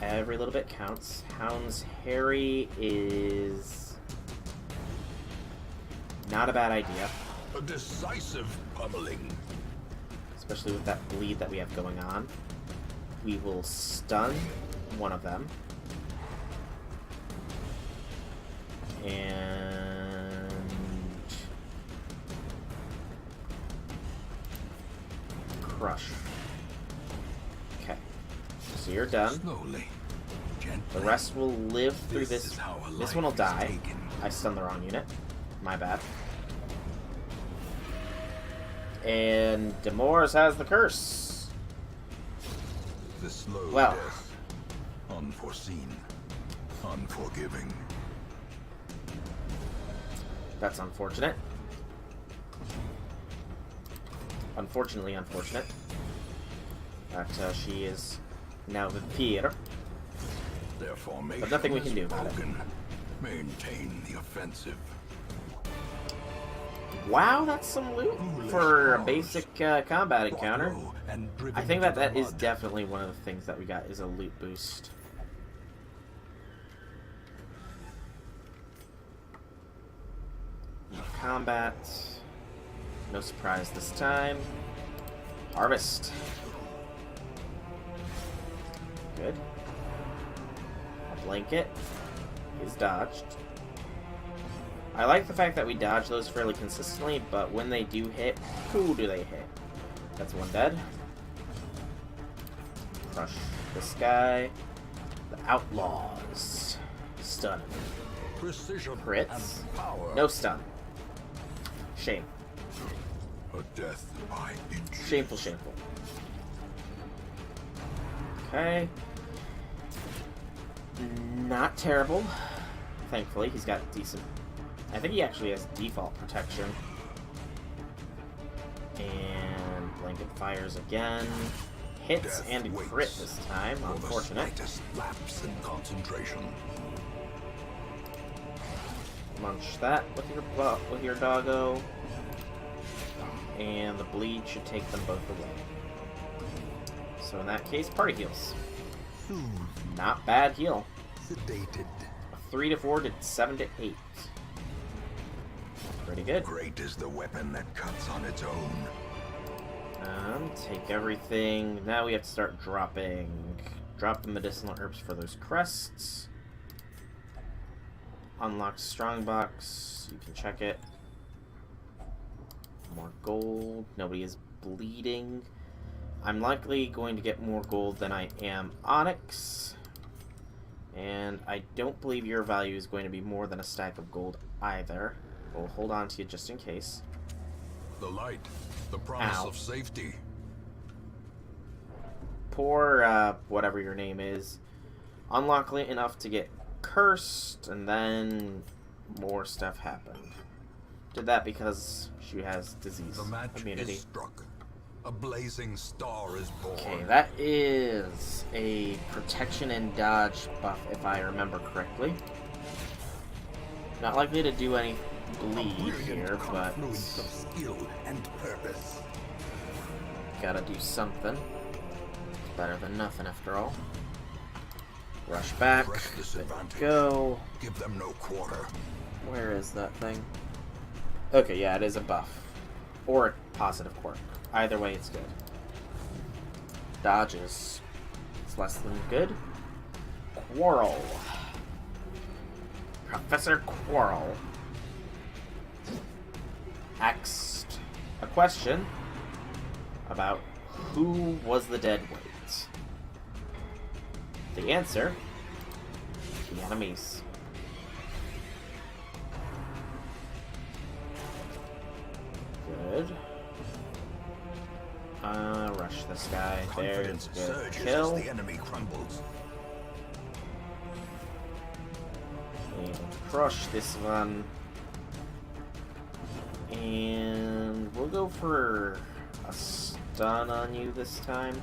every little bit counts. Hound's Harry is not a bad idea.
A decisive pummeling.
Especially with that bleed that we have going on. We will stun one of them. And crush. Okay. So you're done.
Slowly, gently.
The rest will live through this. This one will die.
Taken.
I stunned the wrong unit. My bad. And Demores has the curse.
The slow death. Unforeseen. Unforgiving.
That's unfortunate. Unfortunately unfortunate. That she is now Vampire.
Their formation
But nothing we can do about it.
Maintain the offensive.
Wow, that's some loot for a basic combat encounter. I think that is definitely one of the things that we got is a loot boost. Combat. No surprise this time. Harvest. Good. A blanket is dodged. I like the fact that we dodge those fairly consistently, but when they do hit, who do they hit? That's one dead. Crush this guy. The Outlaws. Stun.
Precision
Crits.
and power.
No stun. Shame.
A death by injury.
Shameful, shameful. Okay. Not terrible. Thankfully, he's got decent... I think he actually has default protection. And blanket fires again. Hits
Death
and crit this time. Unfortunate.
Lapse in concentration.
Munch that with your doggo. And the bleed should take them both away. So in that case, party heals. Not bad heal.
Sedated.
3 to 4 to 7 to 8. Pretty good.
Great is the weapon that cuts on its own.
Take everything. Now we have to start dropping. Drop the medicinal herbs for those crests. Unlock strongbox. You can check it. More gold. Nobody is bleeding. I'm likely going to get more gold than I am onyx. And I don't believe your value is going to be more than a stack of gold either. We'll hold on to you just in case.
The light. The promise
Ow.
of safety.
Poor, whatever your name is. Unlucky enough to get cursed, and then more stuff happened. Did that because she has disease
The match
immunity.
is struck. A blazing star is born.
Okay, that is a protection and dodge buff, if I remember correctly. Not likely to do any bleed here, but
Confluence of skill and purpose.
gotta do something. Better than nothing, after all. Rush back.
Press this
There we
advantage.
go.
Give them no quarter.
Where is that thing? Okay, yeah, it is a buff. Or a positive quirk. Either way, it's good. Dodges. It's less than good. Quarrel. Professor Quarrel asked a question about who was the dead weight. The answer, the enemies. Good. Rush this guy. There's
Confidence
good
surges
kill.
as the enemy crumbles.
And crush this one. And we'll go for a stun on you this time.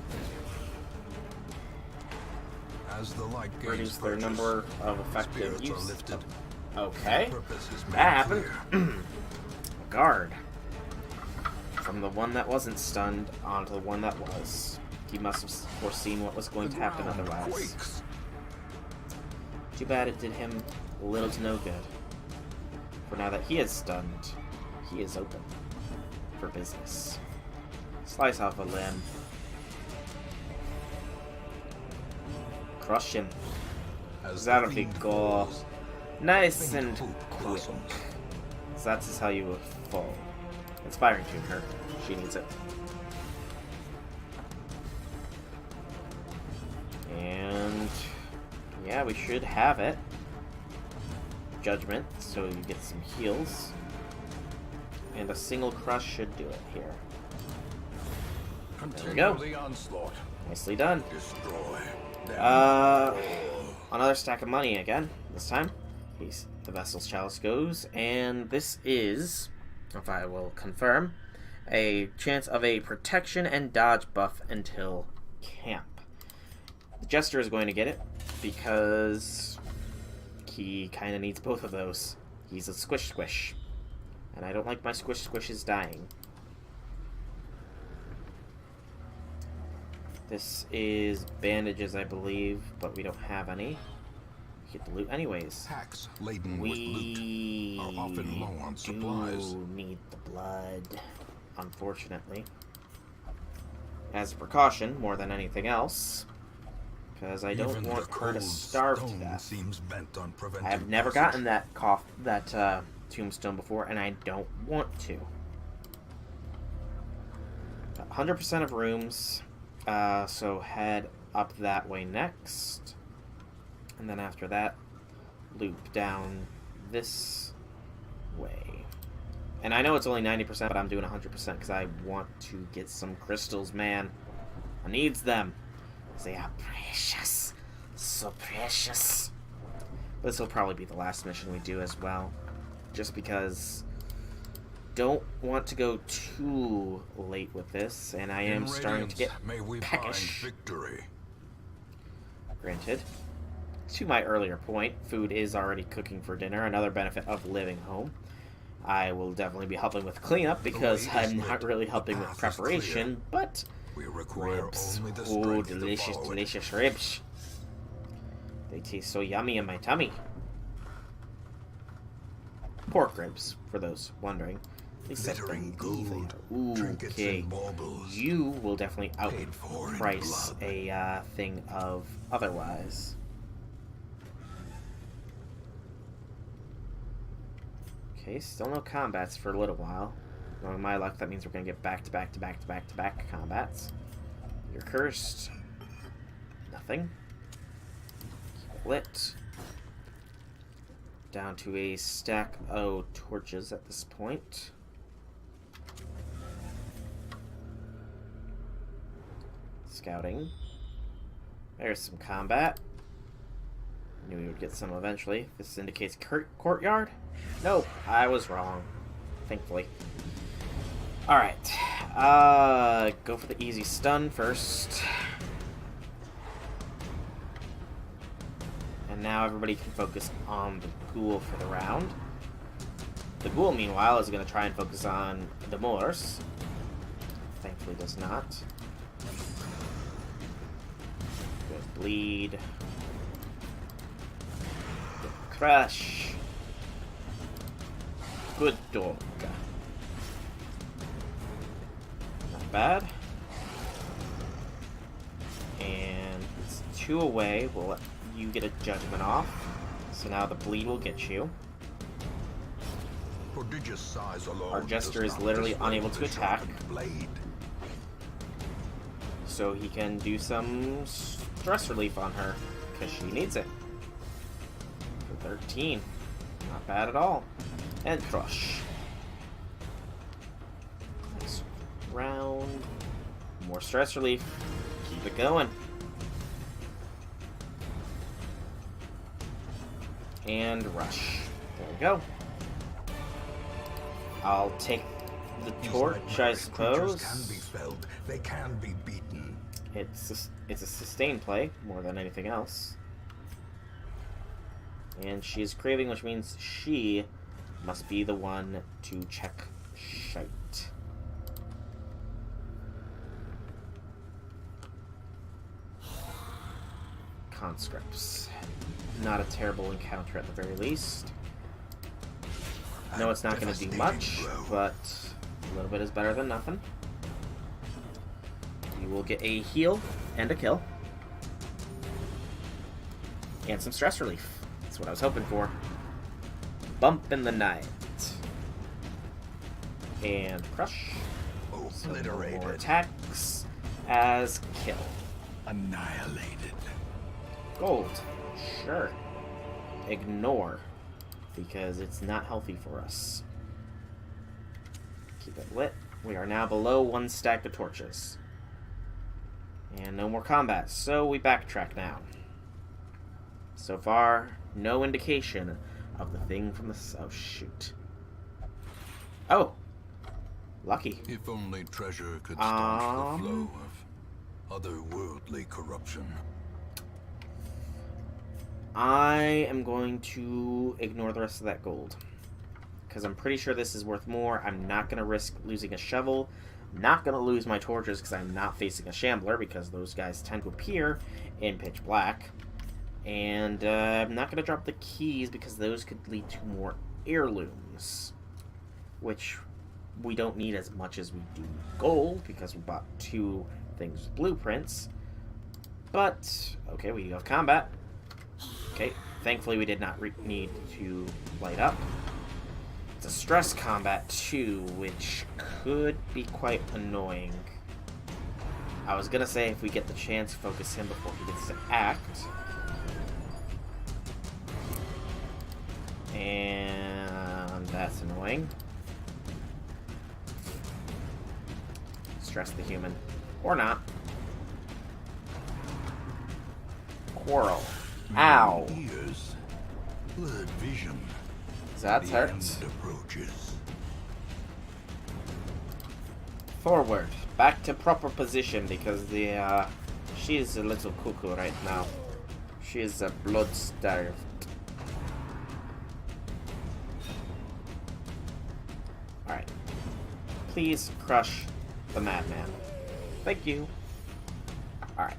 As the light gains
Reduce their
purchase,
number of effective
spirits are
use.
lifted.
Okay.
Purpose is made
That happened.
clear.
Guard. From the one that wasn't stunned onto the one that was. He must have foreseen what was going to happen
The ground
otherwise.
quakes.
Too bad it did him little to no good. For now that he is stunned, he is open for business. Slice off a limb. Crush him.
As
That'll
the
be
fiend
cool.
falls,
Nice
faint
and
hope
quick.
blossoms.
So that's just how you would fall. Inspiring to her. She needs it. And yeah, we should have it. Judgment, so you get some heals. And a single crush should do it here.
Continue
go.
the onslaught.
Nicely done.
Destroy them.
Another stack of money again, this time. The Vessel's Chalice goes, and this is, if I will confirm, a chance of a protection and dodge buff until camp. The Jester is going to get it, because he kind of needs both of those. He's a squish, and I don't like my squishes dying. This is bandages, I believe, but we don't have any. We get the loot anyways.
Packs laden with loot are often low on supplies.
Do need the blood, unfortunately. As a precaution, more than anything else. Because I don't
Even the
want her to
cold
starve to
stone
death.
seems bent on preventing
I have never
passage.
gotten that tombstone before, and I don't want to. 100% of rooms, so head up that way next. And then after that, loop down this way. And I know it's only 90%, but I'm doing 100% because I want to get some crystals, man. I needs them. They are precious. So precious. This will probably be the last mission we do as well. Just because don't want to go too late with this, and I am
In
starting to get
Radiance, may we
peckish.
find victory.
Granted. To my earlier point, food is already cooking for dinner, another benefit of living home. I will definitely be helping with cleanup because
way is
I'm not
lit,
really
the
helping
path
with
is
preparation, but
We require
ribs.
only the
Oh,
strength
delicious,
to follow it.
delicious ribs. They taste so yummy in my tummy. Pork ribs, for those wondering. At least I
Glittering
believe they
gold,
are.
trinkets
Okay.
and baubles.
You will definitely
Paid for in
outprice
blood.
a thing of otherwise. Okay, still no combats for a little while. Knowing my luck, that means we're gonna get back to back to back to back to back combats. You're cursed. Nothing. Keep lit. Down to a stack of torches at this point. Scouting. There's some combat. Knew we would get some eventually. This indicates courtyard? Nope, I was wrong. Thankfully. Alright. Go for the easy stun first. And now everybody can focus on the ghoul for the round. The ghoul, meanwhile, is going to try and focus on the Moors. Thankfully does not. Good bleed. Crash. Good dog. Not bad. And it's 2 away. We'll let you get a judgment off. So now the bleed will get you.
Prodigious size alone.
Our Jester
does
is
not
literally
dispel
unable to
the
attack.
sharpened blade.
So he can do some stress relief on her, because she needs it. For 13. Not bad at all. And crush. Next round. More stress relief. Keep it going. And rush. There we go. I'll take the torch, I suppose.
Can be felled. They can be beaten.
It's a sustained play more than anything else. And she is craving, which means she must be the one to check shite. Conscripts. Not a terrible encounter at the very least. No, it's not going to do much, but a little bit is better than nothing. You will get a heal and a kill. And some stress relief. That's what I was hoping for. Bump in the night. And crush. So no more attacks as kill.
Annihilated.
Gold. Sure. Ignore. Because it's not healthy for us. Keep it lit. We are now below 1 stack of torches. And no more combat, so we backtrack now. So far, no indication of the thing from the... Oh, shoot. Oh! Lucky.
If only treasure could staunch the flow of otherworldly corruption.
I am going to ignore the rest of that gold. Because I'm pretty sure this is worth more. I'm not going to risk losing a shovel. I'm not going to lose my torches because I'm not facing a shambler, because those guys tend to appear in pitch black. And I'm not going to drop the keys because those could lead to more heirlooms. Which we don't need as much as we do gold, because we bought 2 things with blueprints. But, okay, we do have combat. Okay, thankfully we did not need to light up. It's a stress combat too, which could be quite annoying. I was gonna say if we get the chance, focus him before he gets to act. And that's annoying. Stress the human. Or not. Quarrel. Ow.
Ears, blurred vision.
That
The
hurts.
end approaches.
Forward. Back to proper position, because the she is a little cuckoo right now. She is blood-starved. Alright. Please crush the madman. Thank you. Alright.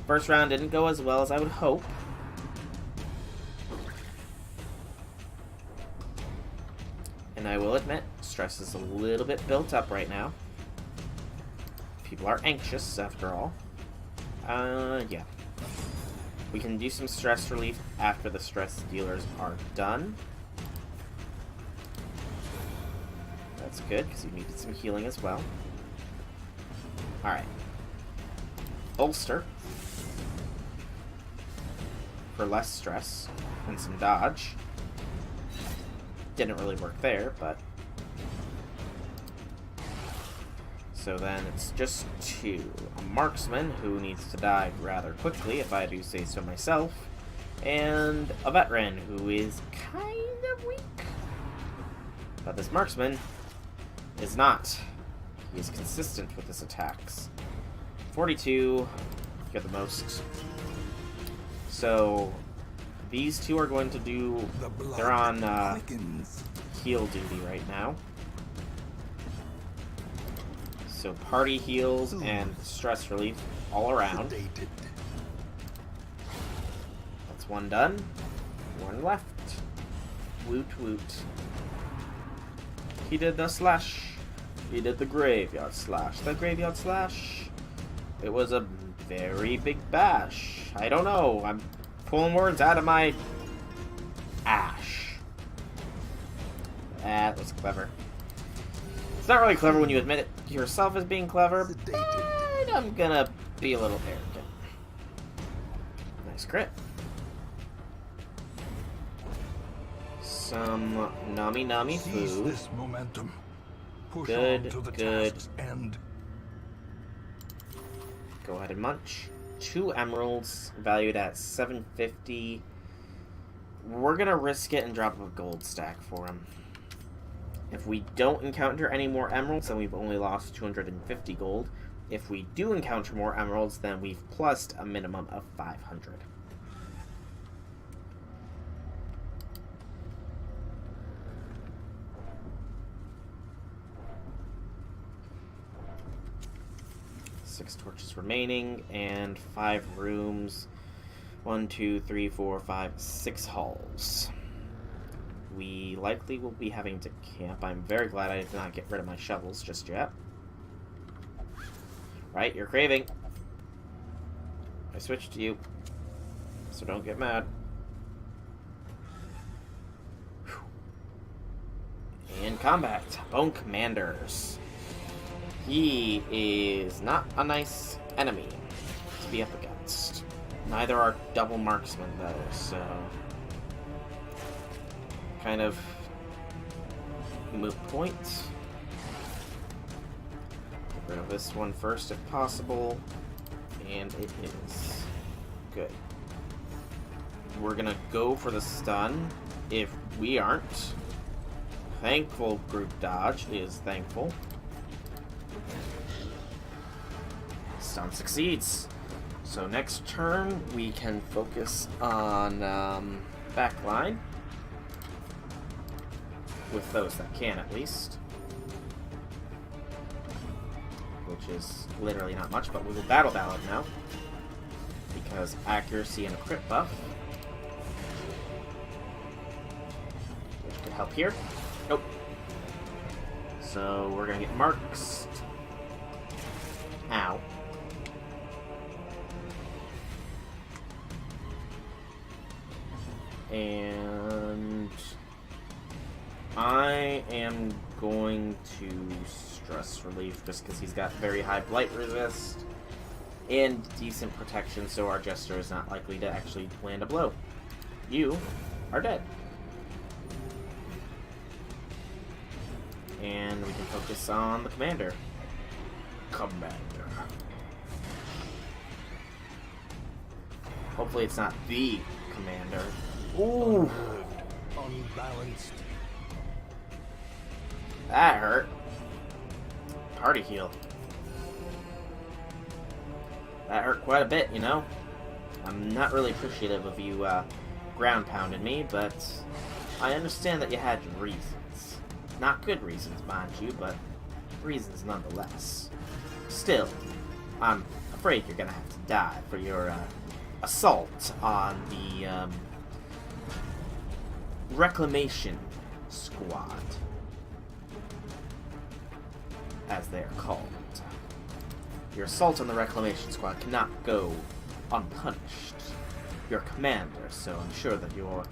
First round didn't go as well as I would hope. And I will admit, stress is a little bit built up right now. People are anxious, after all. Yeah. We can do some stress relief after the stress dealers are done. That's good, because you needed some healing as well. Alright. Bolster. For less stress and some dodge. Didn't really work there, but... So then it's just 2. A marksman, who needs to die rather quickly, if I do say so myself. And a veteran, who is kind of weak. But this marksman is not. He is consistent with his attacks. 42, you're the most. So, these 2 are going to do... They're on heal duty right now. So party heals and stress relief all around. That's 1 done. One left. Woot woot. He did the slash. He did the graveyard slash. The graveyard slash. It was a very big bash. I don't know. I'm pulling words out of my ash. That was clever. It's not really clever when you admit it yourself as being clever, but I'm gonna be a little arrogant. Nice crit. Some nami
Seize
food.
this momentum. Push
Good,
on to the
good.
task's end.
Go ahead and munch. 2 emeralds valued at 750. We're gonna risk it and drop a gold stack for him. If we don't encounter any more emeralds, then we've only lost 250 gold. If we do encounter more emeralds, then we've plussed a minimum of 500. Six torches remaining, and 5 rooms. 1, 2, 3, 4, 5, 6 halls. We likely will be having to camp. I'm very glad I did not get rid of my shovels just yet. Right, you're craving. I switched to you, so don't get mad. Whew. In combat, Bone Commanders. He is not a nice enemy to be up against. Neither are double marksmen, though, so kind of moot point. Get rid of this one first if possible, and it is good. We're gonna go for the stun if we aren't. Thankful group dodge is thankful. Stun succeeds. So next turn we can focus on backline. With those that can, at least. Which is literally not much, but we will battle ballad now. Because accuracy and a crit buff. Which could help here. Nope. So we're gonna get marks. Ow. And I am going to stress relief just because he's got very high blight resist and decent protection, so our jester is not likely to actually land a blow. You are dead. And we can focus on the commander. Hopefully it's not the commander. Ooh!
Unbalanced.
That hurt. Party heal. That hurt quite a bit, you know? I'm not really appreciative of you ground pounding me, but I understand that you had your reasons. Not good reasons, mind you, but reasons nonetheless. Still, I'm afraid you're gonna have to die for your assault on the Reclamation Squad, as they are called. Your assault on the Reclamation Squad cannot go unpunished. You're commander, so I'm sure that you're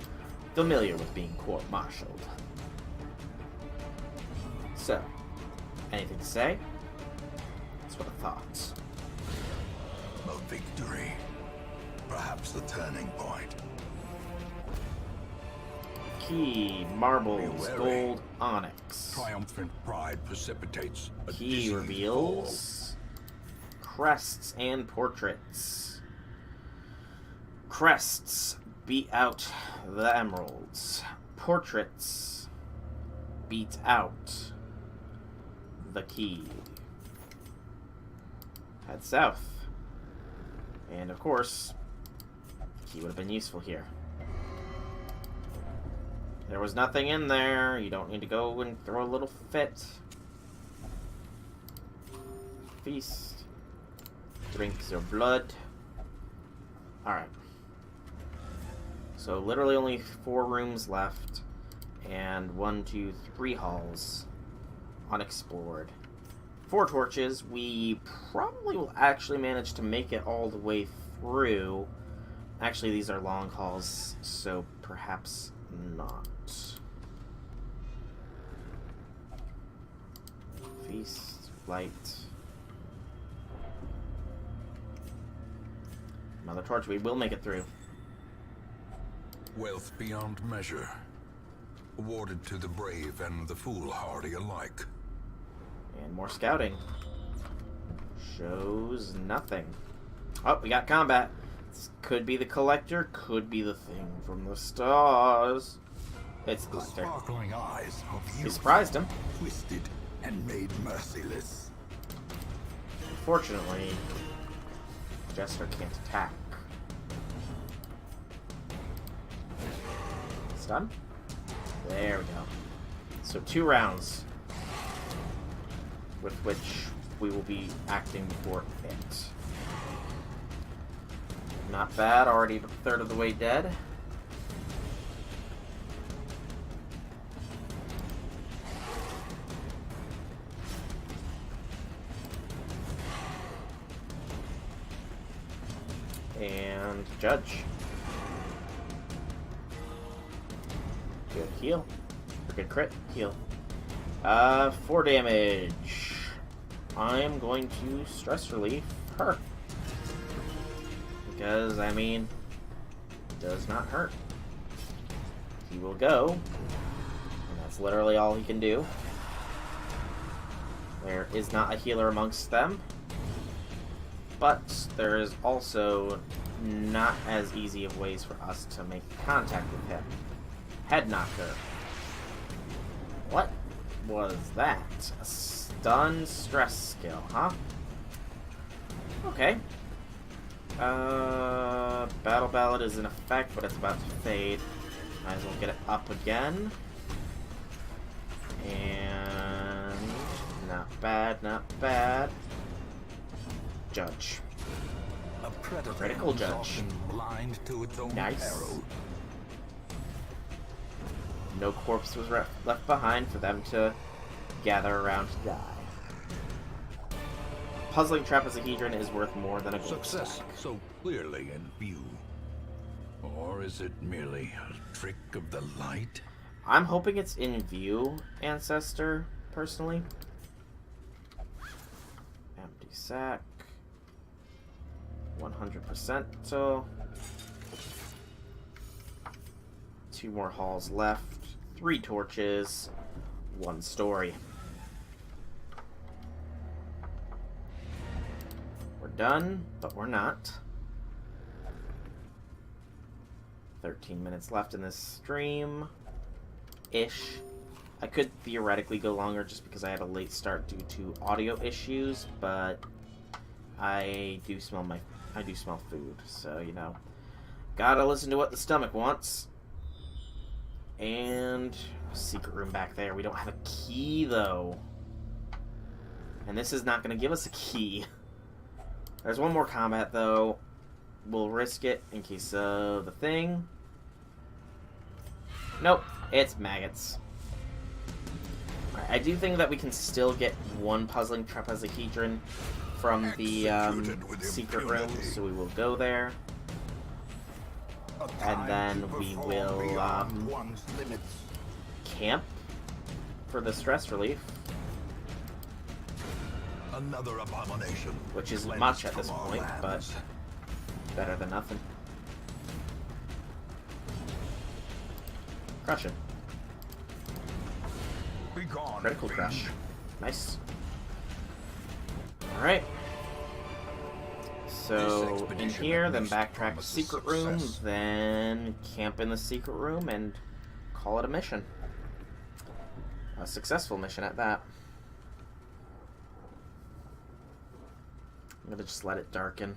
familiar with being court-martialed. So, anything to say? That's what I thought.
A victory. Perhaps the turning point.
Key, marbles,
Be wary.
gold, onyx.
Triumphant pride precipitates a
Key
dizzying
reveals crests and portraits. Crests beat out the emeralds. Portraits beat out the key. Head south. And of course, the key would have been useful here. There was nothing in there. You don't need to go and throw a little fit. Feast. Drink your blood. Alright. So literally only 4 rooms left, and 1, 2, 3 halls unexplored. 4 torches. We probably will actually manage to make it all the way through. Actually, these are long halls, so perhaps not. Feast, light. Another torch. We will make it through.
Wealth beyond measure, awarded to the brave and the foolhardy alike.
And more scouting. Shows nothing. Oh, we got combat. This could be the collector, could be the thing from the stars. It's the
The
collector.
sparkling eyes of
We
youth,
surprised him.
twisted and made merciless.
Unfortunately, Jester can't attack. Stun? There we go. So 2 rounds, with which we will be acting for it. Not bad, already a third of the way dead. And Judge. Good heal. Or good crit. Heal. 4 damage. I'm going to stress relief her. Because, I mean, it does not hurt. He will go. And that's literally all he can do. There is not a healer amongst them. But there is also not as easy of ways for us to make contact with him. Head knocker. What was that? A stun stress skill, huh? Okay. Battle Ballad is in effect, but it's about to fade. Might as well get it up again. And not bad, not bad. Judge.
A predator
Critical
is
judge.
often blind to its own
Nice.
peril.
No corpse was left behind for them to gather around to die. Puzzling trapezohedron is worth more than a gold
Success
stack.
so clearly in view. Or is it merely a trick of the light?
I'm hoping it's in view, Ancestor, personally. Empty sack. 100%. So 2 more halls left. 3 torches. 1 story. We're done, but we're not. 13 minutes left in this stream. Ish. I could theoretically go longer just because I had a late start due to audio issues, but I do smell food, so you know. Gotta listen to what the stomach wants. And secret room back there. We don't have a key though. And this is not gonna give us a key. There's 1 more combat though. We'll risk it in case of the thing. Nope, it's maggots. Alright, I do think that we can still get 1 puzzling trapezohedron from the secret room, so we will go there. And then we will camp for the stress relief,
Another abomination.
which isn't
cleansed
much at this
from our
point, but
lands.
better than nothing. Crush it.
Be gone,
Critical
fiend.
crush. Nice. Alright. So, in here, then backtrack to secret room, then camp in the secret room, and call it a mission. A successful mission at that. I'm gonna just let it darken.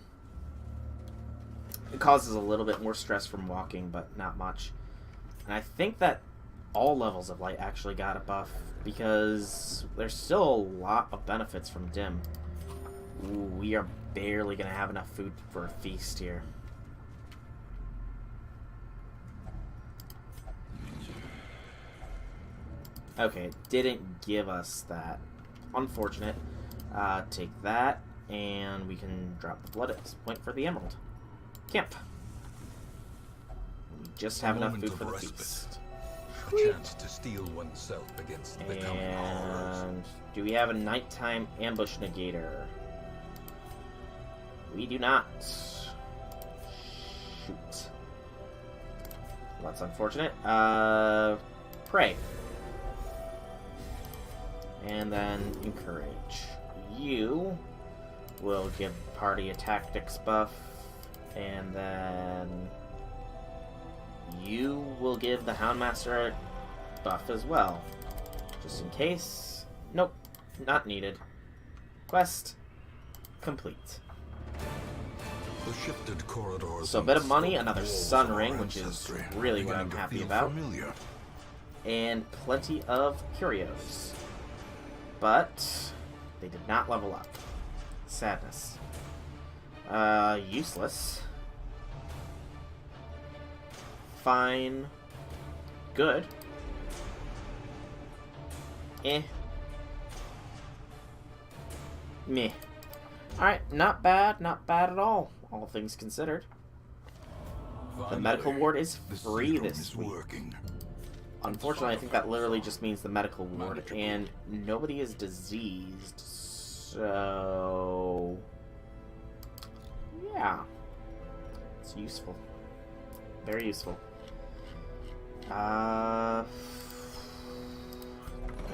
It causes a little bit more stress from walking, but not much. And I think that all levels of light actually got a buff, because there's still a lot of benefits from dim. Ooh, we are barely gonna have enough food for a feast here. Okay, it didn't give us that. Unfortunate. Take that, and we can drop the blood at this point for the emerald. Camp. We just have enough food for the feast.
A chance to steel oneself against the coming horrors.
And do we have a nighttime ambush negator? We do not. Shoot. Well, that's unfortunate. Pray. And then encourage. You will give party a tactics buff, and then you will give the Houndmaster a buff as well. Just in case. Nope, not needed. Quest complete.
The shifted corridors.
So a bit of money, another sun ring, which is really what I'm happy about.
Familiar.
And plenty of curios. But they did not level up. Sadness. Useless. Fine. Good. Eh. Meh. Alright, not bad at all things considered. The medical ward is free this week. Unfortunately, I think that literally just means the medical ward, and nobody is diseased, so... yeah. It's useful. Very useful. I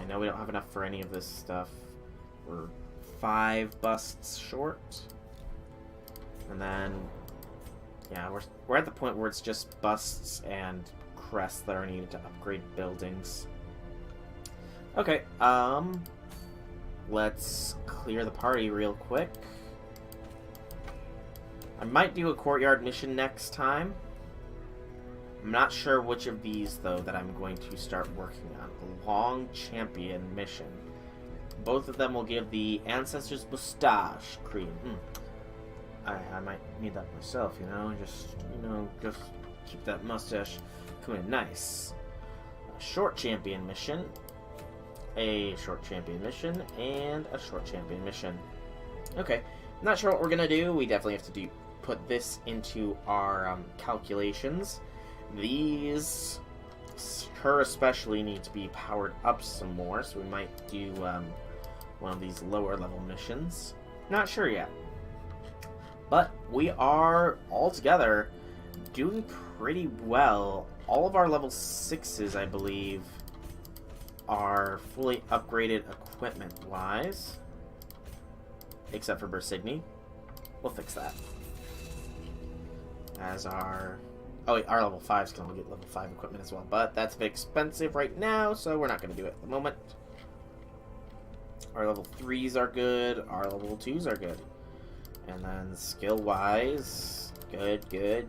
know we don't have enough for any of this stuff. We're 5 busts short. And then... yeah, we're at the point where it's just busts and crests that are needed to upgrade buildings. Okay, let's clear the party real quick. I might do a courtyard mission next time. I'm not sure which of these, though, that I'm going to start working on. The Long Champion mission. Both of them will give the Ancestors Mustache cream. I might need that myself, just keep that mustache coming nice. A short champion mission, a short champion mission, and a short champion mission. Okay, I'm not sure what we're gonna do. We definitely have to put this into our calculations. These, her especially, need to be powered up some more, so we might do one of these lower level missions. Not sure yet. But we are, altogether, doing pretty well. All of our level 6s, I believe, are fully upgraded equipment-wise. Except for Bersigny. We'll fix that. As our... oh wait, our level 5s can only get level 5 equipment as well. But that's a bit expensive right now, so we're not going to do it at the moment. Our level 3s are good. Our level 2s are good. And then skill-wise, good. Good.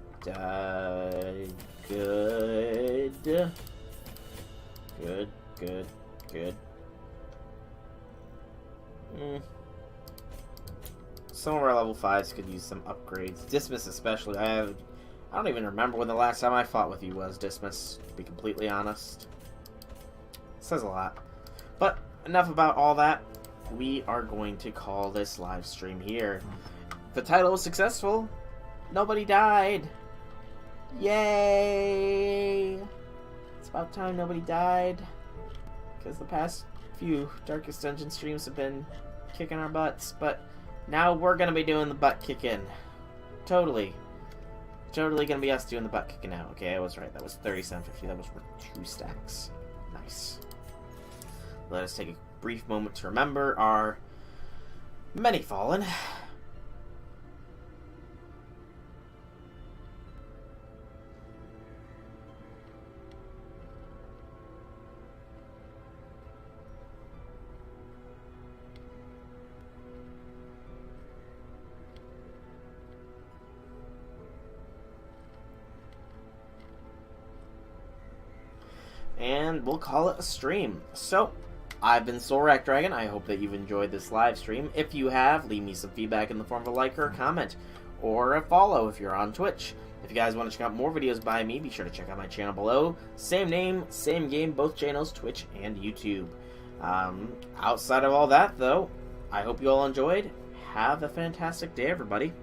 Some of our level 5s could use some upgrades. Dismiss especially. I don't even remember when the last time I fought with you was, Dismiss, to be completely honest. Says a lot. But enough about all that. We are going to call this live stream here. The title was successful. Nobody died. Yay! It's about time nobody died. Because the past few Darkest Dungeon streams have been kicking our butts. But now we're going to be doing the butt kicking. Totally going to be us doing the butt kicking now. Okay, I was right. That was 37.50. That was for 2 stacks. Nice. Let us take a brief moment to remember our many fallen. And we'll call it a stream. So, I've been Soulrack Dragon. I hope that you've enjoyed this live stream. If you have, leave me some feedback in the form of a like or a comment, or a follow if you're on Twitch. If you guys want to check out more videos by me, be sure to check out my channel below. Same name, same game, both channels, Twitch and YouTube. Outside of all that, though, I hope you all enjoyed. Have a fantastic day, everybody.